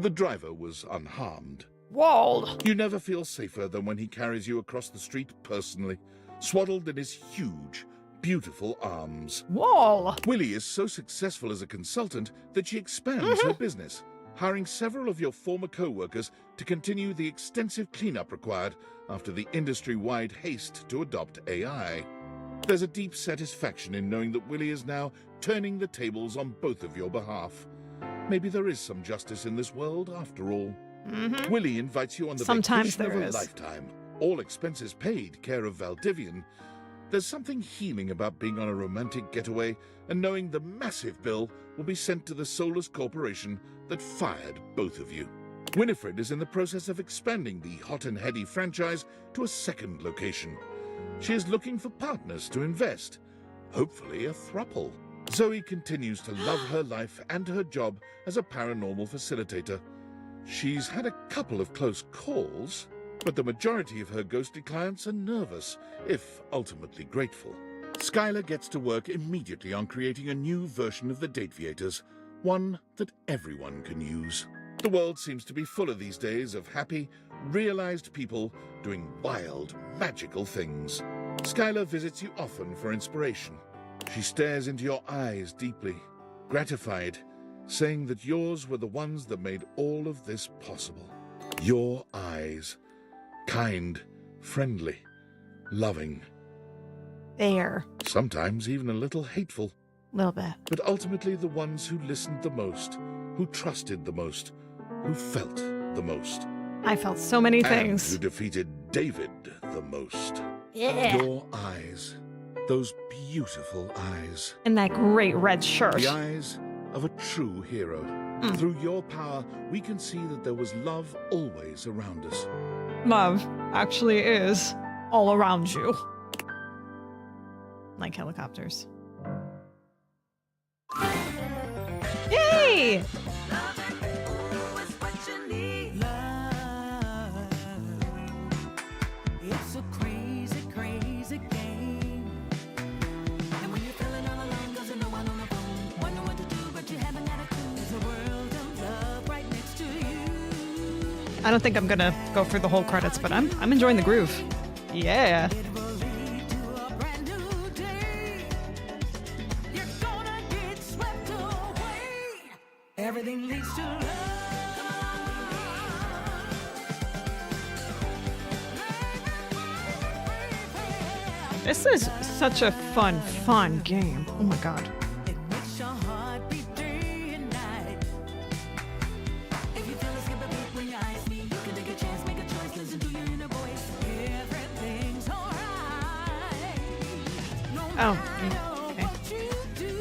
The driver was unharmed. Whoa! You never feel safer than when he carries you across the street personally, swaddled in his huge, beautiful arms. Whoa! Willie is so successful as a consultant that she expands her business, hiring several of your former co-workers to continue the extensive cleanup required after the industry-wide haste to adopt AI. There's a deep satisfaction in knowing that Willie is now turning the tables on both of your behalf. Maybe there is some justice in this world after all. Willie invites you on the Sometimes vacation of there a is. lifetime. All expenses paid, care of Valdivian. There's something healing about being on a romantic getaway and knowing the massive bill will be sent to the soulless corporation that fired both of you. Winifred is in the process of expanding the Hot and Heady franchise to a second location. She is looking for partners to invest, hopefully a throuple. Zoe continues to love her life and her job as a paranormal facilitator. She's had a couple of close calls, but the majority of her ghostly clients are nervous, if ultimately grateful. Skylar gets to work immediately on creating a new version of the Dateviators, one that everyone can use. The world seems to be full of these days of happy, realized people doing wild, magical things. Skylar visits you often for inspiration. She stares into your eyes deeply, gratified, saying that yours were the ones that made all of this possible. Your eyes. Kind, friendly, loving. There. Sometimes even a little hateful. Little bit. But ultimately the ones who listened the most, who trusted the most, who felt the most. I felt so many And things. who defeated David the most. Yeah. Your eyes. Those beautiful eyes. And that great red shirt. The eyes of a true hero. Through your power, we can see that there was love always around us. Love actually is all around you. Like helicopters. Yay! It's a crazy, crazy game. And when you're feeling all alone, 'cause no one on the phone, wonder what to do, but you haven't got a clue. There's a world of love right next to you. I don't think I'm gonna go through the whole credits, but I'm enjoying the groove. Yeah. Everything leads to love. This is such a fun game. Oh my god. It makes your heart beat day and night. If you feel a skip a beat when your eyes meet, you can take a chance, make a choice, listen to your inner voice. Everything's alright. No Oh. matter what you do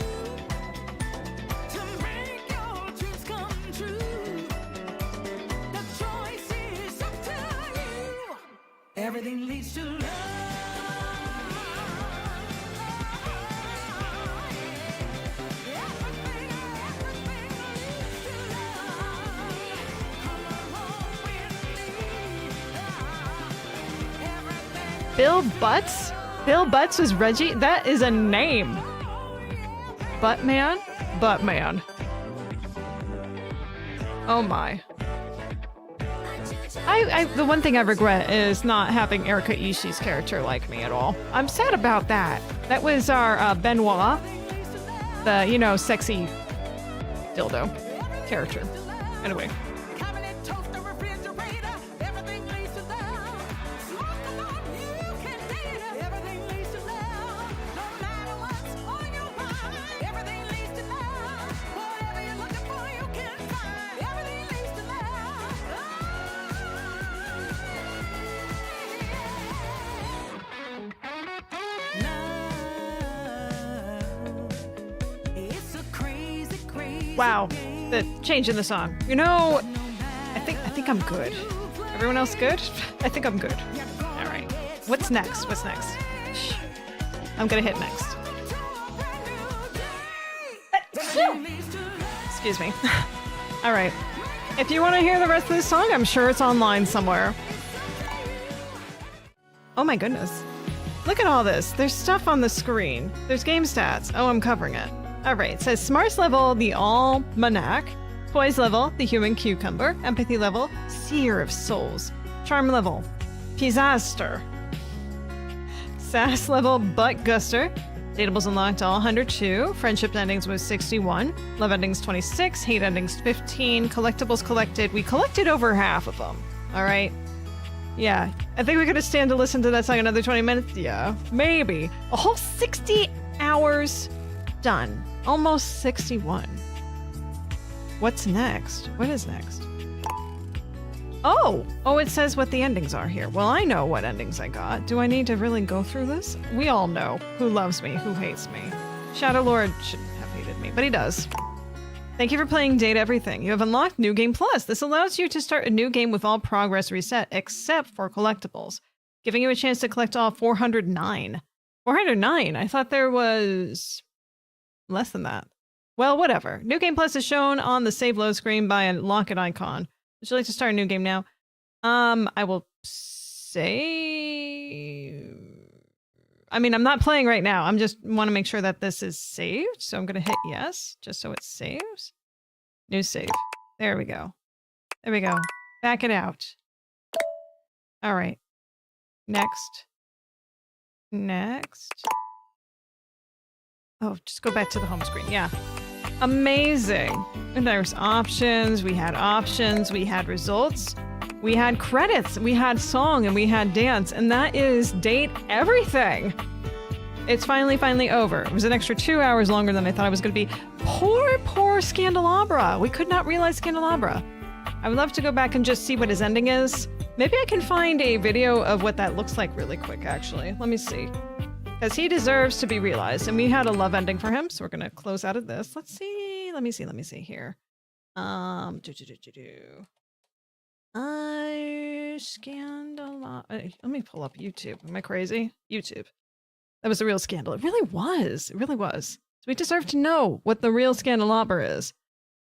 to make your dreams come true, the choice is up to you. Everything leads to love. Bill Butts? Bill Butts was Reggie? That is a name. Buttman? Buttman. Oh my. The one thing I regret is not having Erika Ishii's character like me at all. I'm sad about that. That was our Benoit, the, you know, sexy dildo character. Anyway. Wow, the change in the song. You know, I think I'm good. Everyone else good? I think I'm good. All right. What's next? What's next? Shh. I'm gonna hit next. Excuse me. All right. If you want to hear the rest of this song, I'm sure it's online somewhere. Oh my goodness. Look at all this. There's stuff on the screen. There's game stats. Oh, I'm covering it. All right, it says Smarts level, the Almanac. Poise level, the Human Cucumber. Empathy level, Seer of Souls. Charm level, Pisaster. Sass level, Butt Guster. Datables unlocked all 102. Friendship endings was 61. Love endings 26. Hate endings 15. Collectibles collected. We collected over half of them. All right. Yeah, I think we could have stand to listen to that song another 20 minutes. Yeah, maybe. A whole 60 hours done. Almost 61. What's next? What is next? Oh, it says what the endings are here. Well, I know what endings I got. Do I need to really go through this? We all know who loves me, who hates me. Shadow Lord shouldn't have hated me, but he does. Thank you for playing Date Everything. You have unlocked New Game Plus. This allows you to start a new game with all progress reset, except for collectibles, giving you a chance to collect all 409. 409? I thought there was less than that. Well, whatever. New Game Plus is shown on the save load screen by a locket icon. Would you like to start a new game now? I will say... I mean, I'm not playing right now. I'm just want to make sure that this is saved. So I'm going to hit yes, just so it saves. New save. There we go. There we go. Back it out. All right. Next. Next. Oh, just go back to the home screen. Yeah. Amazing. And there's options. We had options. We had results. We had credits. We had song and we had dance. And that is Date Everything. It's finally over. It was an extra 2 hours longer than I thought it was going to be. Poor Scandelabra. We could not realize Scandelabra. I would love to go back and just see what his ending is. Maybe I can find a video of what that looks like really quick, actually. Let me see. Because he deserves to be realized. And we had a love ending for him, so we're going to close out of this. Let's see. Let me see here. Scandal. Let me pull up YouTube. Am I crazy? YouTube. That was a real scandal. It really was. It really was. So we deserve to know what the real Scandelabra is.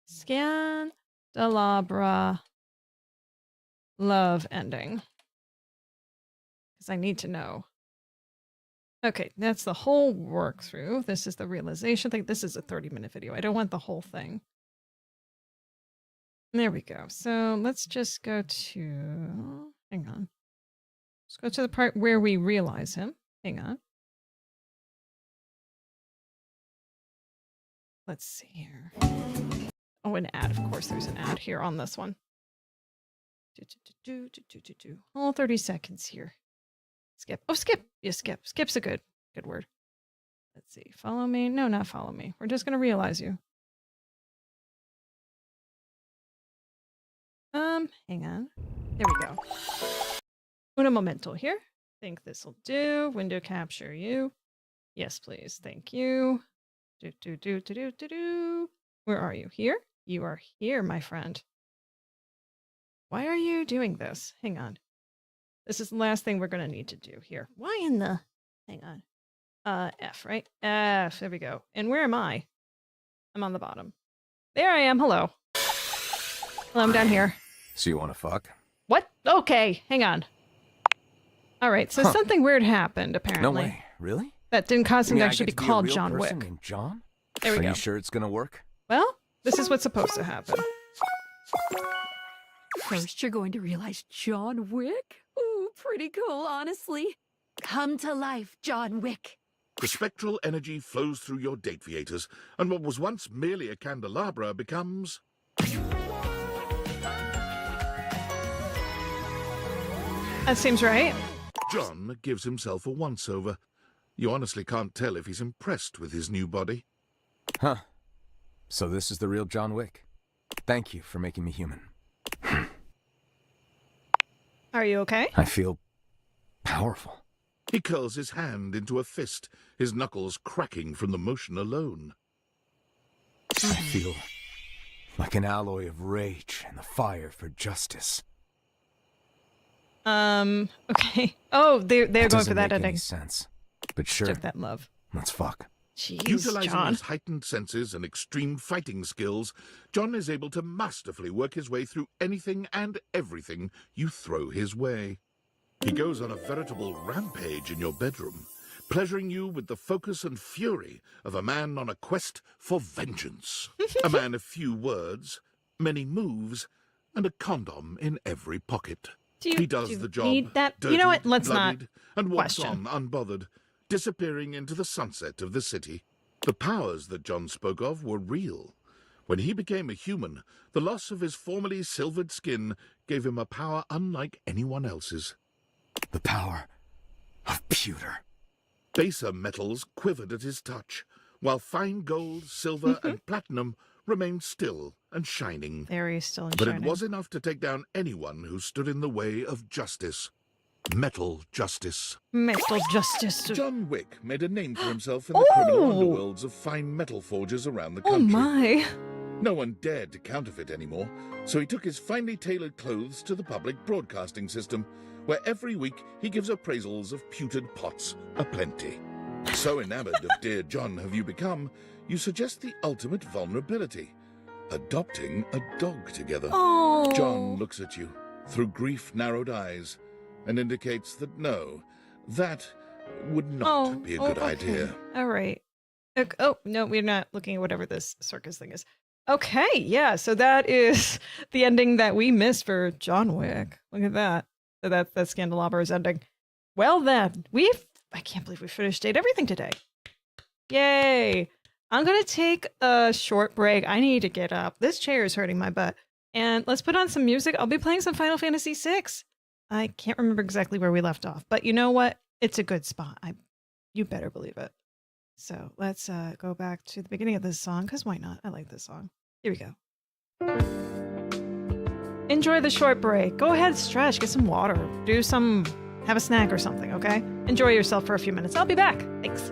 Scandelabra love ending. Because I need to know. Okay, that's the whole work through. This is the realization thing. This is a 30-minute video. I don't want the whole thing. There we go. So let's just go to... Hang on. Let's go to the part where we realize him. Hang on. Let's see here. Oh, an ad. Of course, there's an ad here on this one. All 30 seconds here. Skip. Oh, skip. Yeah, skip. Skip's a good word. Let's see. Follow me. No, not follow me. We're just going to realize you. Hang on. There we go. Uno momento here. Think this will do. Window capture you. Yes, please. Thank you. Where are you? Here? You are here, my friend. Why are you doing this? Hang on. This is the last thing we're going to need to do here. Why in the... Hang on. F, right? F. There we go. And where am I? I'm on the bottom. There I am. Hello. Hello, I'm down here. So you want to fuck? What? Okay. Hang on. All right, so something weird happened, apparently. No way. Really? That didn't cause him to actually be a called real John person Wick. named John? There we Are go. you sure it's gonna work? Well, this is what's supposed to happen. First, you're going to realize John Wick? Ooh, pretty cool, honestly. Come to life, John Wick. The spectral energy flows through your dataviators, and what was once merely a candelabra becomes... That seems right. John gives himself a once-over. You honestly can't tell if he's impressed with his new body. Huh. So this is the real John Wick. Thank you for making me human. Are you okay? I feel powerful. He curls his hand into a fist, his knuckles cracking from the motion alone. I feel like an alloy of rage and the fire for justice. Okay. Oh, they're going for that ending. Sense. But sure. Took that love. Let's fuck. Jeez, Utilizing John. his heightened senses and extreme fighting skills, John is able to masterfully work his way through anything and everything you throw his way. He goes on a veritable rampage in your bedroom, pleasuring you with the focus and fury of a man on a quest for vengeance. A man of few words, many moves, and a condom in every pocket. He does the job. Need that? Dirty, You know what? Let's not bloodied, and walks question. on unbothered, disappearing into the sunset of the city. The powers that John spoke of were real. When he became a human, the loss of his formerly silvered skin gave him a power unlike anyone else's. The power of pewter. Baser metals quivered at his touch, while fine gold, silver, and platinum remained still and shining. There he is, still and But shining. it was enough to take down anyone who stood in the way of justice. Metal justice. Metal justice. John Wick made a name for himself in the criminal underworlds of fine metal forgers around the country. Oh my. No one dared to counterfeit anymore, so he took his finely tailored clothes to the public broadcasting system, where every week he gives appraisals of pewtered pots aplenty. So enamored of Dear John have you become, you suggest the ultimate vulnerability, adopting a dog together. Oh. John looks at you through grief-narrowed eyes and indicates that no, that would not be a good idea. All right. Oh, no, we're not looking at whatever this circus thing is. Okay, yeah, so that is the ending that we missed for John Wick. Look at that. So that's Scandalabra's ending. Well then, I can't believe we finished everything today. Yay! I'm gonna take a short break. I need to get up. This chair is hurting my butt. And let's put on some music. I'll be playing some Final Fantasy VI. I can't remember exactly where we left off, but you know what? It's a good spot. You better believe it. So let's go back to the beginning of this song, because why not? I like this song. Here we go. Enjoy the short break. Go ahead, stretch, get some water, have a snack or something, okay? Enjoy yourself for a few minutes. I'll be back. Thanks.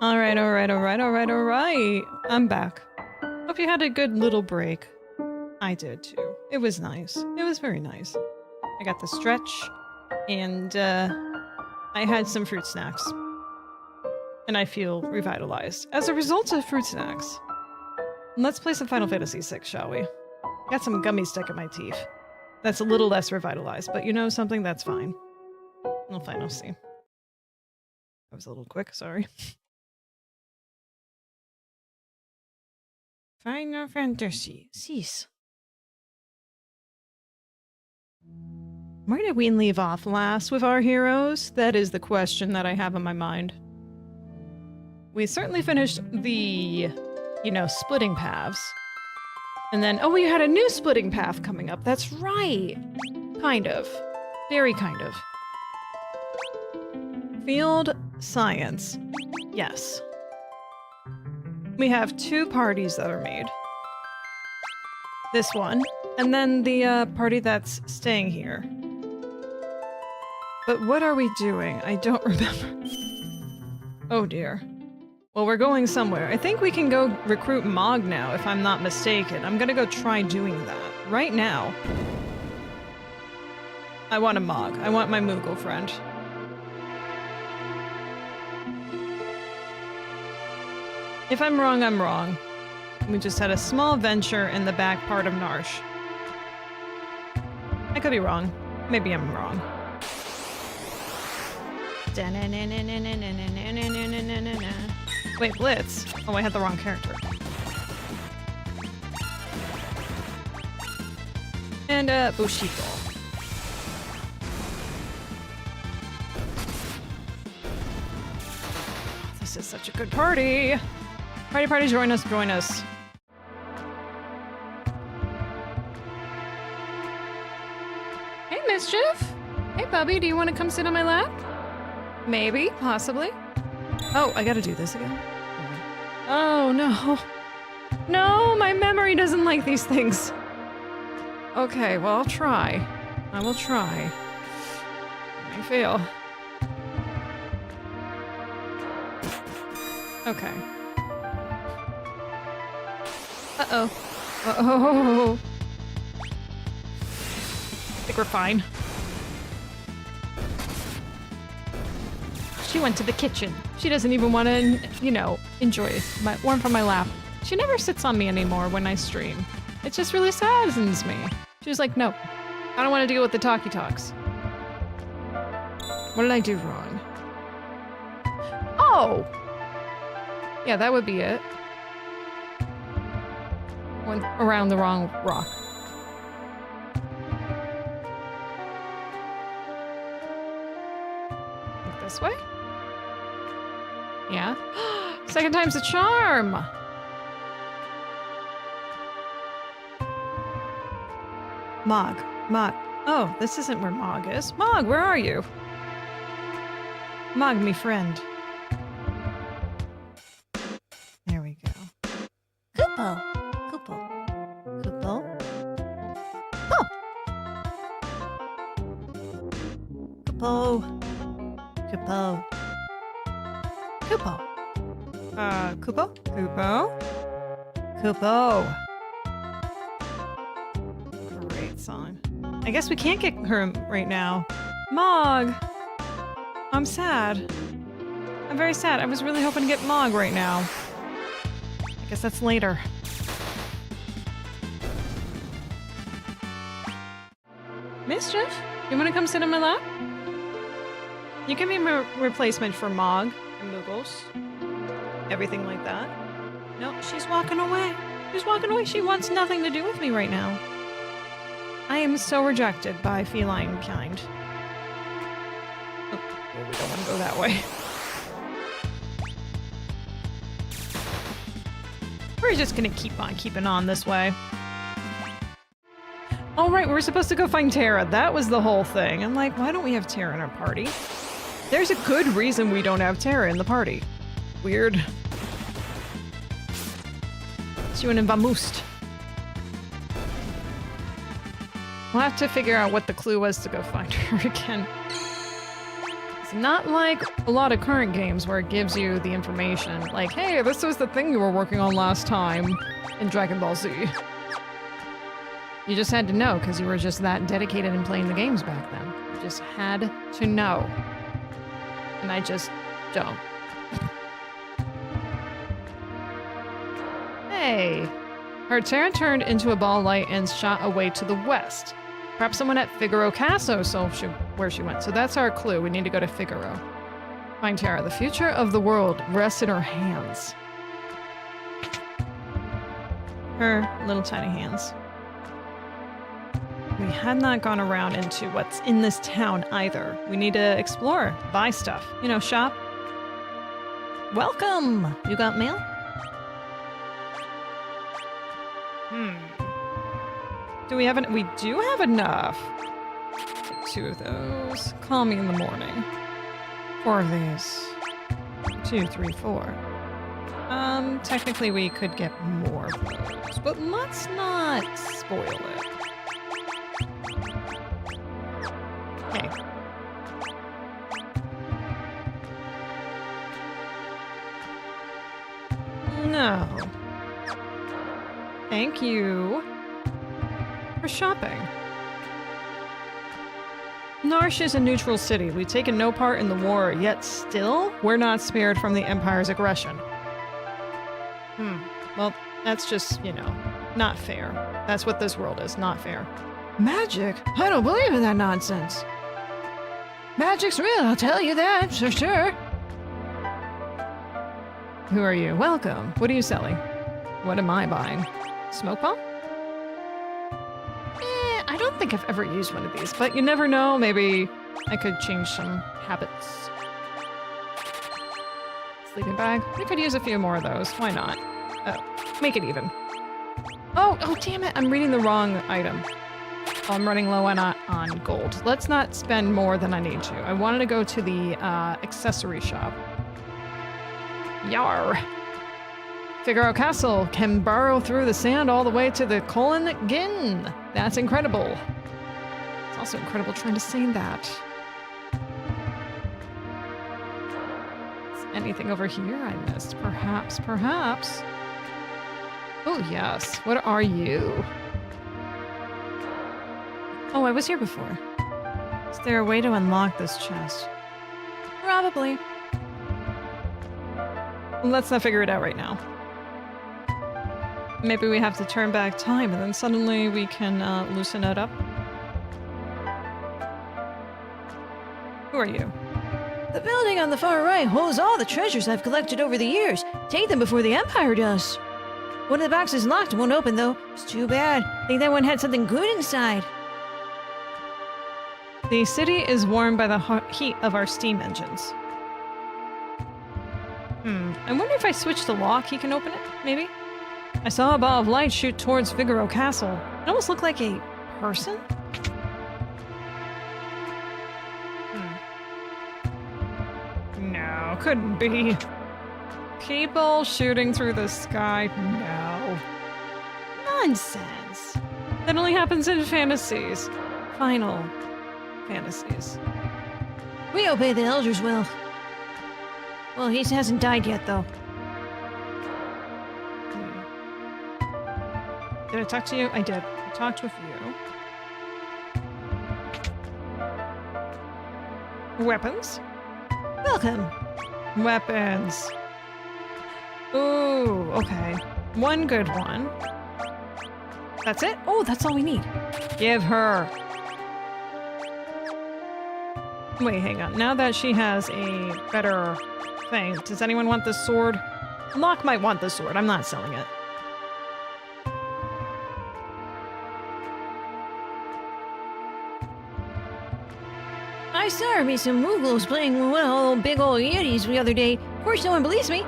Alright. I'm back. Hope you had a good little break. I did too. It was nice. It was very nice. I got the stretch, and I had some fruit snacks. And I feel revitalized as a result of fruit snacks. Let's play some Final Fantasy VI, shall we? Got some gummies stuck in my teeth. That's a little less revitalized, but you know something? That's fine. We'll finally see. That was a little quick, sorry. Final Fantasy VI. Where did we leave off last with our heroes? That is the question that I have in my mind. We certainly finished the, splitting paths. And then, we had a new splitting path coming up. That's right. Kind of. Very kind of. Field science. Yes. We have 2 parties that are made. This one, and then the party that's staying here. But what are we doing? I don't remember. Oh dear. Well, we're going somewhere. I think we can go recruit Mog now, if I'm not mistaken. I'm gonna go try doing that. Right now. I want a Mog. I want my Moogle friend. If I'm wrong, I'm wrong. We just had a small venture in the back part of Narsh. I could be wrong. Maybe I'm wrong. Wait, Blitz? Oh, I had the wrong character. And, Bushiko. This is such a good party! Party, join us, join us. Hey, Mischief! Hey, Bubby, do you want to come sit on my lap? Maybe, possibly. Oh, I gotta do this again? Oh, no. No, my memory doesn't like these things. Okay, well, I'll try. I will try. I may fail. Okay. Uh-oh. Uh-oh. I think we're fine. She went to the kitchen. She doesn't even want to, enjoy my warmth on my lap. She never sits on me anymore when I stream. It just really saddens me. She was like, no, I don't want to deal with the talkie talks. What did I do wrong? Oh! Yeah, that would be it. Went around the wrong rock. Look this way? Yeah. Second time's a charm! Mog. Oh, this isn't where Mog is. Mog, where are you? Mog, me friend. There we go. Kupo. Oh! Kupo. Kupo. Great song. I guess we can't get her right now. Mog! I'm sad. I'm very sad. I was really hoping to get Mog right now. I guess that's later. Mischief? You want to come sit on my lap? You can be my replacement for Mog and Moogles. Everything like that. No, she's walking away. She's walking away. She wants nothing to do with me right now. I am so rejected by feline kind. Oh, well, we don't want to go that way. We're just gonna keep on keeping on this way. Oh right, we're supposed to go find Terra. That was the whole thing. I'm like, why don't we have Terra in our party? There's a good reason we don't have Terra in the party. Weird. See you in Vamoost. We'll have to figure out what the clue was to go find her again. It's not like a lot of current games where it gives you the information, like, hey, this was the thing you were working on last time in Dragon Ball Z. You just had to know because you were just that dedicated in playing the games back then. You just had to know. And I just don't. Hey! Her terror turned into a ball of light and shot away to the west. Perhaps someone at Figaro Castle saw where she went. So that's our clue. We need to go to Figaro. Find Tiara. The future of the world rests in her hands. Her little tiny hands. We had not gone around into what's in this town either. We need to explore, buy stuff. You know, shop. Welcome! You got mail? Do we have an- we do have enough. Take 2 of those. Call me in the morning. 4 of these. 2, 3, 4. Technically we could get more of those, but let's not spoil it. Okay. No. Thank you for shopping. Narsh is a neutral city. We've taken no part in the war, yet still, we're not spared from the Empire's aggression. Well, that's just, you know, not fair. That's what this world is, not fair. Magic? I don't believe in that nonsense. Magic's real, I'll tell you that, for sure. Who are you? Welcome. What are you selling? What am I buying? Smoke bomb? I don't think I've ever used one of these, but you never know. Maybe I could change some habits. Sleeping bag? We could use a few more of those. Why not? Oh, make it even. Oh, damn it. I'm reading the wrong item. Oh, I'm running low on gold. Let's not spend more than I need to. I wanted to go to the accessory shop. Yar. Figaro Castle can burrow through the sand all the way to the Colin Gin. That's incredible. It's also incredible trying to say that. Is anything over here I missed? Perhaps. Oh, yes. What are you? Oh, I was here before. Is there a way to unlock this chest? Probably. Let's not figure it out right now. Maybe we have to turn back time and then suddenly we can loosen it up. Who are you? The building on the far right holds all the treasures I've collected over the years. Take them before the Empire does. One of the boxes locked, won't open though. It's too bad. I think that one had something good inside. The city is warmed by the heat of our steam engines. I wonder if I switch the lock, he can open it, maybe? I saw a ball of light shoot towards Figaro Castle. It almost looked like a person? No, couldn't be. People shooting through the sky? No. Nonsense. That only happens in fantasies. Final fantasies. We obey the Elder's will. Well, he hasn't died yet, though. Did I talk to you? I did. I talked with you. Weapons? Welcome. Weapons. Ooh, okay. One good one. That's it? Oh, that's all we need. Give her. Wait, hang on. Now that she has a better thing, does anyone want this sword? Locke might want this sword. I'm not selling it. I saw me some Moogles playing with one of those big old Yetis the other day. Of course, no one believes me.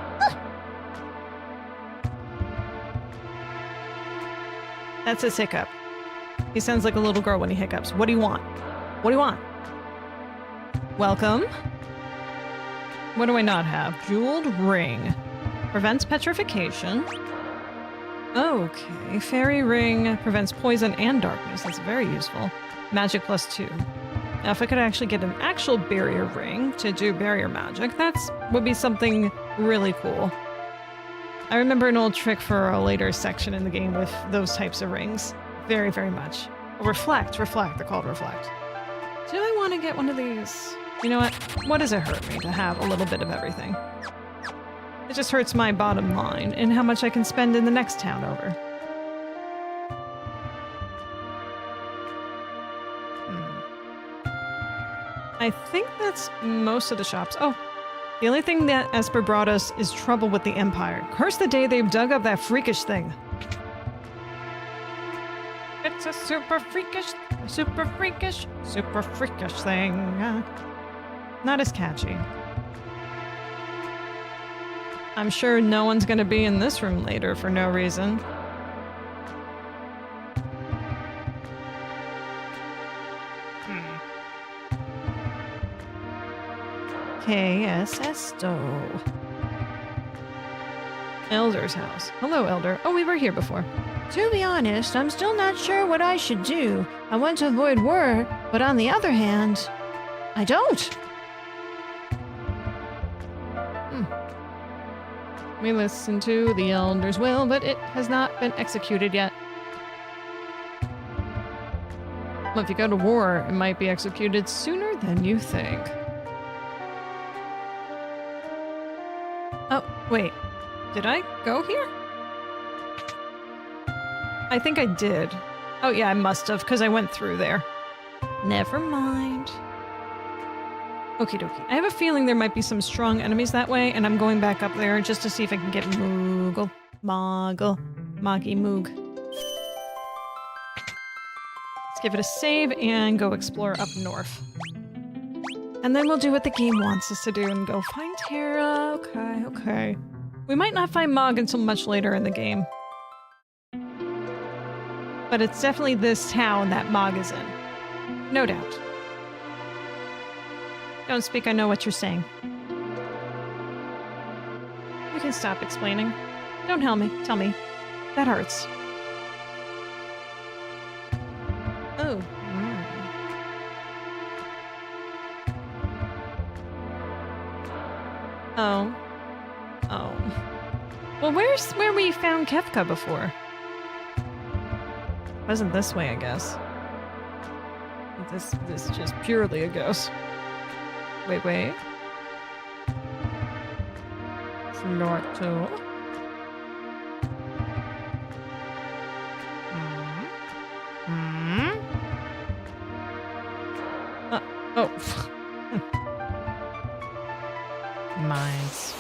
That's his hiccup. He sounds like a little girl when he hiccups. What do you want? What do you want? Welcome. What do I not have? Jeweled ring. Prevents petrification. Okay. Fairy ring prevents poison and darkness. That's very useful. Magic +2. Now, if I could actually get an actual barrier ring to do barrier magic, would be something really cool. I remember an old trick for a later section in the game with those types of rings. Very, very much. Reflect. They're called reflect. Do I want to get one of these? You know what? What does it hurt me to have a little bit of everything? It just hurts my bottom line and how much I can spend in the next town over. I think that's most of the shops. Oh, the only thing that Esper brought us is trouble with the Empire. Curse the day they've dug up that freakish thing. It's a super freakish thing. Not as catchy. I'm sure no one's gonna be in this room later for no reason. KSSO. Elder's house. Hello, Elder. Oh, we were here before. To be honest, I'm still not sure what I should do. I want to avoid war, but on the other hand, I don't. We listened to the Elder's will, but it has not been executed yet. Well, if you go to war, it might be executed sooner than you think. Oh, wait. Did I go here? I think I did. Oh yeah, I must have, because I went through there. Never mind. Okie dokie. I have a feeling there might be some strong enemies that way, and I'm going back up there just to see if I can get Moogle. Moggy Moog. Let's give it a save and go explore up north. And then we'll do what the game wants us to do and go find Terra. Okay. We might not find Mog until much later in the game. But it's definitely this town that Mog is in. No doubt. Don't speak, I know what you're saying. You can stop explaining. Don't tell me. That hurts. Oh. Oh. Well, where's where we found Kefka before? Wasn't this way, I guess. This is just purely a ghost. Wait. Floor 2. Oh. Mines.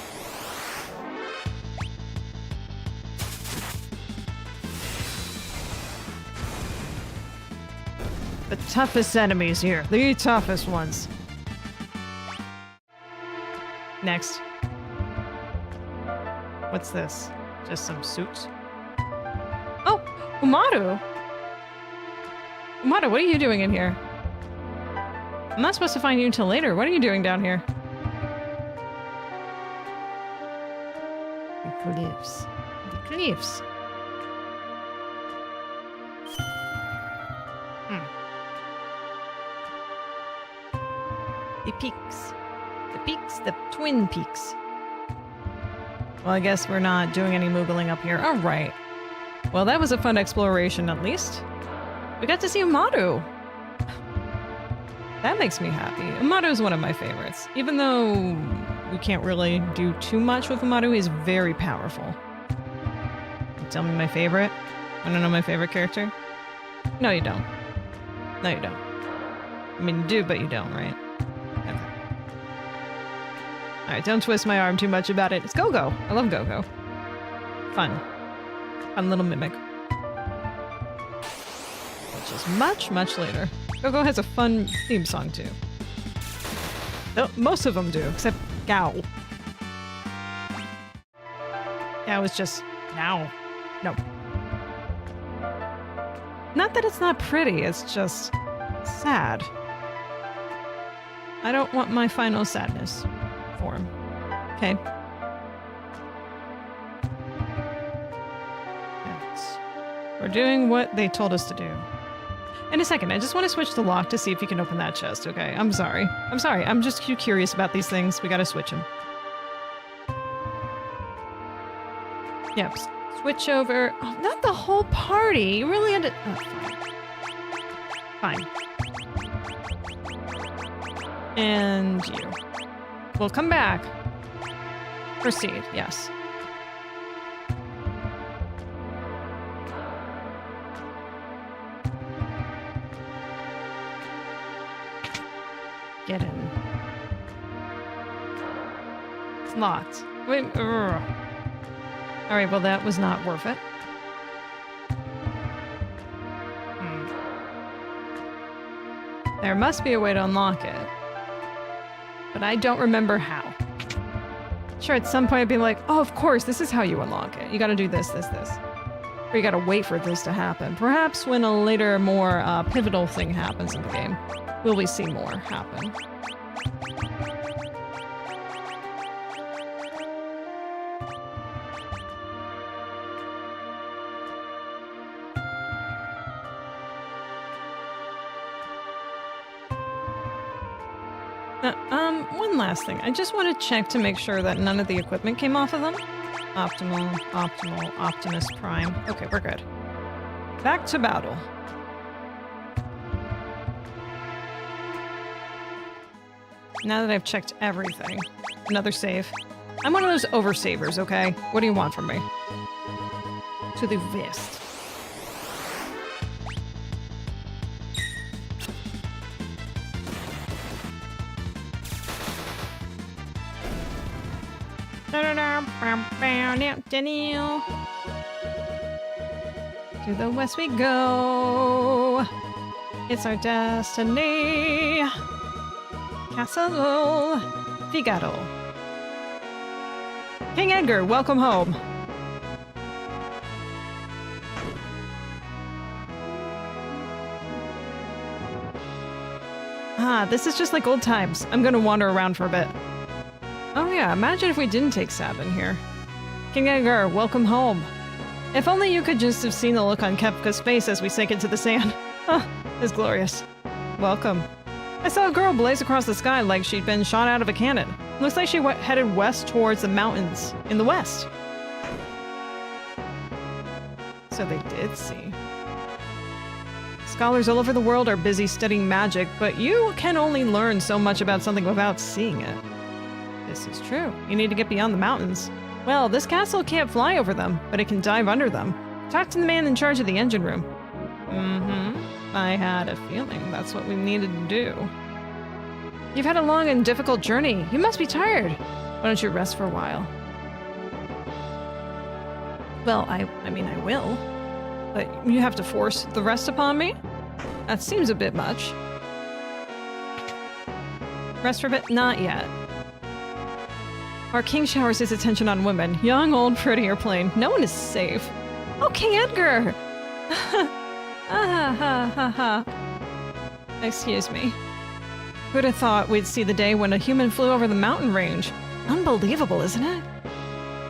The toughest enemies here. The toughest ones. Next. What's this? Just some suits? Oh! Umaru! Umaru, what are you doing in here? I'm not supposed to find you until later. What are you doing down here? The cliffs. The peaks. The twin peaks. Well, I guess we're not doing any moogling up here. All right. Well, that was a fun exploration, at least. We got to see Umaru. That makes me happy. Umaru is one of my favorites. Even though we can't really do too much with Umaru, he's very powerful. Tell me my favorite? Want to know my favorite character? No, you don't. I mean, you do, but you don't, right? Okay. Alright, don't twist my arm too much about it. It's Go-Go. I love Go-Go. Fun little mimic. Which is much, much later. Go-Go has a fun theme song, too. Oh, most of them do, except Gao. Gao is just... Now. No. Not that it's not pretty, it's just... sad. I don't want my final sadness form. Okay. Yes. We're doing what they told us to do. In a second, I just want to switch the lock to see if you can open that chest, okay? I'm sorry. I'm sorry. I'm just curious about these things. We gotta switch them. Yep. Switch over. Oh, not the whole party. You really had to... Oh, fine. Fine. And you. We'll come back. Proceed, yes. Get in. It's locked. Wait. Alright, well that was not worth it. There must be a way to unlock it. But I don't remember how. Sure, at some point I'd be like, oh, of course, this is how you unlock it. You gotta do this, this, this. Or you gotta wait for this to happen. Perhaps when a later, more pivotal thing happens in the game, will we see more happen. One last thing. I just want to check to make sure that none of the equipment came off of them. Optimal, Optimus Prime. Okay, we're good. Back to battle. Now that I've checked everything. Another save. I'm one of those oversavers, okay? What do you want from me? To the vest. To the west we go. It's our destiny. Castle Figaro. King Edgar, welcome home. Ah, this is just like old times. I'm gonna wander around for a bit. Oh yeah, imagine if we didn't take Sabin here. King Edgar, welcome home. If only you could just have seen the look on Kefka's face as we sank into the sand. Huh, it's glorious. Welcome. I saw a girl blaze across the sky like she'd been shot out of a cannon. Looks like she headed west towards the mountains in the west. So they did see. Scholars all over the world are busy studying magic, but you can only learn so much about something without seeing it. This is true. You need to get beyond the mountains. Well, this castle can't fly over them, but it can dive under them. Talk to the man in charge of the engine room. I had a feeling that's what we needed to do. You've had a long and difficult journey. You must be tired. Why don't you rest for a while? Well, I mean, I will. But you have to force the rest upon me? That seems a bit much. Rest for a bit? Not yet. Our king showers his attention on women. Young, old, pretty, or plain. No one is safe. Oh, King Edgar! Excuse me. Who'd have thought we'd see the day when a human flew over the mountain range? Unbelievable, isn't it?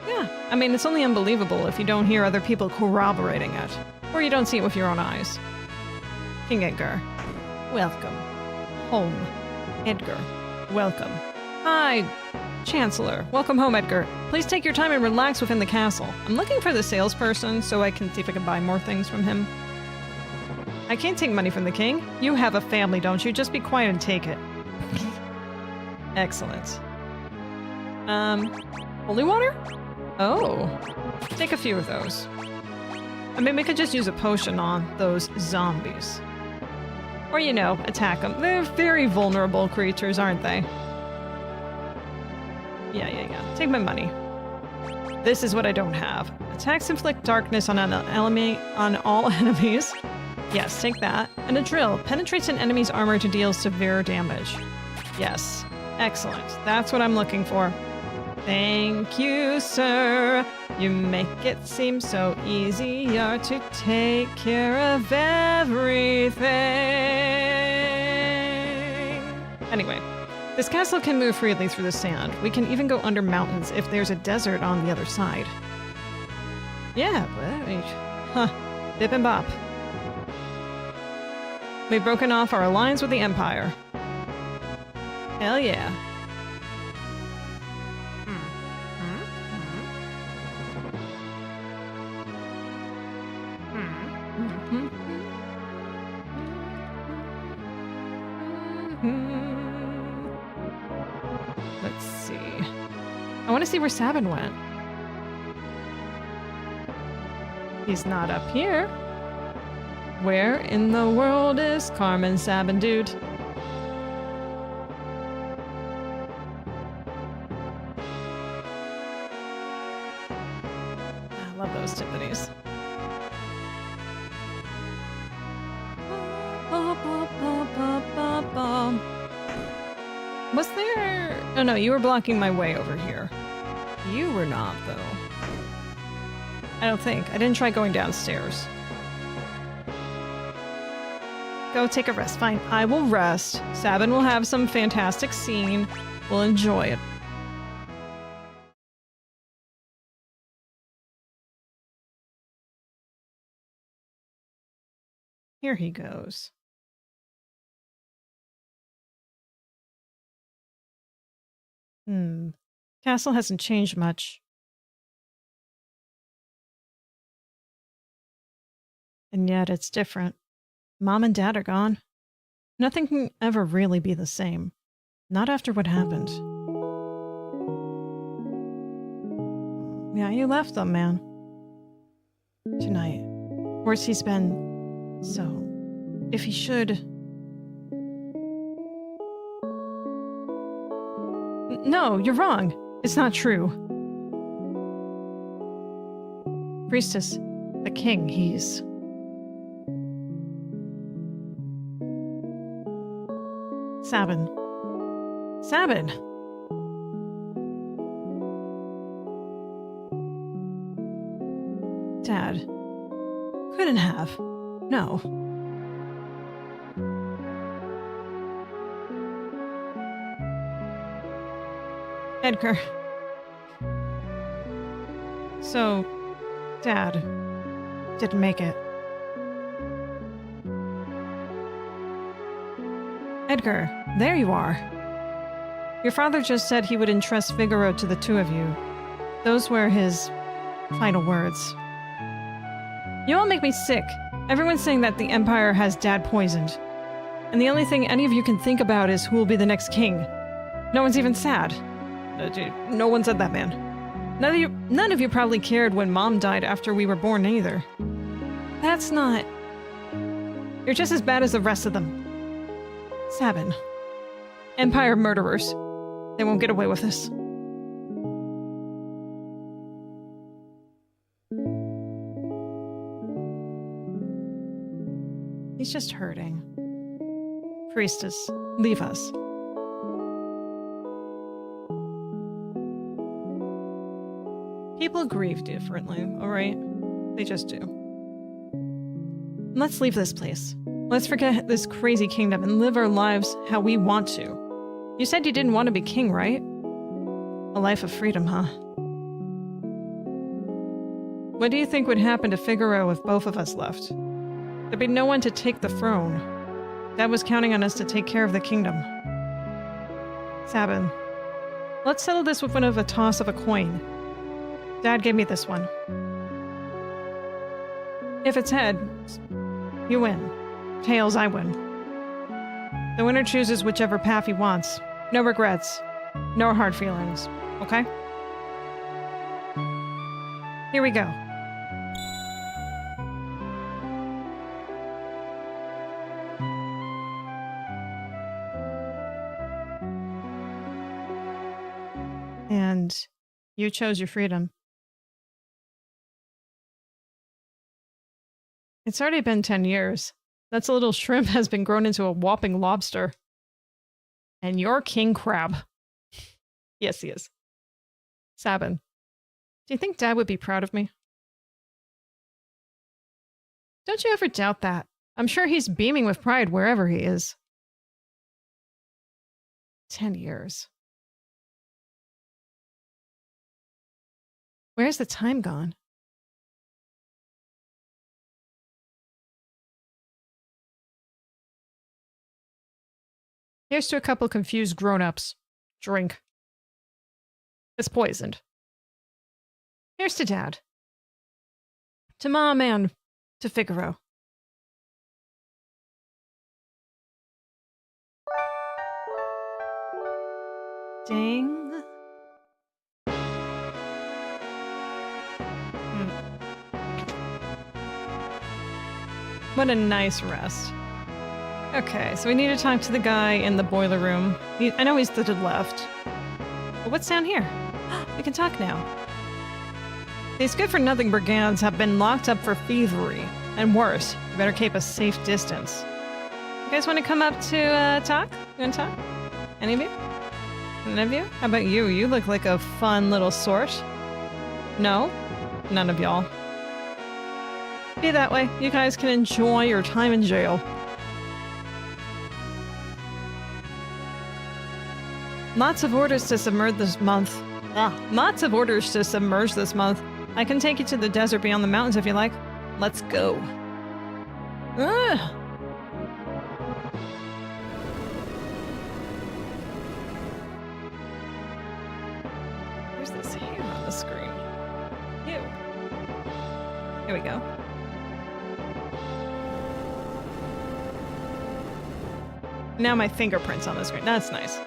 Yeah, I mean, it's only unbelievable if you don't hear other people corroborating it. Or you don't see it with your own eyes. King Edgar, welcome. Home. Edgar, welcome. Hi, Chancellor. Welcome home, Edgar. Please take your time and relax within the castle. I'm looking for the salesperson so I can see if I can buy more things from him. I can't take money from the king. You have a family, don't you? Just be quiet and take it. Excellent. Holy water? Oh. Take a few of those. I mean, we could just use a potion on those zombies. Or, you know, attack them. They're very vulnerable creatures, aren't they? Yeah. Take my money. This is what I don't have. Attacks inflict darkness on all enemies. Yes, take that. And a drill. Penetrates an enemy's armor to deal severe damage. Yes. Excellent. That's what I'm looking for. Thank you, sir. You make it seem so easier to take care of everything. Anyway, this castle can move freely through the sand. We can even go under mountains if there's a desert on the other side. Yeah, but... Huh. Bip and bop. We've broken off our alliance with the Empire. Hell yeah. Let's see. I want to see where Sabin went. He's not up here. Where in the world is Carmen Sabin, dude? I love those timpanis. Was there... Oh no, you were blocking my way over here. You were not, though. I don't think. I didn't try going downstairs. Go take a rest. Fine, I will rest. Sabin will have some fantastic scene. We'll enjoy it. Here he goes. Castle hasn't changed much. And yet it's different. Mom and Dad are gone. Nothing can ever really be the same. Not after what happened. Yeah, you left them, man. Tonight. Of course, he's been... So... If he should... No, you're wrong. It's not true. Priestess, the king, he's... Sabin. Sabin! Dad. Couldn't have. No. Edgar. So, Dad didn't make it. Edgar, there you are. Your father just said he would entrust Figaro to the two of you. Those were his final words. You all make me sick. Everyone's saying that the Empire has Dad poisoned. And the only thing any of you can think about is who will be the next king. No one's even sad. No one said that, man. None of you probably cared when Mom died after we were born either. That's not... You're just as bad as the rest of them. Sabin. Empire murderers. They won't get away with this. He's just hurting. Priestess, leave us. People grieve differently, alright? They just do. Let's leave this place. Let's forget this crazy kingdom and live our lives how we want to. You said you didn't want to be king, right? A life of freedom, huh? What do you think would happen to Figaro if both of us left? There'd be no one to take the throne. Dad was counting on us to take care of the kingdom. Sabin, let's settle this with one of a toss of a coin. Dad gave me this one. If it's heads, you win. Tails, I win. The winner chooses whichever path he wants. No regrets. No hard feelings. Okay? Here we go. And you chose your freedom. It's already been 10 years. That little shrimp has been grown into a whopping lobster. And you're king crab. Yes, he is. Sabin, do you think Dad would be proud of me? Don't you ever doubt that. I'm sure he's beaming with pride wherever he is. 10 years. Where's the time gone? Here's to a couple confused grown-ups. Drink. It's poisoned. Here's to Dad. To Mom and to Figaro. Dang. What a nice rest. Okay, so we need to talk to the guy in the boiler room. I know he's to the left. But what's down here? We can talk now. These good-for-nothing brigands have been locked up for thievery. And worse, you better keep a safe distance. You guys want to come up to talk? You want to talk? Any of you? None of you? How about you? You look like a fun little sort. No? None of y'all. Be that way. You guys can enjoy your time in jail. Lots of orders to submerge this month. Lots of orders to submerge this month. I can take you to the desert beyond the mountains if you like. Let's go. Where's this hair on the screen? Ew. Here we go. Now my fingerprint's on the screen. That's nice.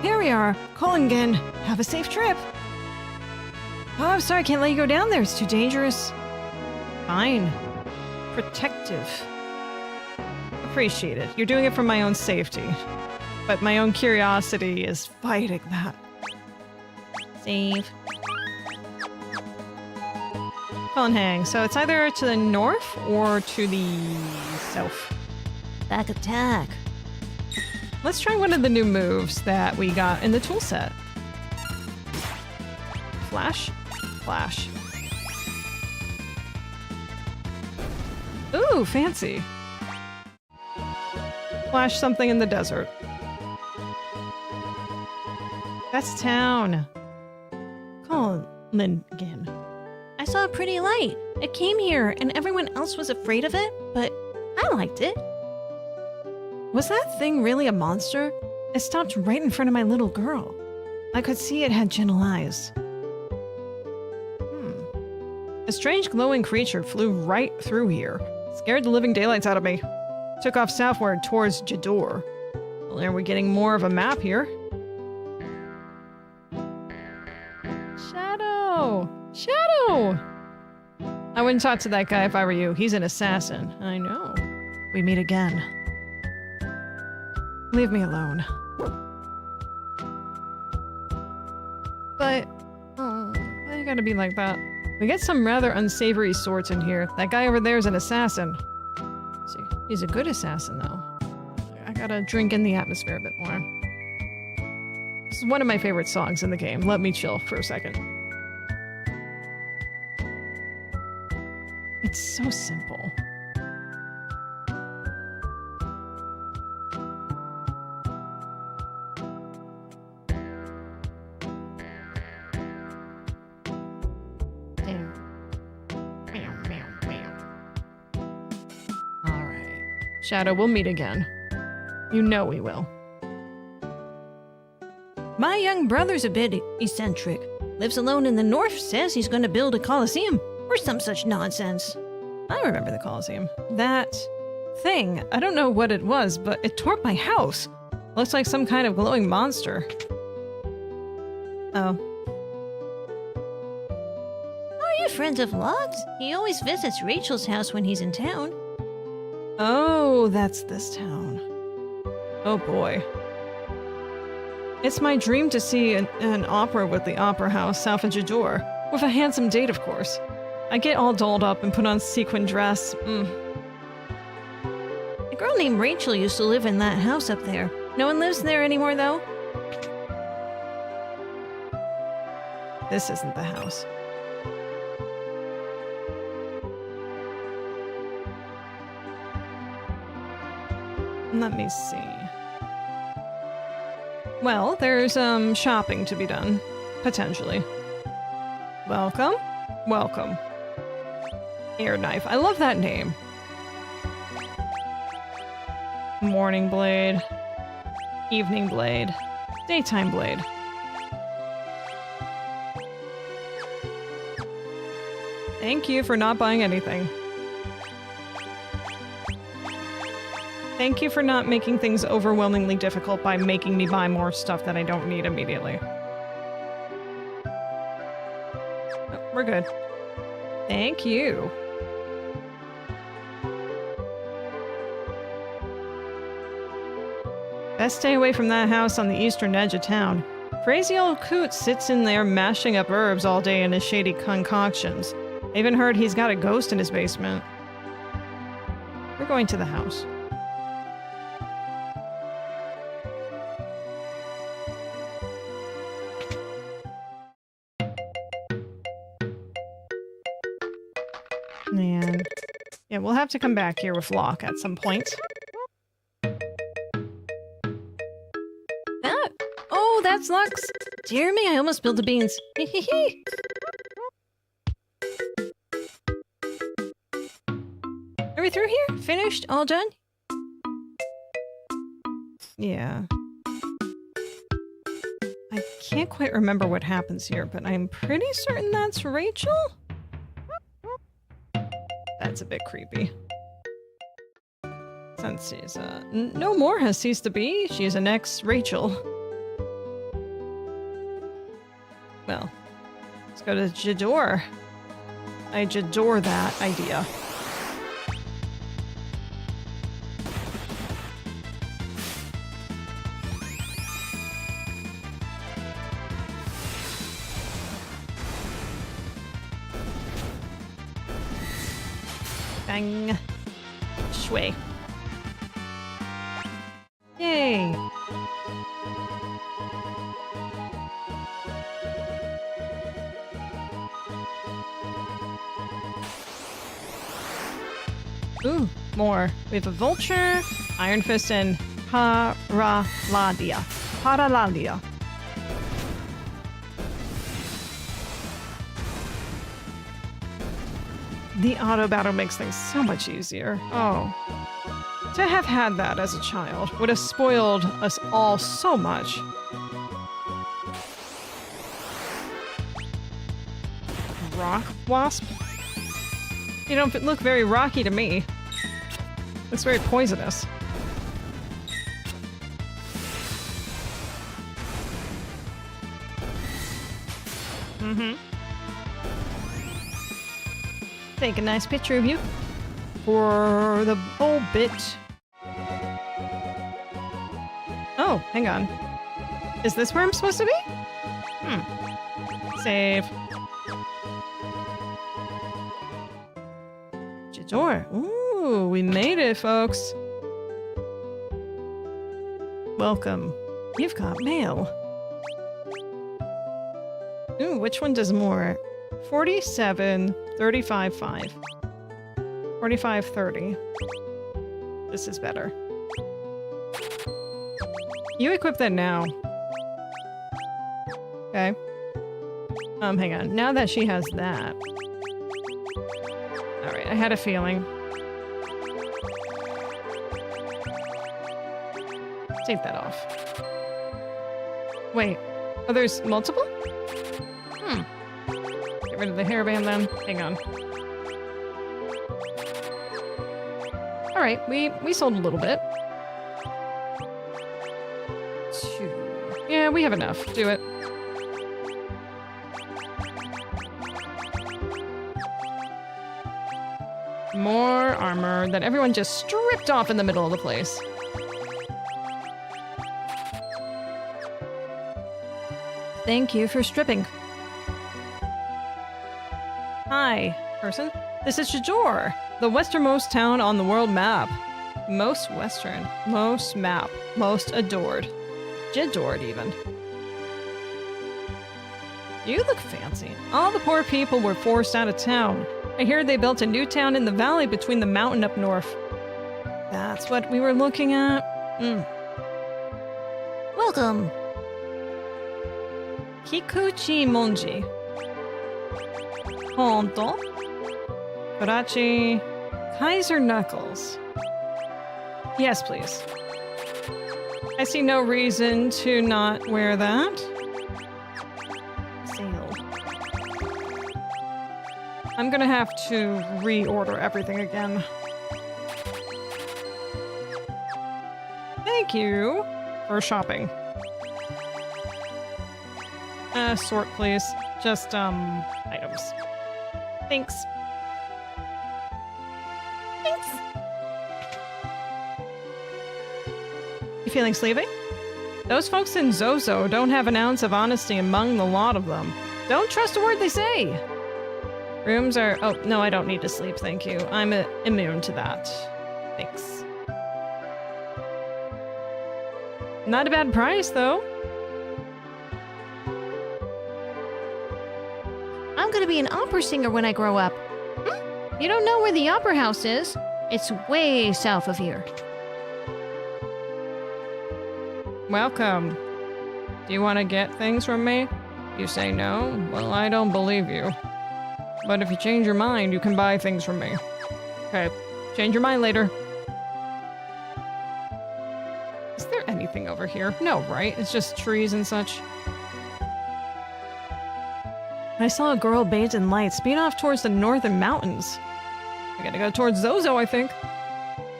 Here we are. Collingen. Have a safe trip. Oh, I'm sorry. I can't let you go down there. It's too dangerous. Fine. Protective. Appreciate it. You're doing it for my own safety. But my own curiosity is fighting that. Save. Phone hang. So it's either to the north or to the south. Back attack. Let's try one of the new moves that we got in the toolset. Flash. Flash. Ooh, fancy. Flash something in the desert. That's town. Collingen. I saw a pretty light. It came here and everyone else was afraid of it, but I liked it. Was that thing really a monster? It stopped right in front of my little girl. I could see it had gentle eyes. A strange glowing creature flew right through here. Scared the living daylights out of me. Took off southward towards Jador. Well, are we getting more of a map here? Shadow! Shadow! I wouldn't talk to that guy if I were you. He's an assassin. I know. We meet again. Leave me alone. But, why you gotta be like that? We get some rather unsavory sorts in here. That guy over there is an assassin. See, he's a good assassin, though. I gotta drink in the atmosphere a bit more. This is one of my favorite songs in the game. Let me chill for a second. It's so simple. Shadow, we'll meet again. You know we will. My young brother's a bit eccentric. Lives alone in the north, says he's going to build a coliseum or some such nonsense. I remember the Colosseum. That thing, I don't know what it was, but it tore up my house. Looks like some kind of glowing monster. Oh. Are you friends of Locke's? He always visits Rachel's house when he's in town. Oh, that's this town. Oh boy. It's my dream to see an opera with the Opera House south of Jador. With a handsome date, of course. I get all dolled up and put on sequin dress. A girl named Rachel used to live in that house up there. No one lives there anymore, though? This isn't the house. Let me see. Well, there's shopping to be done. Potentially. Welcome? Welcome. Air Knife. I love that name. Morning Blade. Evening blade. Daytime blade. Thank you for not buying anything. Thank you for not making things overwhelmingly difficult by making me buy more stuff that I don't need immediately. Oh, we're good. Thank you. Best stay away from that house on the eastern edge of town. Crazy old coot sits in there mashing up herbs all day in his shady concoctions. I even heard he's got a ghost in his basement. We're going to the house. And yeah, we'll have to come back here with Locke at some point. Ah! Oh, that's Lux! Dear me, I almost spilled the beans. Hee. Are we through here? Finished? All done? Yeah. I can't quite remember what happens here, but I'm pretty certain that's Rachel? That's a bit creepy. Since she's, no more has ceased to be, she is an ex-Rachel. Well, let's go to Jador. I Jador that idea. Bang. Shui. Yay. Ooh, more. We have a vulture, Iron Fist, and Paraladia. Paraladia. The auto battle makes things so much easier. Oh. To have had that as a child would have spoiled us all so much. Rock wasp? You don't look very rocky to me. Looks very poisonous. Mm-hmm. Take a nice picture of you for the whole bit. Oh, hang on. Is this where I'm supposed to be? Save. Jador. Ooh, we made it, folks. Welcome. You've got mail. Ooh, which one does more? 47, 35, 5. 45, 30. This is better. You equip that now. Okay. Hang on. Now that she has that. Alright, I had a feeling. Take that off. Wait. Oh, there's multiple? Get rid of the hairband then. Hang on. Alright, we sold a little bit. 2. Yeah, we have enough. Do it. More armor that everyone just stripped off in the middle of the place. Thank you for stripping. Hi, person. This is Jador, the westernmost town on the world map. Most western, most map, most adored. Jadored, even. You look fancy. All the poor people were forced out of town. I hear they built a new town in the valley between the mountain up north. That's what we were looking at? Welcome. Kikuchi Monji. Honto. Karachi. Kaiser Knuckles. Yes, please. I see no reason to not wear that. Sale. I'm gonna have to reorder everything again. Thank you for shopping. Sort, please. Just, items. Thanks. Thanks. You feeling sleepy? Those folks in Zozo don't have an ounce of honesty among the lot of them. Don't trust a word they say. Rooms are... Oh, no, I don't need to sleep, thank you. I'm immune to that. Thanks. Not a bad price, though. I'm gonna be an opera singer when I grow up. You don't know where the opera house is? It's way south of here. Welcome. Do you want to get things from me? You say no? Well, I don't believe you. But if you change your mind, you can buy things from me. Okay, change your mind later. Is there anything over here? No, right? It's just trees and such. I saw a girl bathed in light speed off towards the northern mountains. I gotta go towards Zozo, I think.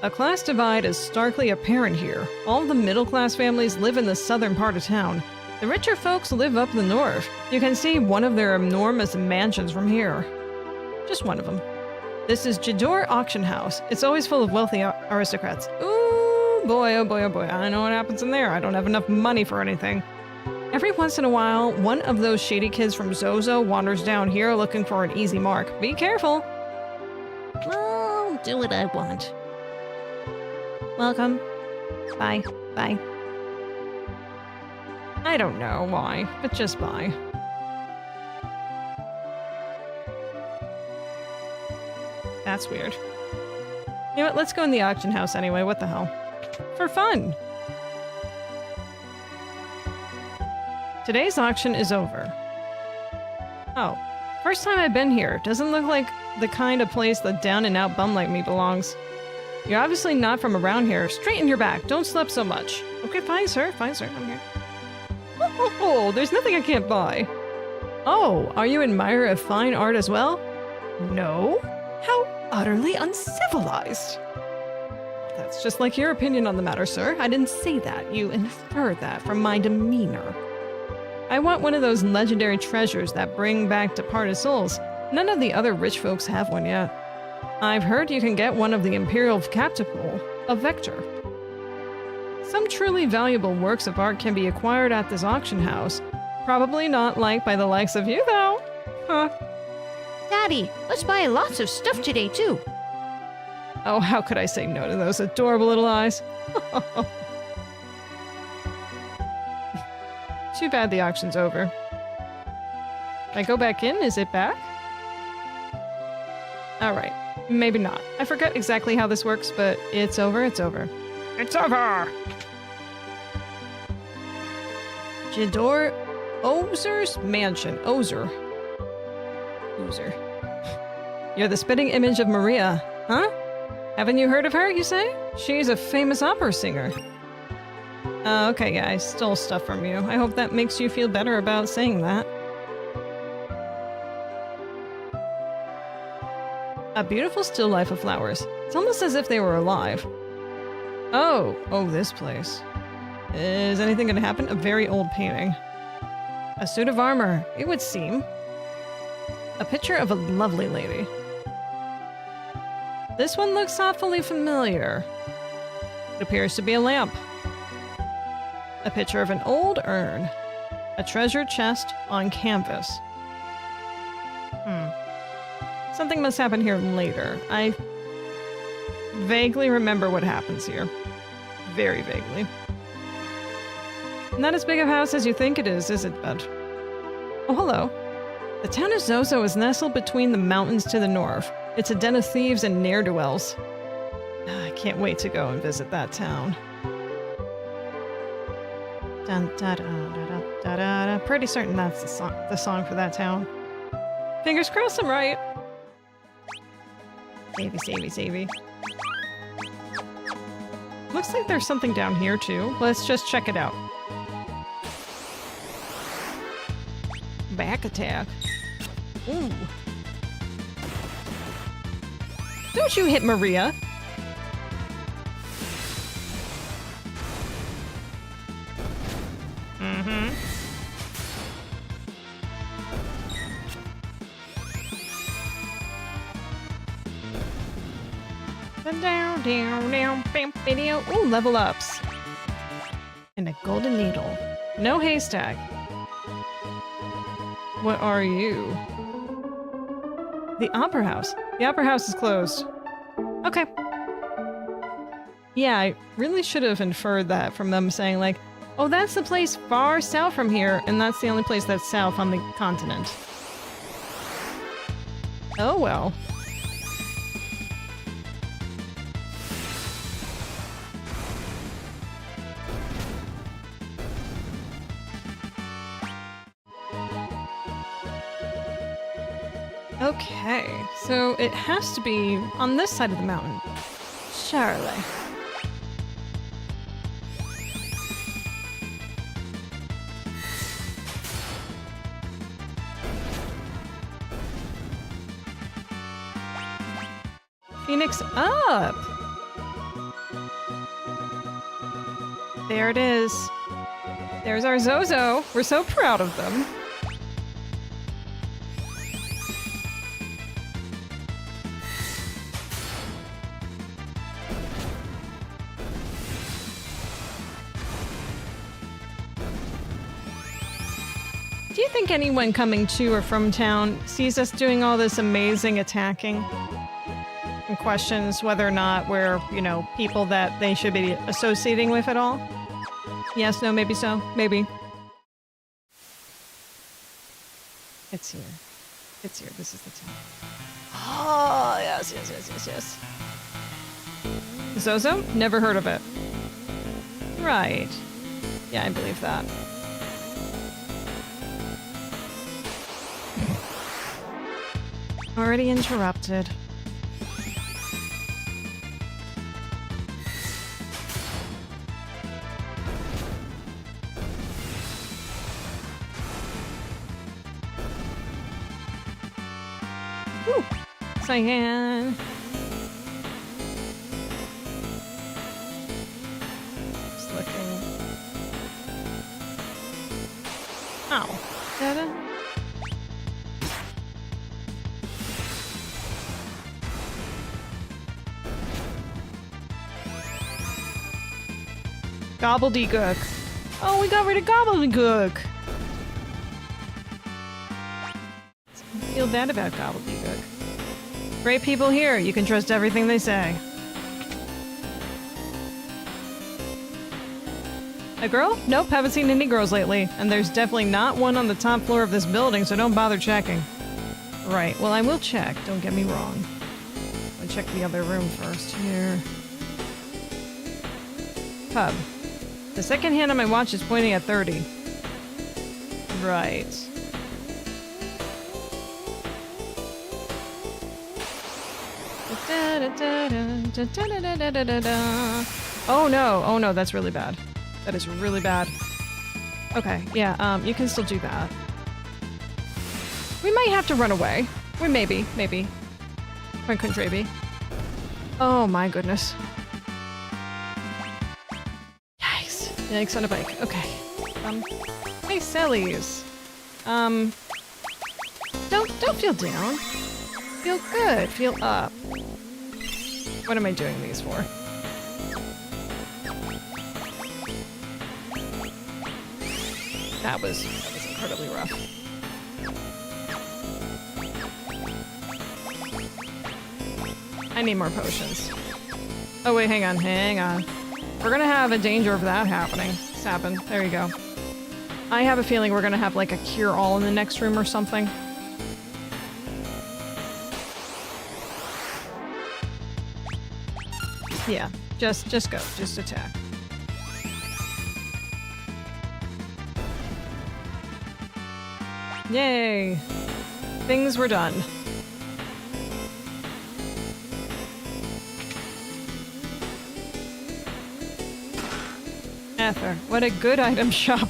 A class divide is starkly apparent here. All the middle-class families live in the southern part of town. The richer folks live up the north. You can see one of their enormous mansions from here. Just one of them. This is Jador Auction House. It's always full of wealthy aristocrats. Ooh, boy, oh boy, oh boy. I know what happens in there. I don't have enough money for anything. Every once in a while, one of those shady kids from Zozo wanders down here looking for an easy mark. Be careful. I'll do what I want. Welcome. Bye. Bye. I don't know why, but just bye. That's weird. You know what? Let's go in the auction house anyway. What the hell? For fun. Today's auction is over. Oh, first time I've been here. Doesn't look like the kind of place the down-and-out bum like me belongs. You're obviously not from around here. Straighten your back. Don't slip so much. Okay, fine, sir. Fine, sir. I'm here. Oh, there's nothing I can't buy. Oh, are you an admirer of fine art as well? No? How utterly uncivilized. That's just like your opinion on the matter, sir. I didn't say that. You inferred that from my demeanor. I want one of those legendary treasures that bring back departed souls. None of the other rich folks have one yet. I've heard you can get one of the Imperial Capitol, a Vector. Some truly valuable works of art can be acquired at this auction house. Probably not liked by the likes of you, though. Huh. Daddy, let's buy lots of stuff today, too. Oh, how could I say no to those adorable little eyes? Too bad the auction's over. If I go back in, is it back? Alright, maybe not. I forget exactly how this works, but it's over, it's over. It's over! Jador Ozer's mansion. Ozer. You're the spitting image of Maria, huh? Haven't you heard of her, you say? She's a famous opera singer. Okay, yeah, I stole stuff from you. I hope that makes you feel better about saying that. A beautiful still life of flowers. It's almost as if they were alive. Oh, this place. Is anything gonna happen? A very old painting. A suit of armor, it would seem. A picture of a lovely lady. This one looks awfully familiar. It appears to be a lamp. A picture of an old urn. A treasure chest on canvas. Something must happen here later. I vaguely remember what happens here. Very vaguely. Not as big a house as you think it is it, bud? Oh, hello. The town of Zozo is nestled between the mountains to the north. It's a den of thieves and ne'er-do-wells. I can't wait to go and visit that town. Dun, da, da, da, da, da, da. Pretty certain that's the song for that town. Fingers crossed I'm right. Savey. Looks like there's something down here too. Let's just check it out. Back attack. Ooh. Don't you hit Maria. Mm-hmm. Down, down, down, bam, video. Ooh, level ups. And a golden needle. No haystack. What are you? The Opera House. The Opera House is closed. Okay. Yeah, I really should have inferred that from them saying like, oh, that's the place far south from here, and that's the only place that's south on the continent. Oh well. Okay, so it has to be on this side of the mountain. Surely. Phoenix up! There it is. There's our Zozo. We're so proud of them. Do you think anyone coming to or from town sees us doing all this amazing attacking and questions whether or not we're, you know, people that they should be associating with at all? Yes, no, maybe so, maybe. It's here. It's here. This is the town. Oh, yes, yes, yes, yes, yes. Zozo? Never heard of it. Right. Yeah, I believe that. Already interrupted. Woo! Cyan. Just looking. Ow. Da-da. Gobbledygook. Oh, we got rid of Gobbledygook. I feel bad about Gobbledygook. Great people here. You can trust everything they say. A girl? Nope, haven't seen any girls lately. And there's definitely not one on the top floor of this building, so don't bother checking. Right, well I will check, don't get me wrong. I'll check the other room first here. Pub. The second hand on my watch is pointing at 30. Right. Oh no, that's really bad. That is really bad. Okay, yeah, you can still do that. We might have to run away. Or maybe. Or couldn't be. Oh my goodness. Yikes on a bike. Okay. Hey, Sally's. Don't feel down. Feel good. Feel up. What am I doing these for? That was incredibly rough. I need more potions. Oh wait, hang on. We're gonna have a danger of that happening. It's happened. There you go. I have a feeling we're gonna have like a cure-all in the next room or something. Yeah, just go. Just attack. Yay! Things were done. Ether, what a good item shop.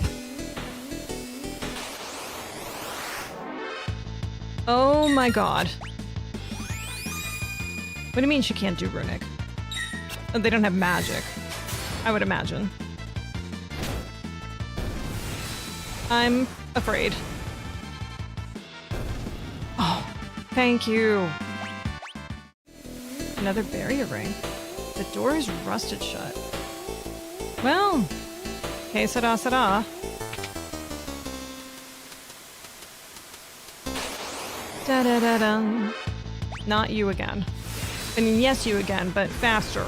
Oh my god. What do you mean she can't do runic? Oh, they don't have magic, I would imagine. I'm afraid. Oh, thank you. Another barrier ring. The door is rusted shut. Well, que sera sera. Da da da da. Not you again. I mean, yes, you again, but faster.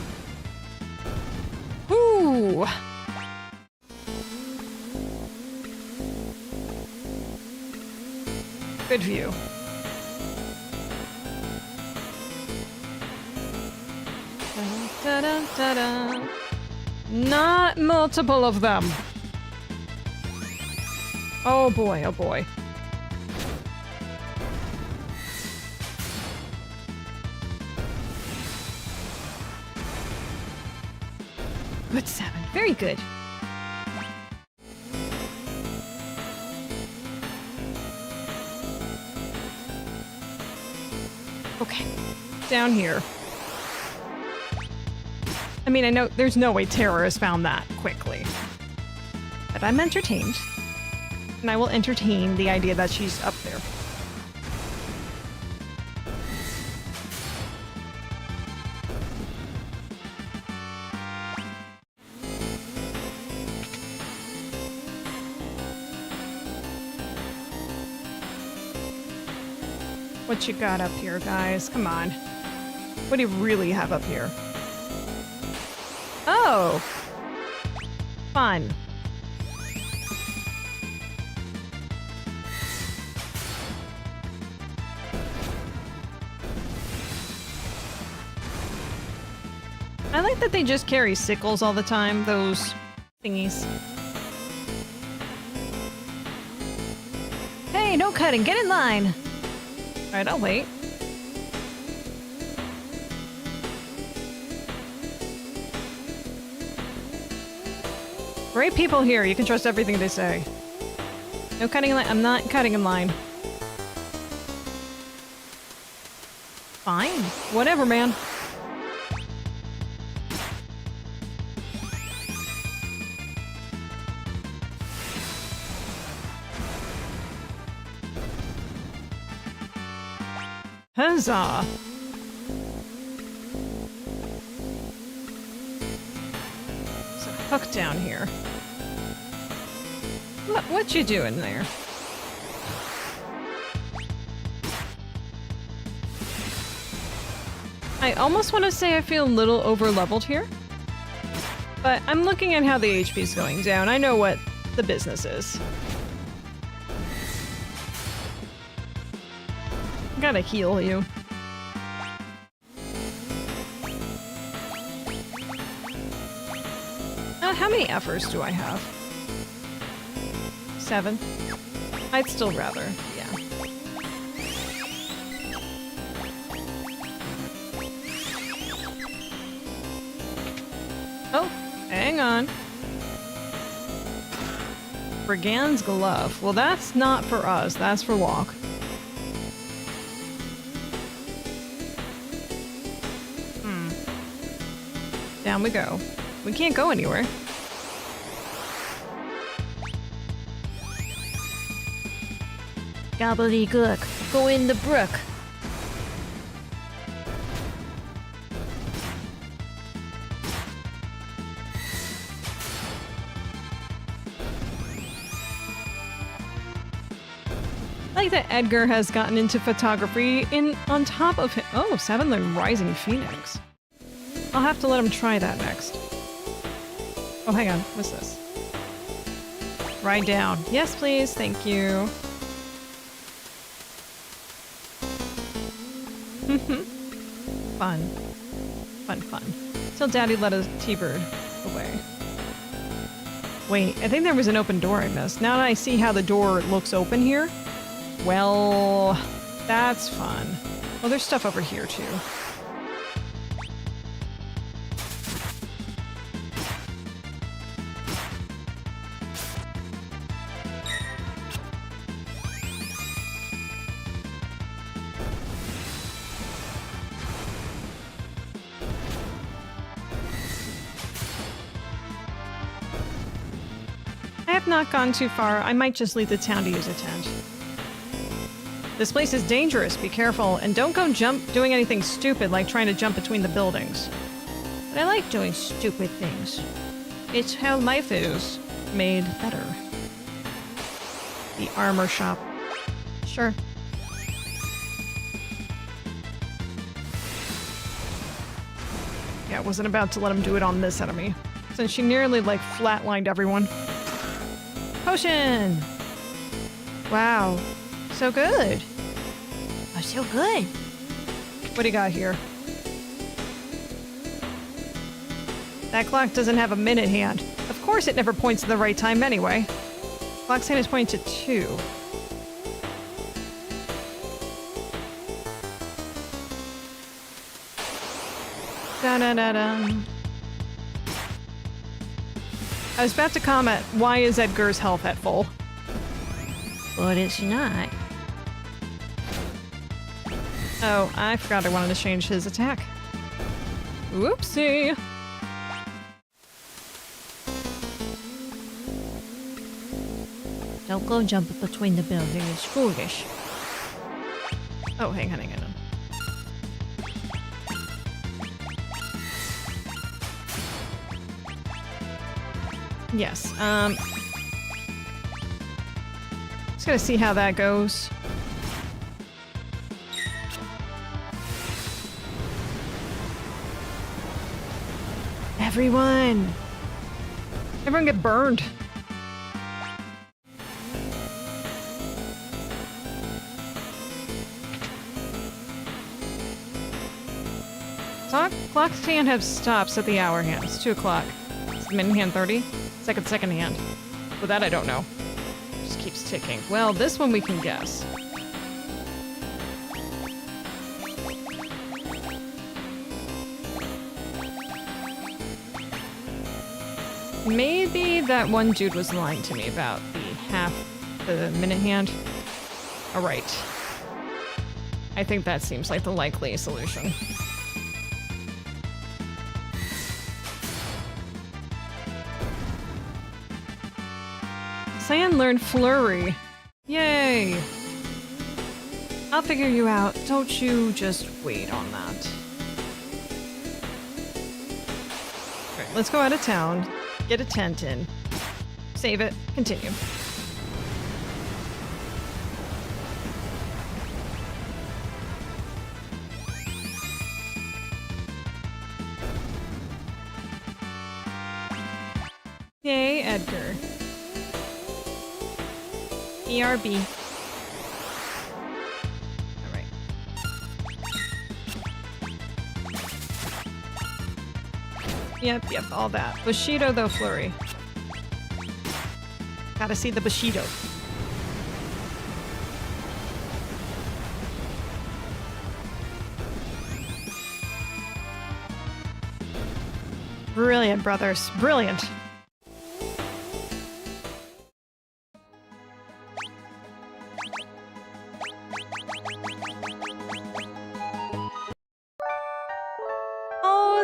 Ooh. Good view. Da da da da. Not multiple of them. Oh boy, oh boy. Good 7. Very good. Okay. Down here. I mean, I know there's no way Terror has found that quickly. But I'm entertained. And I will entertain the idea that she's up there. What you got up here, guys? Come on. What do you really have up here? Oh! Fun. I like that they just carry sickles all the time, those thingies. Hey, no cutting, get in line! Alright, I'll wait. Great people here, you can trust everything they say. No cutting in line. I'm not cutting in line. Fine. Whatever, man. Huzzah! There's a hook down here. What you doing there? I almost want to say I feel a little over-leveled here. But I'm looking at how the HP is going down. I know what the business is. Gotta heal you. How many F'ers do I have? 7? I'd still rather, yeah. Oh, hang on. Brigand's Glove. Well, that's not for us, that's for Walk. Down we go. We can't go anywhere. Gobbledygook, go in the brook. I like that Edgar has gotten into photography on top of him. Oh, 7 the Rising Phoenix. I'll have to let him try that next. Oh, hang on. What's this? Ride down. Yes, please. Thank you. Fun. Fun, fun. Till Daddy let a T-Bird away. Wait, I think there was an open door I missed. Now that I see how the door looks open here, well, that's fun. Oh, there's stuff over here, too. I've not gone too far. I might just leave the town to use a tent. This place is dangerous. Be careful. And don't go doing anything stupid like trying to jump between the buildings. But I like doing stupid things. It's how life is made better. The armor shop. Sure. Yeah, I wasn't about to let him do it on this enemy, since she nearly, like, flatlined everyone. Potion! Wow. So good. Oh, so good. What do you got here? That clock doesn't have a minute hand. Of course it never points to the right time anyway. Clock's hand is pointing to 2. Da-da-da-dum. I was about to comment, why is Edgar's health at full? But it's not. Oh, I forgot I wanted to change his attack. Whoopsie! Don't go jumping between the buildings. It's foolish. Oh, hang on. Yes, just gotta see how that goes. Everyone get burned. Clocks can't have stops at the hour hand. It's 2 o'clock. It's the minute hand 30. Second hand. Well, that I don't know. Just keeps ticking. Well, this one we can guess. Maybe that one dude was lying to me about the minute hand. Alright. I think that seems like the likely solution. Cyan learned Flurry. Yay! I'll figure you out. Don't you just wait on that. Alright, let's go out of town. Get a tent in. Save it. Continue. Yay, Edgar. ERB. Alright. Yep, all that. Bushido, though, Flurry. Gotta see the Bushido. Brilliant, brothers. Brilliant.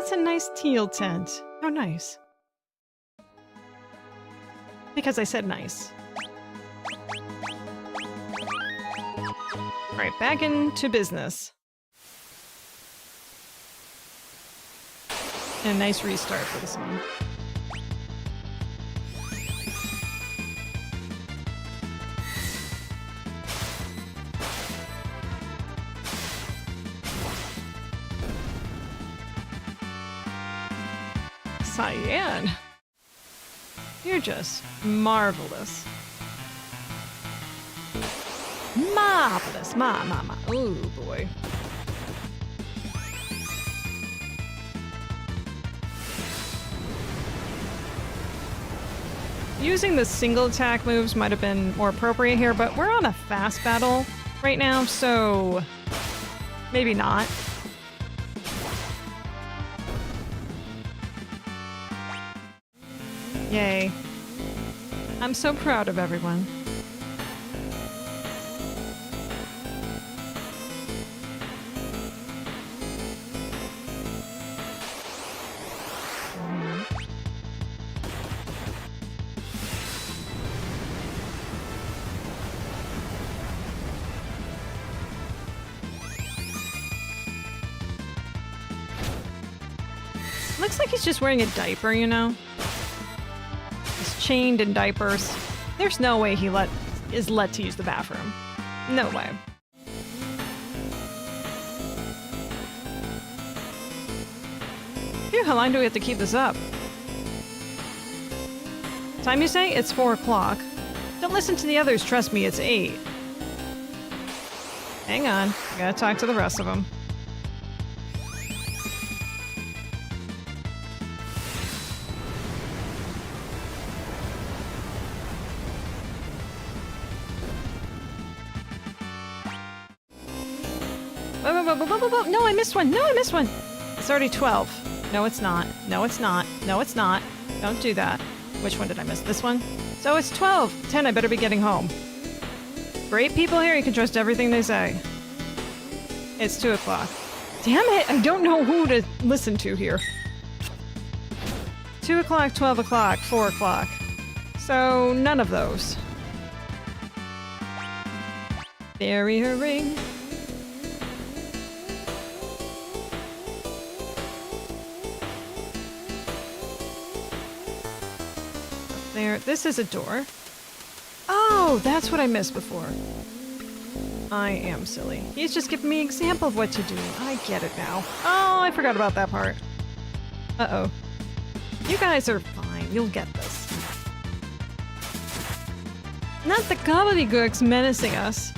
It's a nice teal tent. How nice. Because I said nice. Alright, back into business. And a nice restart for this one. Cyan, you're just marvelous. Marvelous, ooh boy. Using the single attack moves might have been more appropriate here, but we're on a fast battle right now, so maybe not. Yay. I'm so proud of everyone. looks like he's just wearing a diaper, you know? He's chained in diapers. There's no way he is let to use the bathroom. No way. Phew, how long do we have to keep this up? Time you say? It's 4 o'clock. Don't listen to the others, trust me, it's 8. Hang on, I gotta talk to the rest of them. No, I missed one. No, I missed one. It's already 12. No, it's not. No, it's not. No, it's not. Don't do that. Which one did I miss? This one? So it's 12. 10, I better be getting home. Great people here, you can trust everything they say. It's 2 o'clock. Damn it, I don't know who to listen to here. 2 o'clock, 12 o'clock, 4 o'clock. So, none of those. Bury her ring. There, this is a door. Oh, that's what I missed before. I am silly. He's just giving me an example of what to do. I get it now. Oh, I forgot about that part. Uh-oh. You guys are fine. You'll get this. Not the gobbledygooks menacing us.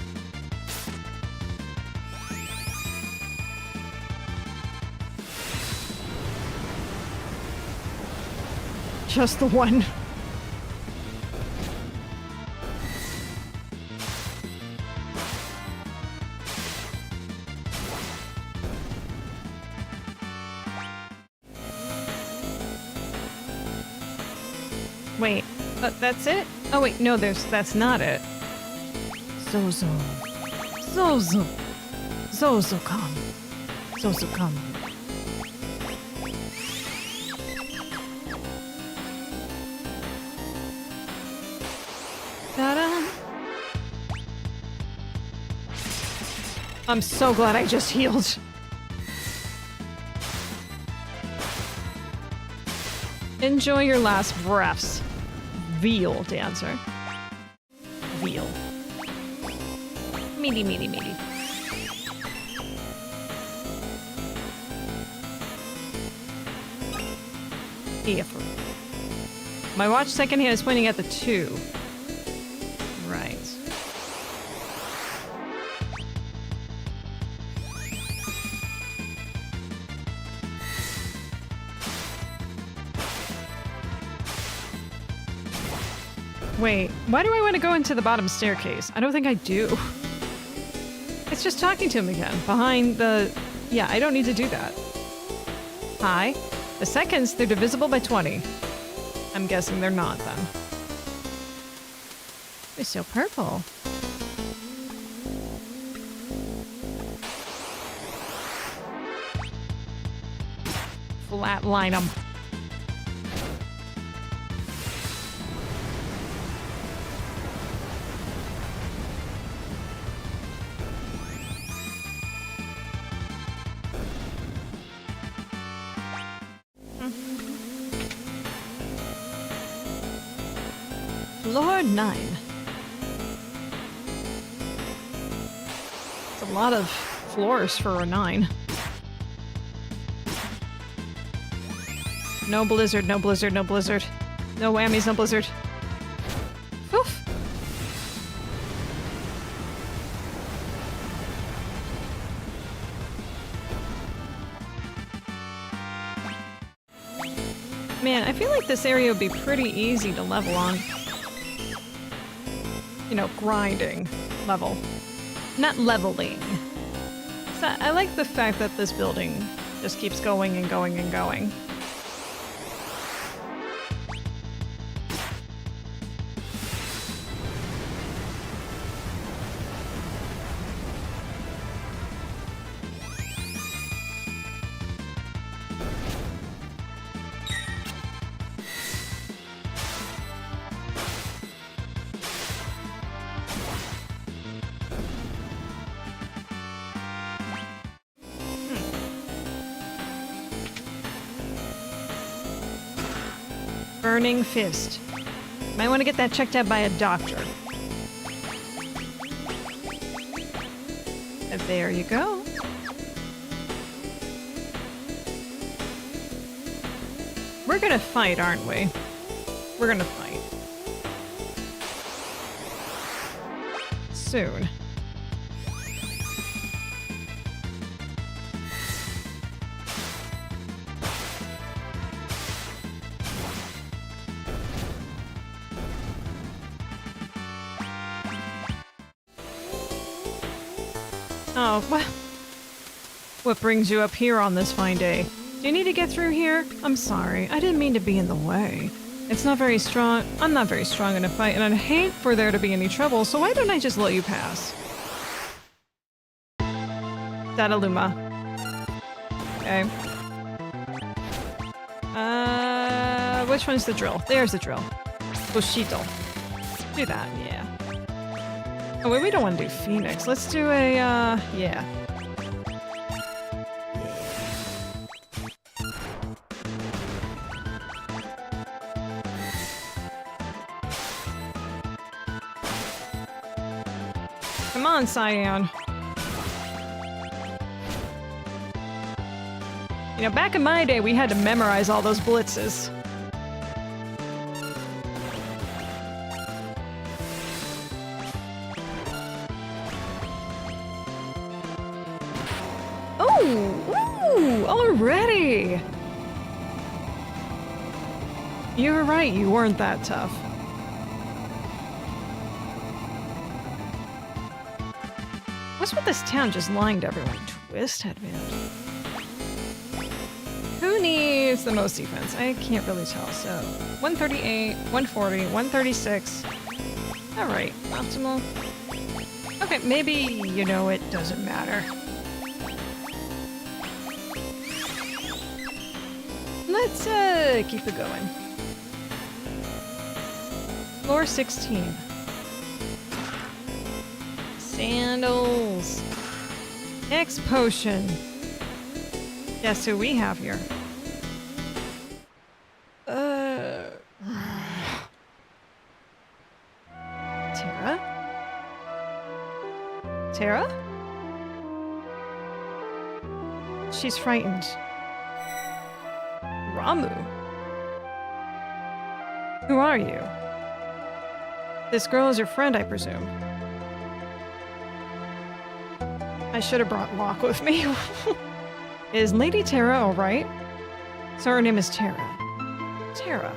Just the one. Wait, that's it? Oh wait, no, that's not it. Zozo. Zozo. Zozo-kan. Zozo-kan. Ta-da! I'm so glad I just healed. Enjoy your last breaths. Veal dancer. Veal. Meaty, meaty, meaty. Earful. My watch second hand is pointing at the 2. Right. Wait, why do I want to go into the bottom staircase? I don't think I do. It's just talking to him again, behind the... Yeah, I don't need to do that. Hi. The seconds, they're divisible by 20. I'm guessing they're not, then. They're so purple. Flatline them. Floor 9. It's a lot of floors for a 9. No blizzard, no blizzard, no blizzard. No whammies, no blizzard. Oof. Man, I feel like this area would be pretty easy to level on. You know, grinding level. Not leveling. So I like the fact that this building just keeps going and going and going. Burning fist. Might want to get that checked out by a doctor. And there you go. We're gonna fight, aren't we? We're gonna fight. Soon. Oh, what brings you up here on this fine day? Do you need to get through here? I'm sorry, I didn't mean to be in the way. It's not very strong. I'm not very strong in a fight, and I'd hate for there to be any trouble, so why don't I just let you pass? Dataluma. Okay. Which one's the drill? There's the drill. Bushido. Do that, yeah. Oh wait, we don't want to do Phoenix. Let's do a, yeah. Come on, Cyan. You know, back in my day, we had to memorize all those blitzes. Ooh, already! You were right, you weren't that tough. What's with this town just lying to everyone? Twist headband. Who needs the most defense? I can't really tell, so... 138, 140, 136. Alright, optimal. Okay, maybe, you know, it doesn't matter. Let's, keep it going. Floor 16. Sandals. X potion. Guess who we have here? Terra? Terra? She's frightened. Ramu? Who are you? This girl is your friend, I presume. I should have brought Locke with me. Is Lady Terra alright? So her name is Terra. Terra.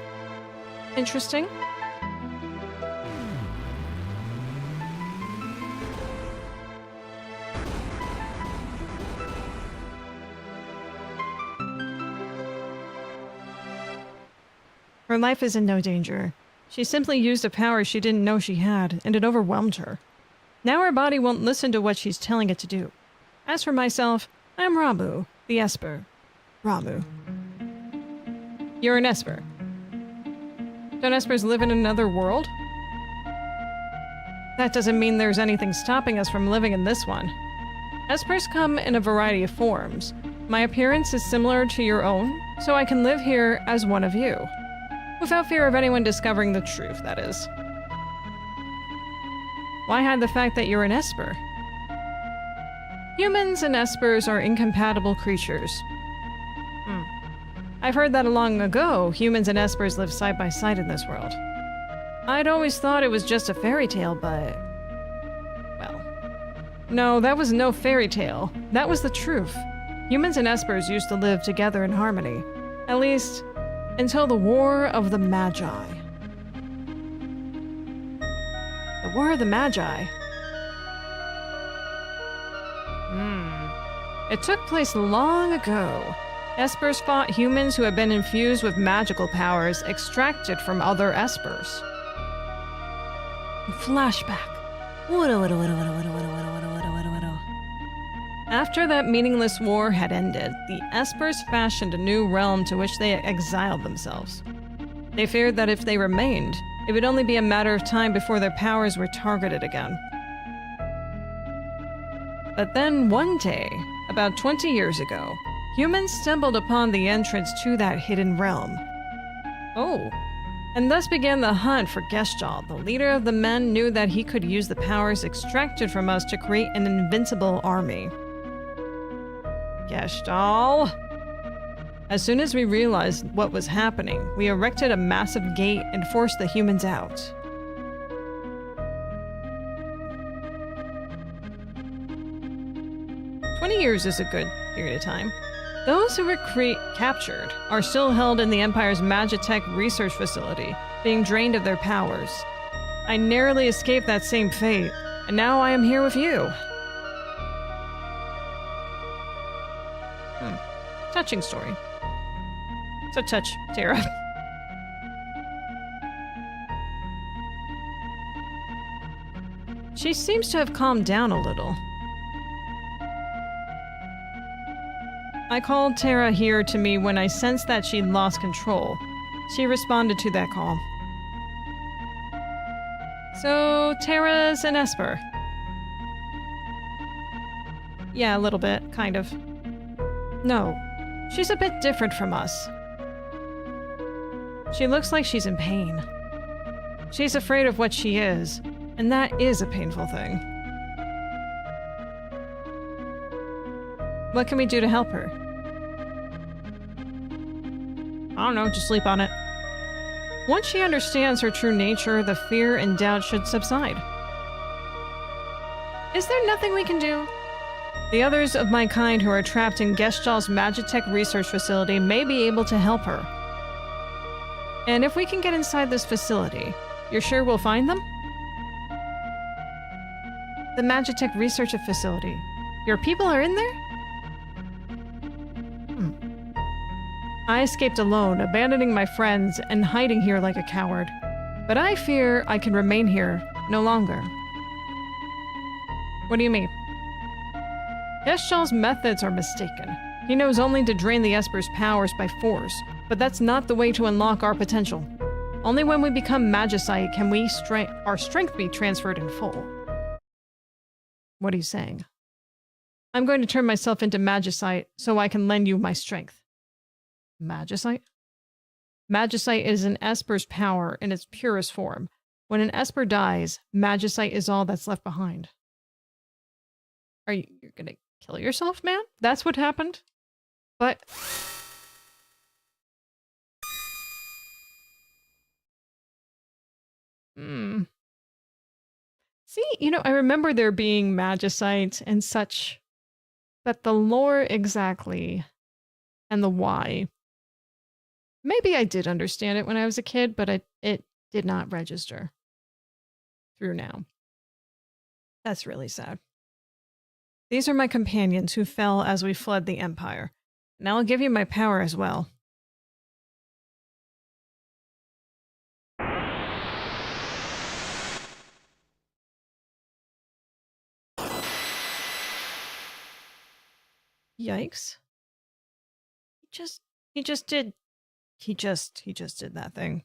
Interesting. Her life is in no danger. She simply used a power she didn't know she had, and it overwhelmed her. Now her body won't listen to what she's telling it to do. As for myself, I'm Ramu, the Esper. Ramu. You're an Esper. Don't Espers live in another world? That doesn't mean there's anything stopping us from living in this one. Espers come in a variety of forms. My appearance is similar to your own, so I can live here as one of you. Without fear of anyone discovering the truth, that is. Why hide the fact that you're an Esper? Humans and Espers are incompatible creatures. I've heard that long ago, humans and Espers live side by side in this world. I'd always thought it was just a fairy tale, but... well... no, that was no fairy tale. That was the truth. Humans and Espers used to live together in harmony. At least, until the War of the Magi. The War of the Magi? It took place long ago. Espers fought humans who had been infused with magical powers extracted from other Espers. Flashback. After that meaningless war had ended, the Espers fashioned a new realm to which they exiled themselves. They feared that if they remained, it would only be a matter of time before their powers were targeted again. But then one day, about 20 years ago, humans stumbled upon the entrance to that hidden realm. Oh, And thus began the hunt for Gestalt. The leader of the men knew that he could use the powers extracted from us to create an invincible army. Gestalt! As soon as we realized what was happening, we erected a massive gate and forced the humans out. "20 years is a good period of time. Those who were captured are still held in the Empire's Magitech research facility, being drained of their powers. I narrowly escaped that same fate, and now I am here with you." Touching story. So touch, Tara. She seems to have calmed down a little. I called Tara here to me when I sensed that she'd lost control. She responded to that call. So, Tara's an Esper. Yeah, a little bit, kind of. No, she's a bit different from us. She looks like she's in pain. She's afraid of what she is, and that is a painful thing. What can we do to help her? I don't know, just sleep on it. Once she understands her true nature, the fear and doubt should subside. Is there nothing we can do? The others of my kind who are trapped in Gestalt's Magitech research facility may be able to help her. And if we can get inside this facility, you're sure we'll find them? The Magitech research facility. Your people are in there? I escaped alone, abandoning my friends and hiding here like a coward. But I fear I can remain here no longer. What do you mean? Gestalt's methods are mistaken. He knows only to drain the Esper's powers by force, but that's not the way to unlock our potential. Only when we become Magicite can our strength be transferred in full. What are you saying? I'm going to turn myself into Magicite so I can lend you my strength. Magicite? Magicite is an Esper's power in its purest form. When an Esper dies, Magicite is all that's left behind. You're gonna kill yourself, man? That's what happened? But... See, I remember there being Magicite and such, but the lore exactly, and the why. Maybe I did understand it when I was a kid, but it did not register through now. That's really sad. These are my companions who fell as we fled the Empire. Now I'll give you my power as well. Yikes. He just did that thing.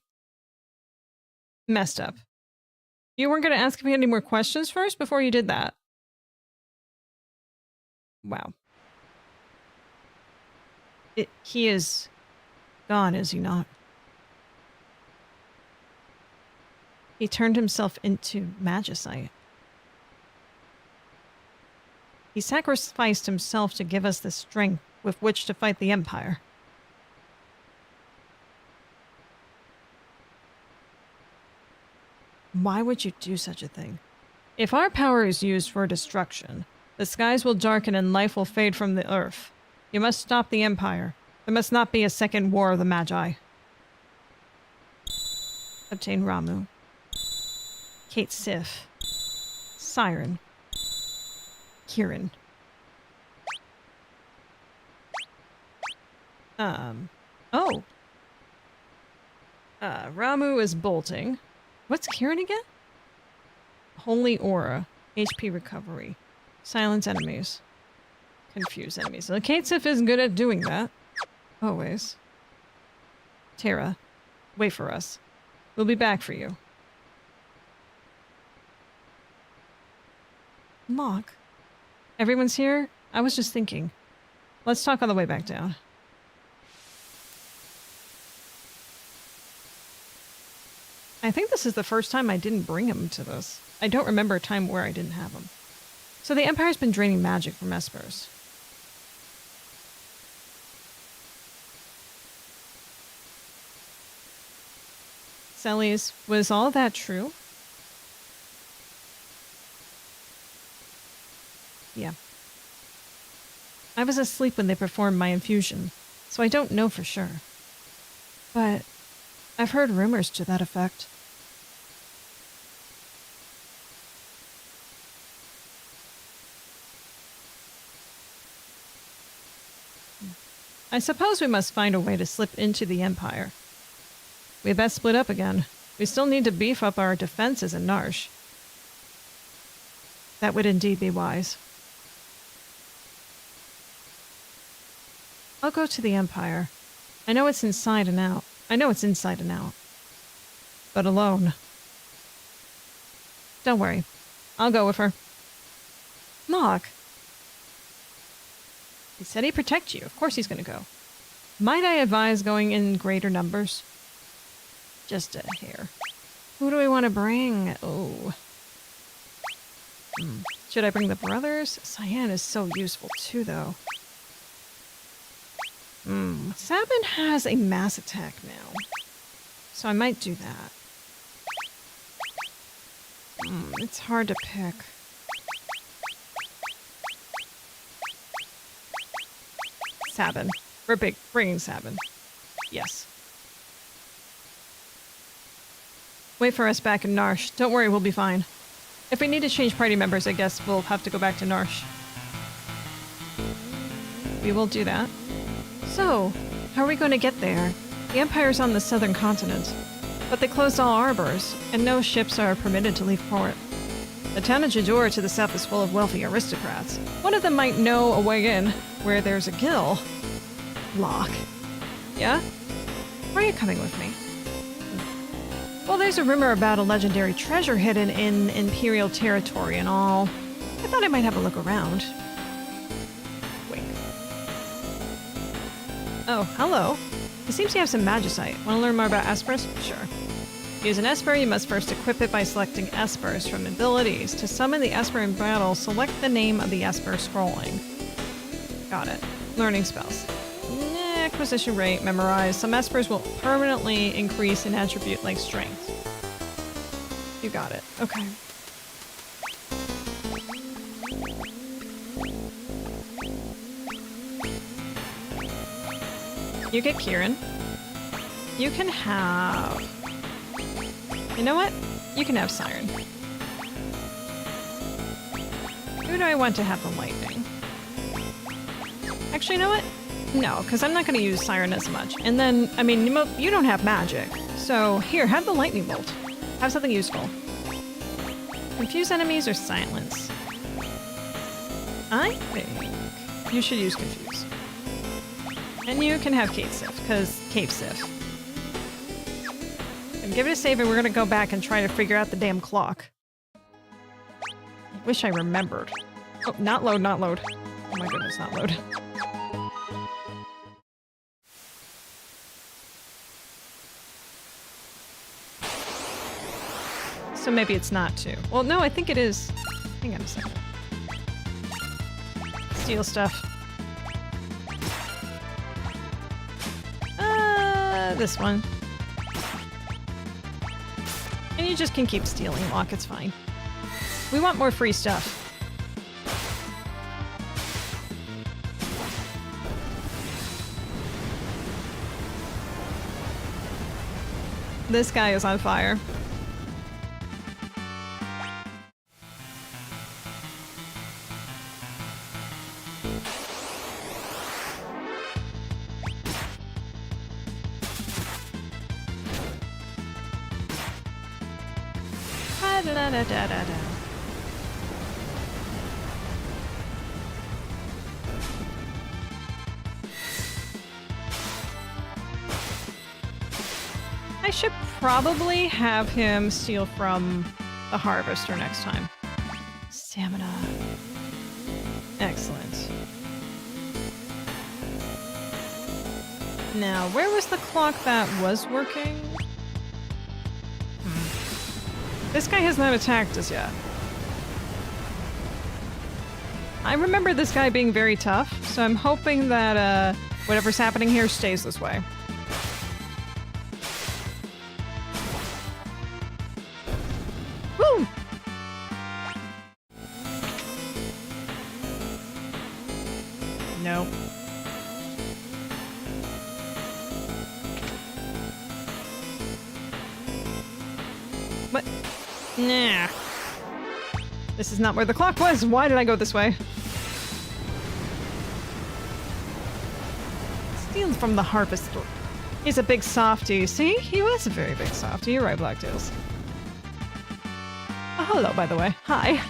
Messed up. You weren't going to ask me any more questions first before you did that? Wow. He is gone, is he not? He turned himself into Magicite. He sacrificed himself to give us the strength with which to fight the Empire. Why would you do such a thing? If our power is used for destruction, the skies will darken and life will fade from the earth. You must stop the Empire. There must not be a second War of the Magi. Obtain Ramu. Kate Sif. Siren. Kieran. Oh. Ramu is bolting. What's Kieran again? Holy Aura. HP recovery. Silence enemies. Confuse enemies. So Kate Sif is good at doing that. Always. Tara, wait for us. We'll be back for you. Locke. Everyone's here? I was just thinking. Let's talk on the way back down. I think this is the first time I didn't bring him to this. I don't remember a time where I didn't have him. So the Empire's been draining magic from espers. Celius, was all that true? Yeah. I was asleep when they performed my infusion, so I don't know for sure. But I've heard rumors to that effect. I suppose we must find a way to slip into the Empire. We best split up again. We still need to beef up our defenses in Narsh. That would indeed be wise. I'll go to the Empire. I know it's inside and out. But alone. Don't worry. I'll go with her. Locke. He said he'd protect you. Of course he's gonna go. Might I advise going in greater numbers? Just a hair. Who do we want to bring? Oh. Should I bring the brothers? Cyan is so useful too, though. Sabin has a mass attack now. So I might do that. It's hard to pick. Sabin. We're bringing Sabin. Yes. Wait for us back in Narsh. Don't worry, we'll be fine. If we need to change party members, I guess we'll have to go back to Narsh. We will do that. So, how are we going to get there? The Empire's on the southern continent, but they closed all harbors, and no ships are permitted to leave port. The town of Jador to the south is full of wealthy aristocrats. One of them might know a way in, where there's a gill. Locke. Yeah? Why are you coming with me? Well, there's a rumor about a legendary treasure hidden in Imperial territory and all. I thought I might have a look around. Wink. Oh, hello. He seems to have some magicite. Want to learn more about espers? Sure. To use an esper, you must first equip it by selecting espers from abilities. To summon the esper in battle, select the name of the esper scrolling. Got it. Learning spells. Acquisition rate, memorize. Some espers will permanently increase an attribute like strength. You got it. Okay. You get Kieran. You can have... You know what? You can have Siren. Who do I want to have the lightning? Actually, you know what? No, because I'm not going to use Siren as much. And then, I mean, you don't have magic. So, here, have the lightning bolt. Have something useful. Confuse enemies or silence? I think you should use confuse. And you can have Cave Sif, because Cave Sif. And give it a save and we're going to go back and try to figure out the damn clock. I wish I remembered. Oh, not load, not load. Oh my goodness, not load. So maybe it's not 2. Well, no, I think it is. Hang on a second. Steal stuff. This one. And you just can keep stealing, Locke, it's fine. We want more free stuff. This guy is on fire. I should probably have him steal from the Harvester next time. Stamina. Excellent. Now, where was the clock that was working? This guy has not attacked us yet. I remember this guy being very tough, so I'm hoping that whatever's happening here stays this way. Woo! No. What? Nah. This is not where the clock was. Why did I go this way? Steals from the harvest store. He's a big softie. See? He was a very big softie. You're right, Blacktails. Oh, hello, by the way. Hi.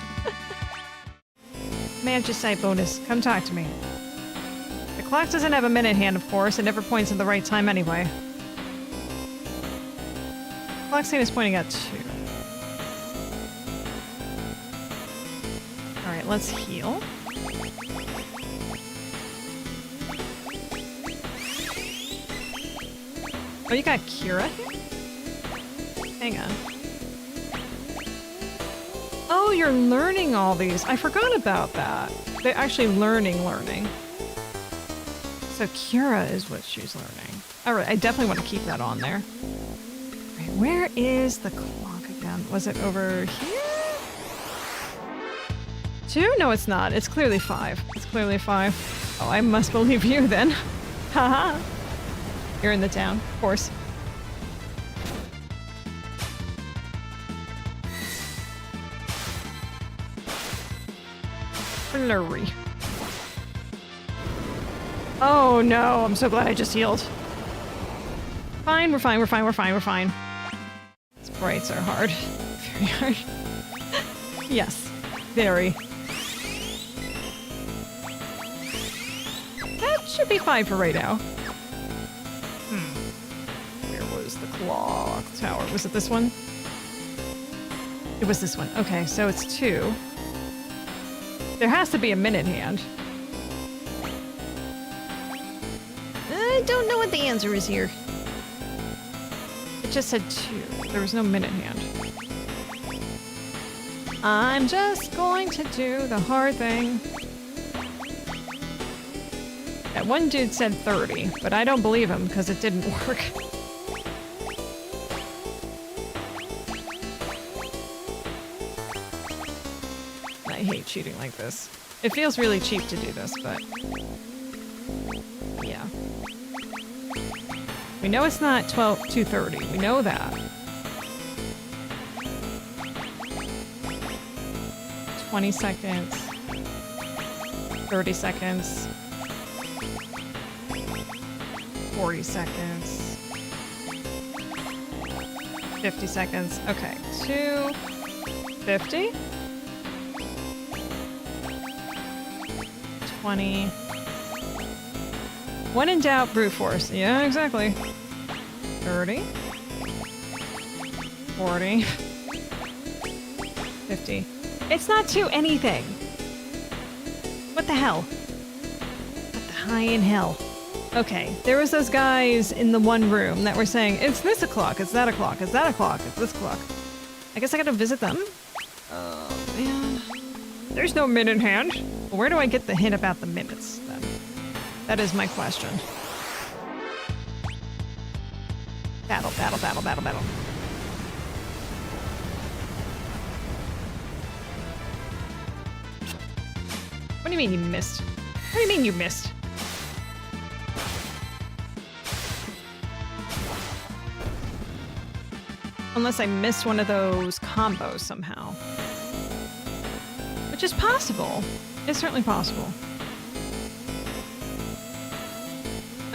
Manage site bonus. Come talk to me. The clock doesn't have a minute hand, of course. It never points at the right time anyway. Clock sign is pointing at 2. Alright, let's heal. Oh, you got Kira here? Hang on. Oh, you're learning all these. I forgot about that. They're actually learning. So Kira is what she's learning. Alright, I definitely want to keep that on there. Right, where is the clock again? Was it over here? 2? No, it's not. It's clearly 5. It's clearly 5. Oh, I must believe you then. Haha. You're in the town, of course. Flurry. Oh no, I'm so glad I just healed. Fine, we're fine, we're fine, we're fine, we're fine. Sprites are hard. Very hard. Yes, very. That should be fine for right now. Where was the clock tower? Was it this one? It was this one. Okay, so it's 2. There has to be a minute hand. I don't know what the answer is here. It just said 2. There was no minute hand. I'm just going to do the hard thing. That one dude said 30, but I don't believe him because it didn't work. I hate cheating like this. It feels really cheap to do this, but yeah. We know it's not 2:30. We know that. 20 seconds. 30 seconds. 40 seconds. 50 seconds. Okay. 250. 20. When in doubt, brute force. Yeah, exactly. 30. 40. 50. It's not 2 anything. What the hell? What the high in hell? Okay, there was those guys in the one room that were saying, it's this o'clock, it's that o'clock, it's that o'clock, it's this o'clock. I guess I gotta visit them? Oh, man. There's no minute hand. Where do I get the hint about the minutes, then? That is my question. Battle, battle, battle, battle, battle. What do you mean you missed? What do you mean you missed? Unless I missed one of those combos somehow. Which is possible. It's certainly possible.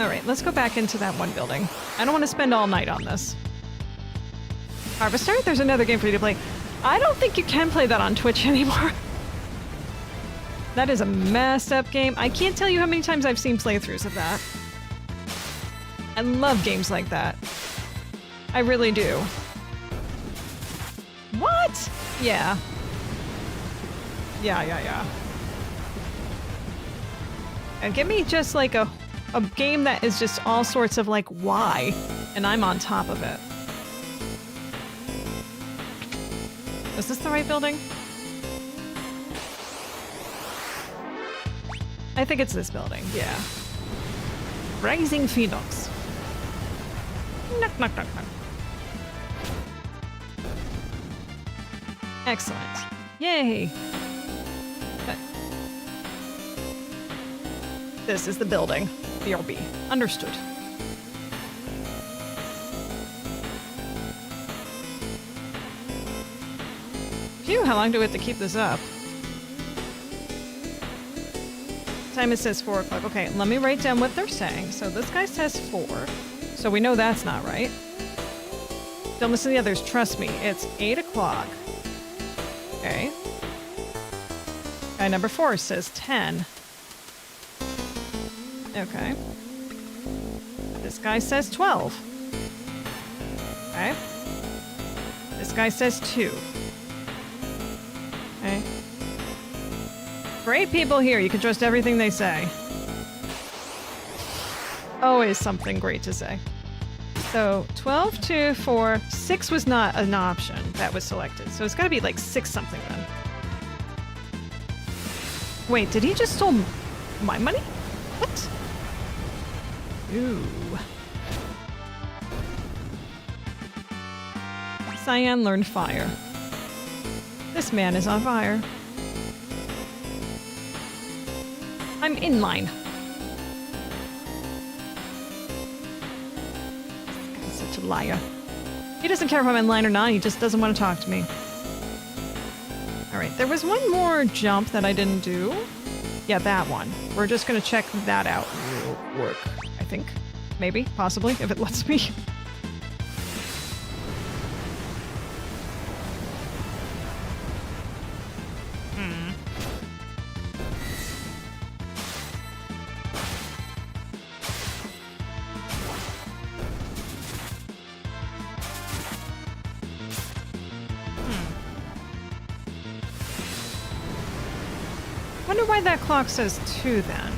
Alright, let's go back into that one building. I don't want to spend all night on this. Harvester? There's another game for you to play. I don't think you can play that on Twitch anymore. That is a messed up game. I can't tell you how many times I've seen playthroughs of that. I love games like that. I really do. What? Yeah. Yeah. And give me just like a game that is just all sorts of like why, and I'm on top of it. Is this the right building? I think it's this building, yeah. Rising Phoenix. Knock, knock, knock, knock. Excellent. Yay! This is the building. BRB. Understood. Phew, how long do we have to keep this up? Time it says 4 o'clock. Okay, let me write down what they're saying. So this guy says 4. So we know that's not right. Don't listen to the others. Trust me. It's 8 o'clock. Okay. Guy number 4 says 10. Okay. This guy says 12. Okay. This guy says 2. Okay. Great people here. You can trust everything they say. Always something great to say. So 12, 2, 4, 6 was not an option that was selected. So it's got to be like 6 something then. Wait, did he just stole my money? What? Ooh. Cyan learned fire. This man is on fire. I'm in line. This guy's such a liar. He doesn't care if I'm in line or not, he just doesn't want to talk to me. Alright, there was one more jump that I didn't do. Yeah, that one. We're just gonna check that out real quick, I think. Maybe, possibly, if it lets me. Wonder why that clock says 2 then.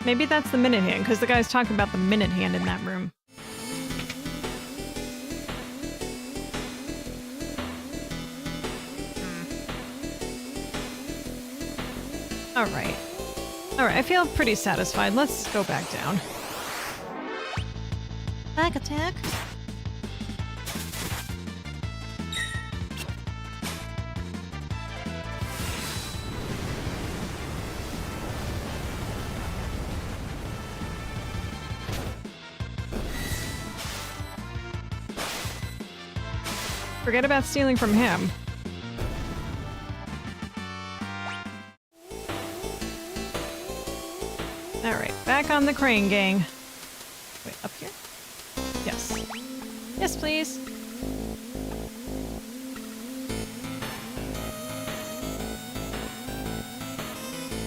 Maybe that's the minute hand, because the guy's talking about the minute hand in that room. Alright. Alright, I feel pretty satisfied. Let's go back down. Back attack. Forget about stealing from him. Alright, back on the crane, gang. Wait, up here? Yes. Yes, please.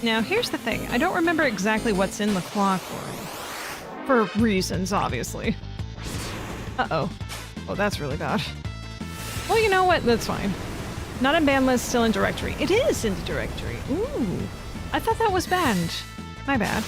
Now, here's the thing. I don't remember exactly what's in the clock room. For reasons, obviously. Uh-oh. Oh, that's really bad. Well, you know what? That's fine. Not in ban list, still in directory. It is in the directory. Ooh. I thought that was banned. My bad.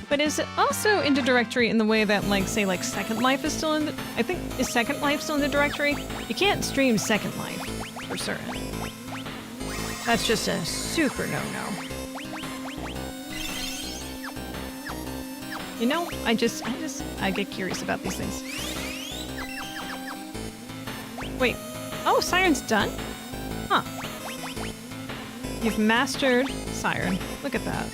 But is it also in the directory in the way that, like, say, like, Second Life is still in the... I think, is Second Life still in the directory? You can't stream Second Life, for certain. That's just a super no-no. You know, I get curious about these things. Wait. Oh, Siren's done? Huh. You've mastered Siren. Look at that.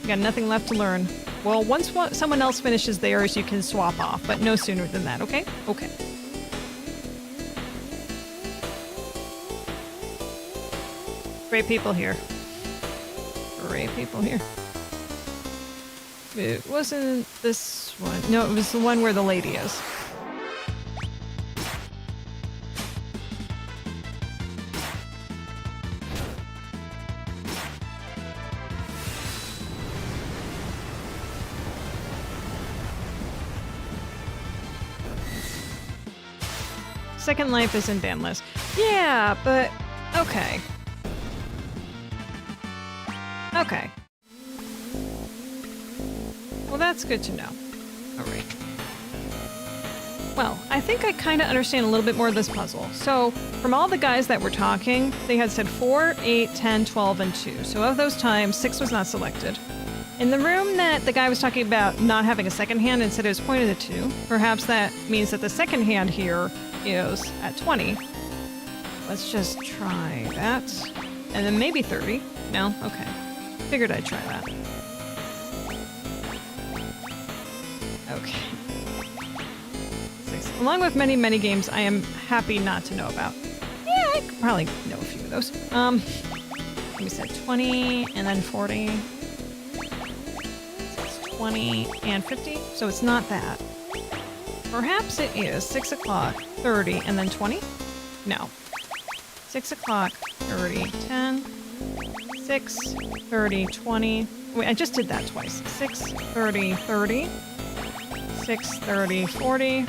You got nothing left to learn. Well, once someone else finishes theirs, you can swap off, but no sooner than that, okay? Okay. Great people here. Great people here. It wasn't this one. No, it was the one where the lady is. Second Life is in ban list. Yeah, but okay. Well, that's good to know. All right. Well, I think I kind of understand a little bit more of this puzzle. So, from all the guys that were talking, they had said 4, 8, 10, 12, and 2. So of those times, 6 was not selected. In the room that the guy was talking about not having a second hand and said it was pointed at 2, perhaps that means that the second hand here is at 20. Let's just try that. And then maybe 30. No? Okay. Figured I'd try that. Okay. 6. Along with many, many games I am happy not to know about. Yeah, I could probably know a few of those. We said 20 and then 40. 20 and 50, so it's not that. Perhaps it is 6 o'clock, 30, and then 20? No. 6 o'clock, 30, 10, 6, 30, 20. Wait, I just did that twice. 6, 30, 30, 6, 30, 40,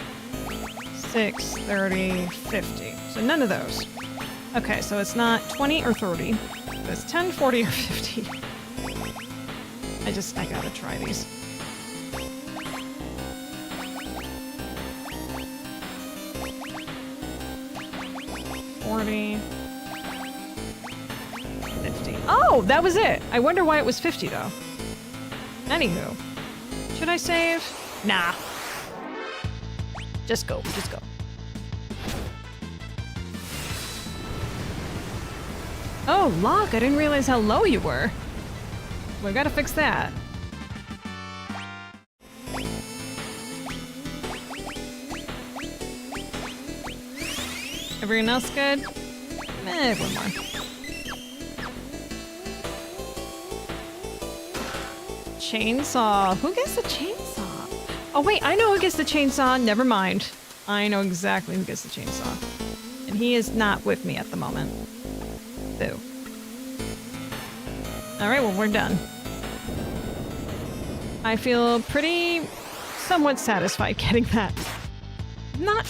6, 30, 50. So none of those. Okay, so it's not 20 or 30. It's 10, 40, or 50. I gotta try these. $40, $50. Oh, that was it. I wonder why it was 50 though. Anywho, should I save? Nah. Just go. Just go. Oh, Locke, I didn't realize how low you were. We gotta fix that. Everyone else good? One more. Chainsaw. Who gets the chainsaw? Oh wait, I know who gets the chainsaw. Never mind. I know exactly who gets the chainsaw. And he is not with me at the moment. Boo. Alright, well, we're done. I feel pretty somewhat satisfied getting that. Not,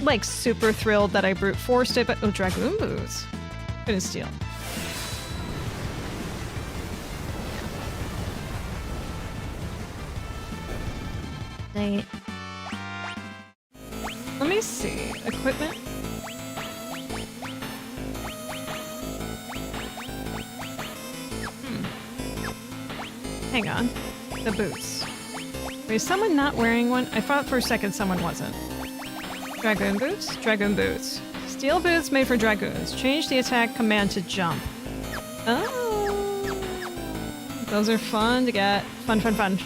like, super thrilled that I brute forced it, but oh, Dragoon Boots. Couldn't steal. Dang it. Let me see. Equipment? Hang on. The boots. Wait, is someone not wearing one? I thought for a second someone wasn't. Dragoon boots? Dragoon boots. Steel boots made for dragoons. Change the attack command to jump. Oh. Those are fun to get. Fun, fun, fun.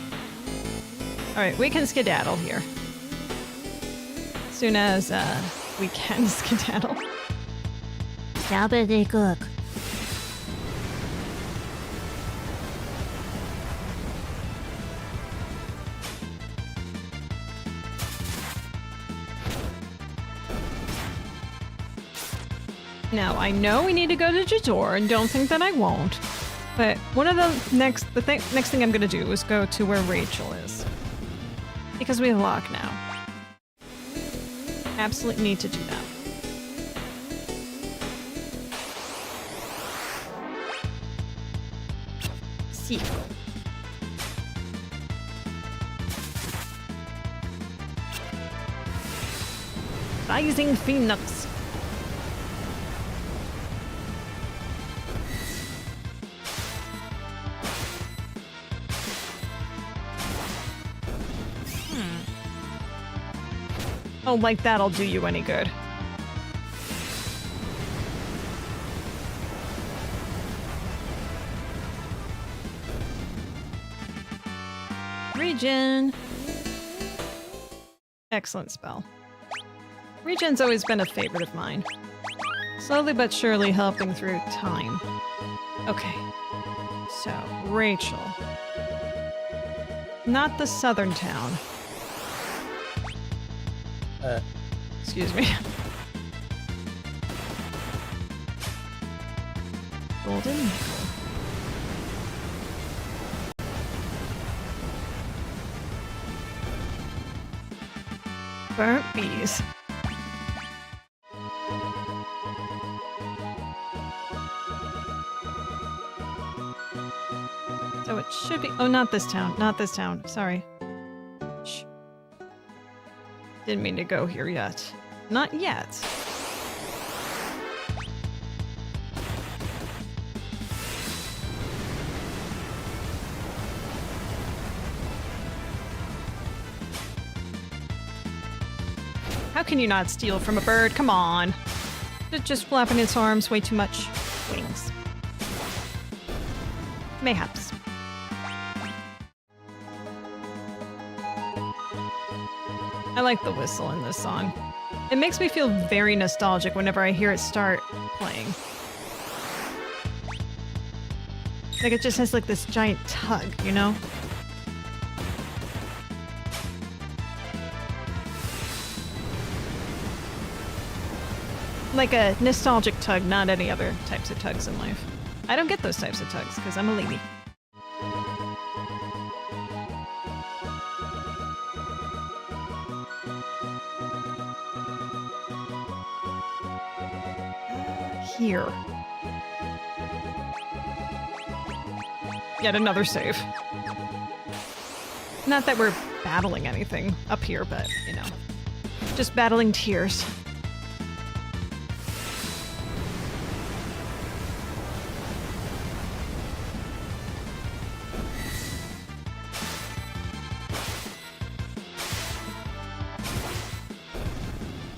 Alright, we can skedaddle here. As soon as we can skedaddle. Cook. Now, I know we need to go to Jador, and don't think that I won't. But one of the next thing I'm gonna do is go to where Rachel is. Because we have Locke now. Absolutely need to do that. Sequel. Rising Phoenix. Oh, like that'll do you any good. Regen. Excellent spell. Regen's always been a favorite of mine. Slowly but surely helping through time. Okay. So, Rachel. Not the southern town. Excuse me. Golden nickel. Burnt bees. So it should be... Oh, not this town. Not this town. Sorry. Shh. Didn't mean to go here yet. Not yet. How can you not steal from a bird? Come on. It's just flapping its arms way too much. Wings. Mayhaps. I like the whistle in this song. It makes me feel very nostalgic whenever I hear it start playing. Like it just has like this giant tug, you know? Like a nostalgic tug, not any other types of tugs in life. I don't get those types of tugs because I'm a lady. Here. Yet another save. Not that we're battling anything up here, but, you know, just battling tears.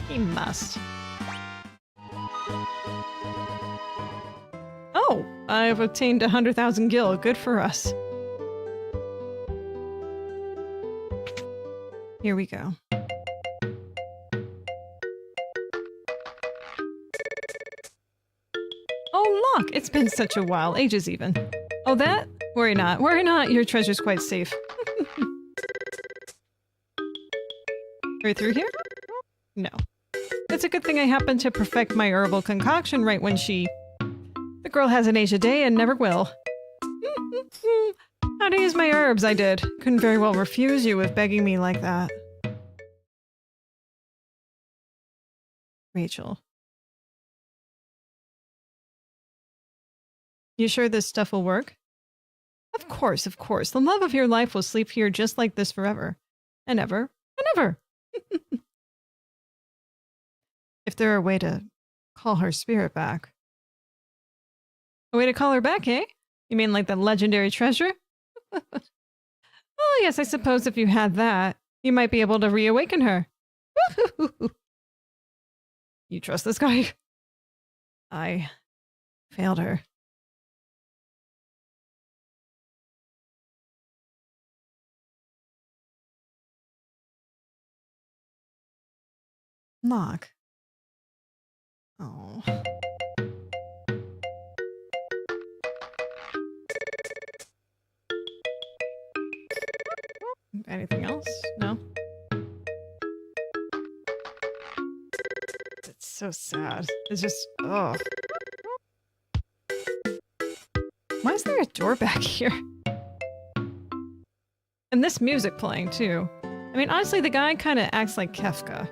He must. Oh, I've obtained 100,000 gil. Good for us. Here we go. Oh, look! It's been such a while. Ages even. Oh, that? Worry not. Worry not. Your treasure's quite safe. Right through here? No. It's a good thing I happened to perfect my herbal concoction right when she... The girl hasn't aged a day and never will. How to use my herbs, I did. Couldn't very well refuse you with begging me like that. Rachel. You sure this stuff will work? Of course, of course. The love of your life will sleep here just like this forever. And ever. And ever. If there were a way to call her spirit back. A way to call her back, eh? You mean like the legendary treasure? Oh, yes, I suppose if you had that, you might be able to reawaken her. You trust this guy? I failed her. Lock. Oh. Anything else? No? It's so sad. It's just, oh. Why is there a door back here? And this music playing, too. I mean, honestly, the guy kind of acts like Kefka.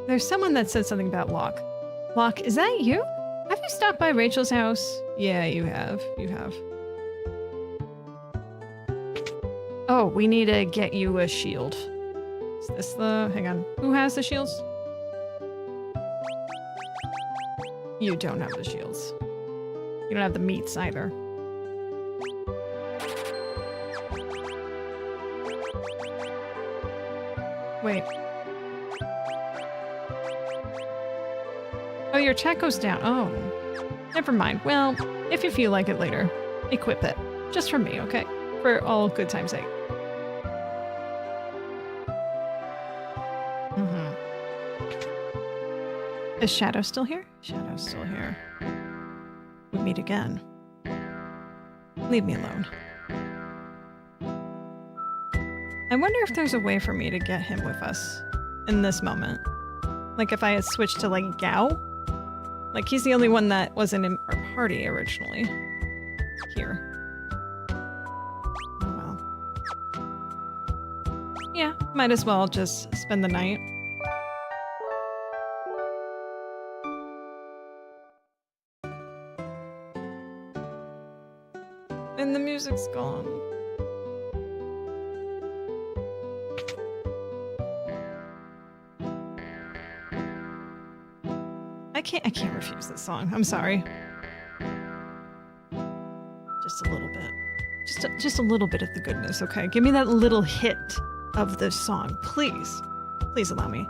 There's someone that said something about Locke. Locke, is that you? Have you stopped by Rachel's house? Yeah, you have. You have. Oh, we need to get you a shield. Is this the... Hang on. Who has the shields? You don't have the shields. You don't have the meats either. Wait. Oh, your check goes down. Oh. Never mind. Well, if you feel like it later, equip it. Just for me, okay? For all good time's sake. Is Shadow still here? Shadow's still here. We meet again. Leave me alone. I wonder if there's a way for me to get him with us in this moment. Like if I had switched to like Gao? Like he's the only one that wasn't in our party originally. Here. Oh well. Yeah, might as well just spend the night. music's gone. I can't refuse this song. I'm sorry. Just a little bit. Just a little bit of the goodness, okay? Give me that little hit of this song, please. Please allow me.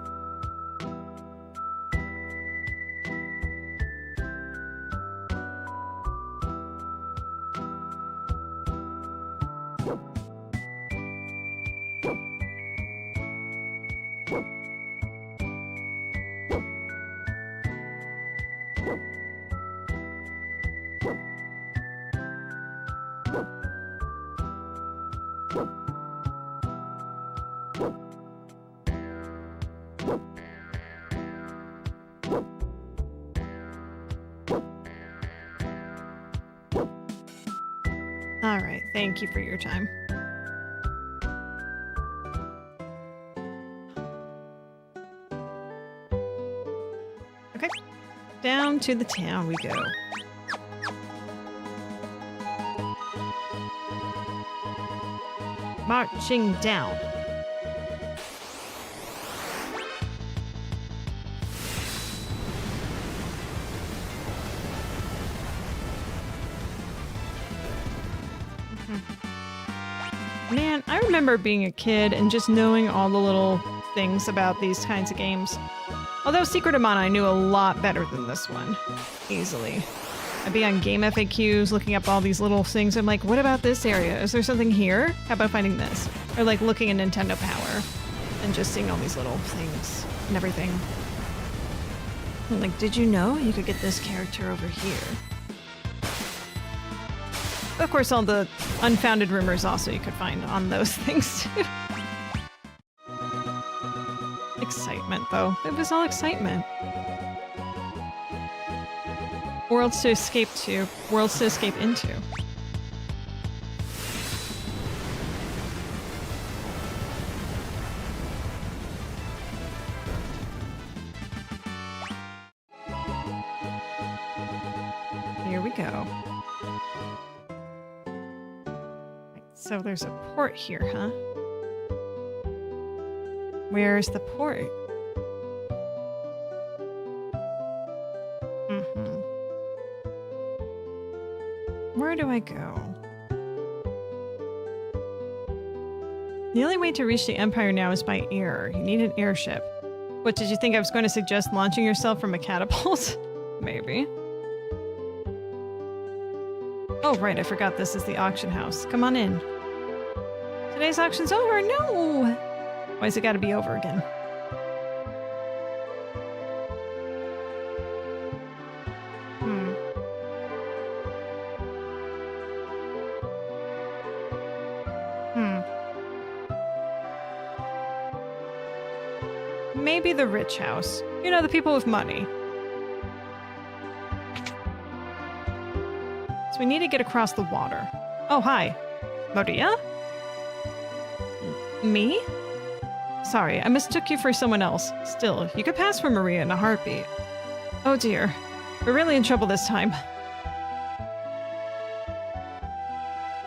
All right, thank you for your time. Okay, down to the town we go. Marching down. Man, I remember being a kid and just knowing all the little things about these kinds of games. Although Secret of Mana I knew a lot better than this one. Easily. I'd be on game FAQs looking up all these little things. I'm like, what about this area? Is there something here? How about finding this? Or like looking at Nintendo Power and just seeing all these little things and everything. I'm like, did you know you could get this character over here? Of course, all the unfounded rumors also you could find on those things too. Excitement, though. It was all excitement. Worlds to escape to. Worlds to escape into. Here we go. So there's a port here, huh? Where's the port? Where do I go? The only way to reach the Empire now is by air. You need an airship. What, did you think I was going to suggest launching yourself from a catapult? Maybe. Oh, right, I forgot this is the auction house. Come on in. Today's auction's over. No! Why's it gotta be over again? Maybe the rich house. You know, the people with money. So we need to get across the water. Oh, hi. Maria? Me? Sorry, I mistook you for someone else. Still, you could pass for Maria in a heartbeat. Oh dear. We're really in trouble this time.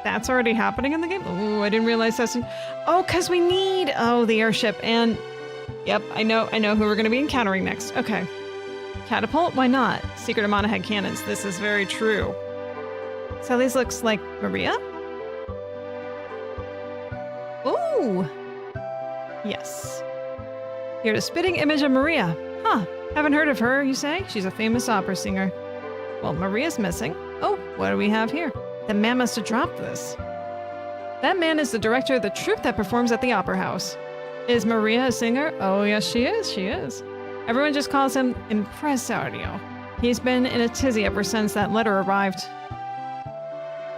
That's already happening in the game? Oh, I didn't realize that's... Oh, because we need... Oh, the airship and... Yep, I know who we're going to be encountering next. Okay. Catapult? Why not? Secret of Mana had cannons. This is very true. So this looks like Maria? Ooh! Yes. Here's a spitting image of Maria. Huh. Haven't heard of her, you say? She's a famous opera singer. Well, Maria's missing. Oh, what do we have here? The man must have dropped this. That man is the director of the troupe that performs at the opera house. Is Maria a singer? Oh, yes, she is. She is. Everyone just calls him Impresario. He's been in a tizzy ever since that letter arrived.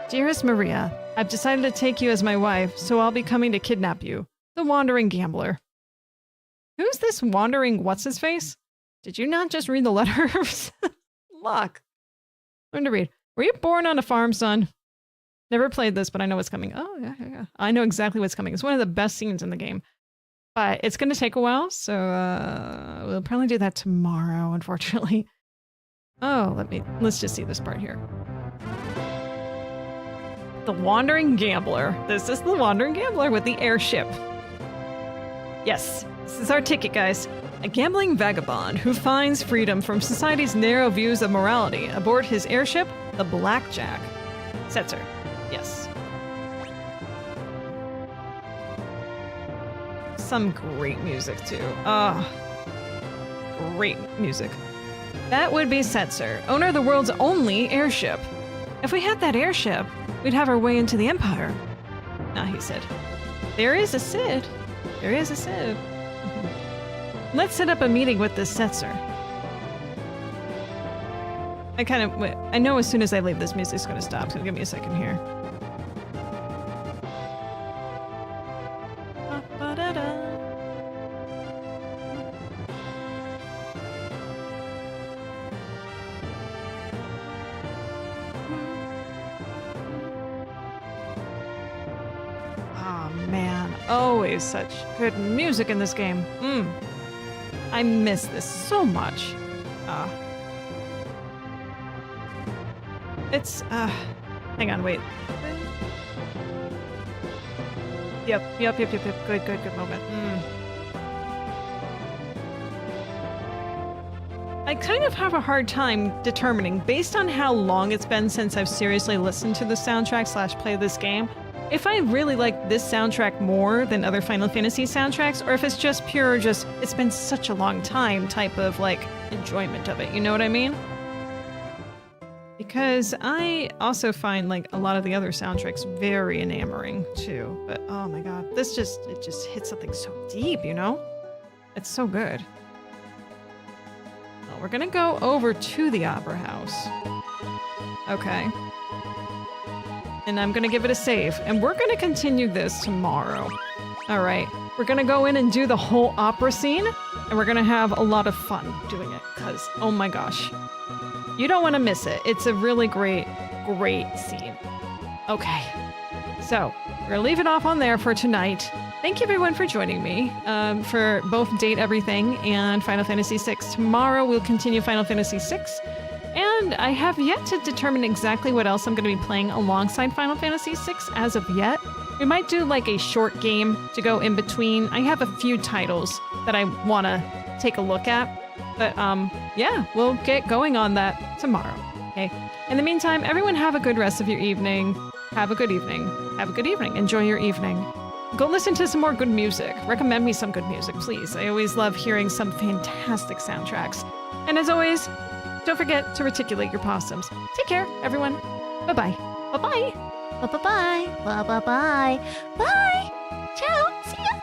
Dearest Maria, I've decided to take you as my wife, so I'll be coming to kidnap you. The wandering gambler. Who's this wandering what's-his-face? Did you not just read the letters? Luck. Learn to read. Were you born on a farm, son? Never played this, but I know what's coming. Oh, yeah. I know exactly what's coming. It's one of the best scenes in the game. But it's going to take a while, so we'll probably do that tomorrow, unfortunately. Oh, let's just see this part here. The Wandering Gambler. This is the Wandering Gambler with the airship. Yes, this is our ticket, guys. A gambling vagabond who finds freedom from society's narrow views of morality aboard his airship, the Blackjack. Setzer. Yes. Some great music, too. Great music. That would be Setzer, owner of the world's only airship. If we had that airship, we'd have our way into the Empire. Nah, he said. There is a Sid. There is a Sid. Let's set up a meeting with this Setzer. I know as soon as I leave, this music's gonna stop, so give me a second here. Always such good music in this game. I miss this so much. It's, hang on, wait. Yep. Good moment. I kind of have a hard time determining, based on how long it's been since I've seriously listened to the soundtrack / play this game, if I really like this soundtrack more than other Final Fantasy soundtracks, or if it's just pure, it's been such a long time type of, like, enjoyment of it, you know what I mean? Because I also find, like, a lot of the other soundtracks very enamoring, too. But, oh my god, it just hits something so deep, you know? It's so good. Well, we're gonna go over to the Opera House. Okay. And I'm gonna give it a save. And we're gonna continue this tomorrow. Alright. We're gonna go in and do the whole opera scene. And we're gonna have a lot of fun doing it. Because, oh my gosh. You don't want to miss it. It's a really great scene. Okay. So, we're gonna leave it off on there for tonight. Thank you everyone for joining me for both Date Everything and Final Fantasy VI. Tomorrow we'll continue Final Fantasy VI. And I have yet to determine exactly what else I'm going to be playing alongside Final Fantasy VI as of yet. We might do like a short game to go in between. I have a few titles that I want to take a look at. But yeah, we'll get going on that tomorrow. Okay. In the meantime, everyone have a good rest of your evening. Have a good evening. Have a good evening. Enjoy your evening. Go listen to some more good music. Recommend me some good music, please. I always love hearing some fantastic soundtracks. And as always, don't forget to reticulate your possums. Take care, everyone. Bye-bye. Bye-bye. Bye-bye. Bye-bye-bye. Bye. Ciao. See ya.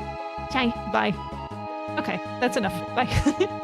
Bye. Bye. Okay, that's enough. Bye.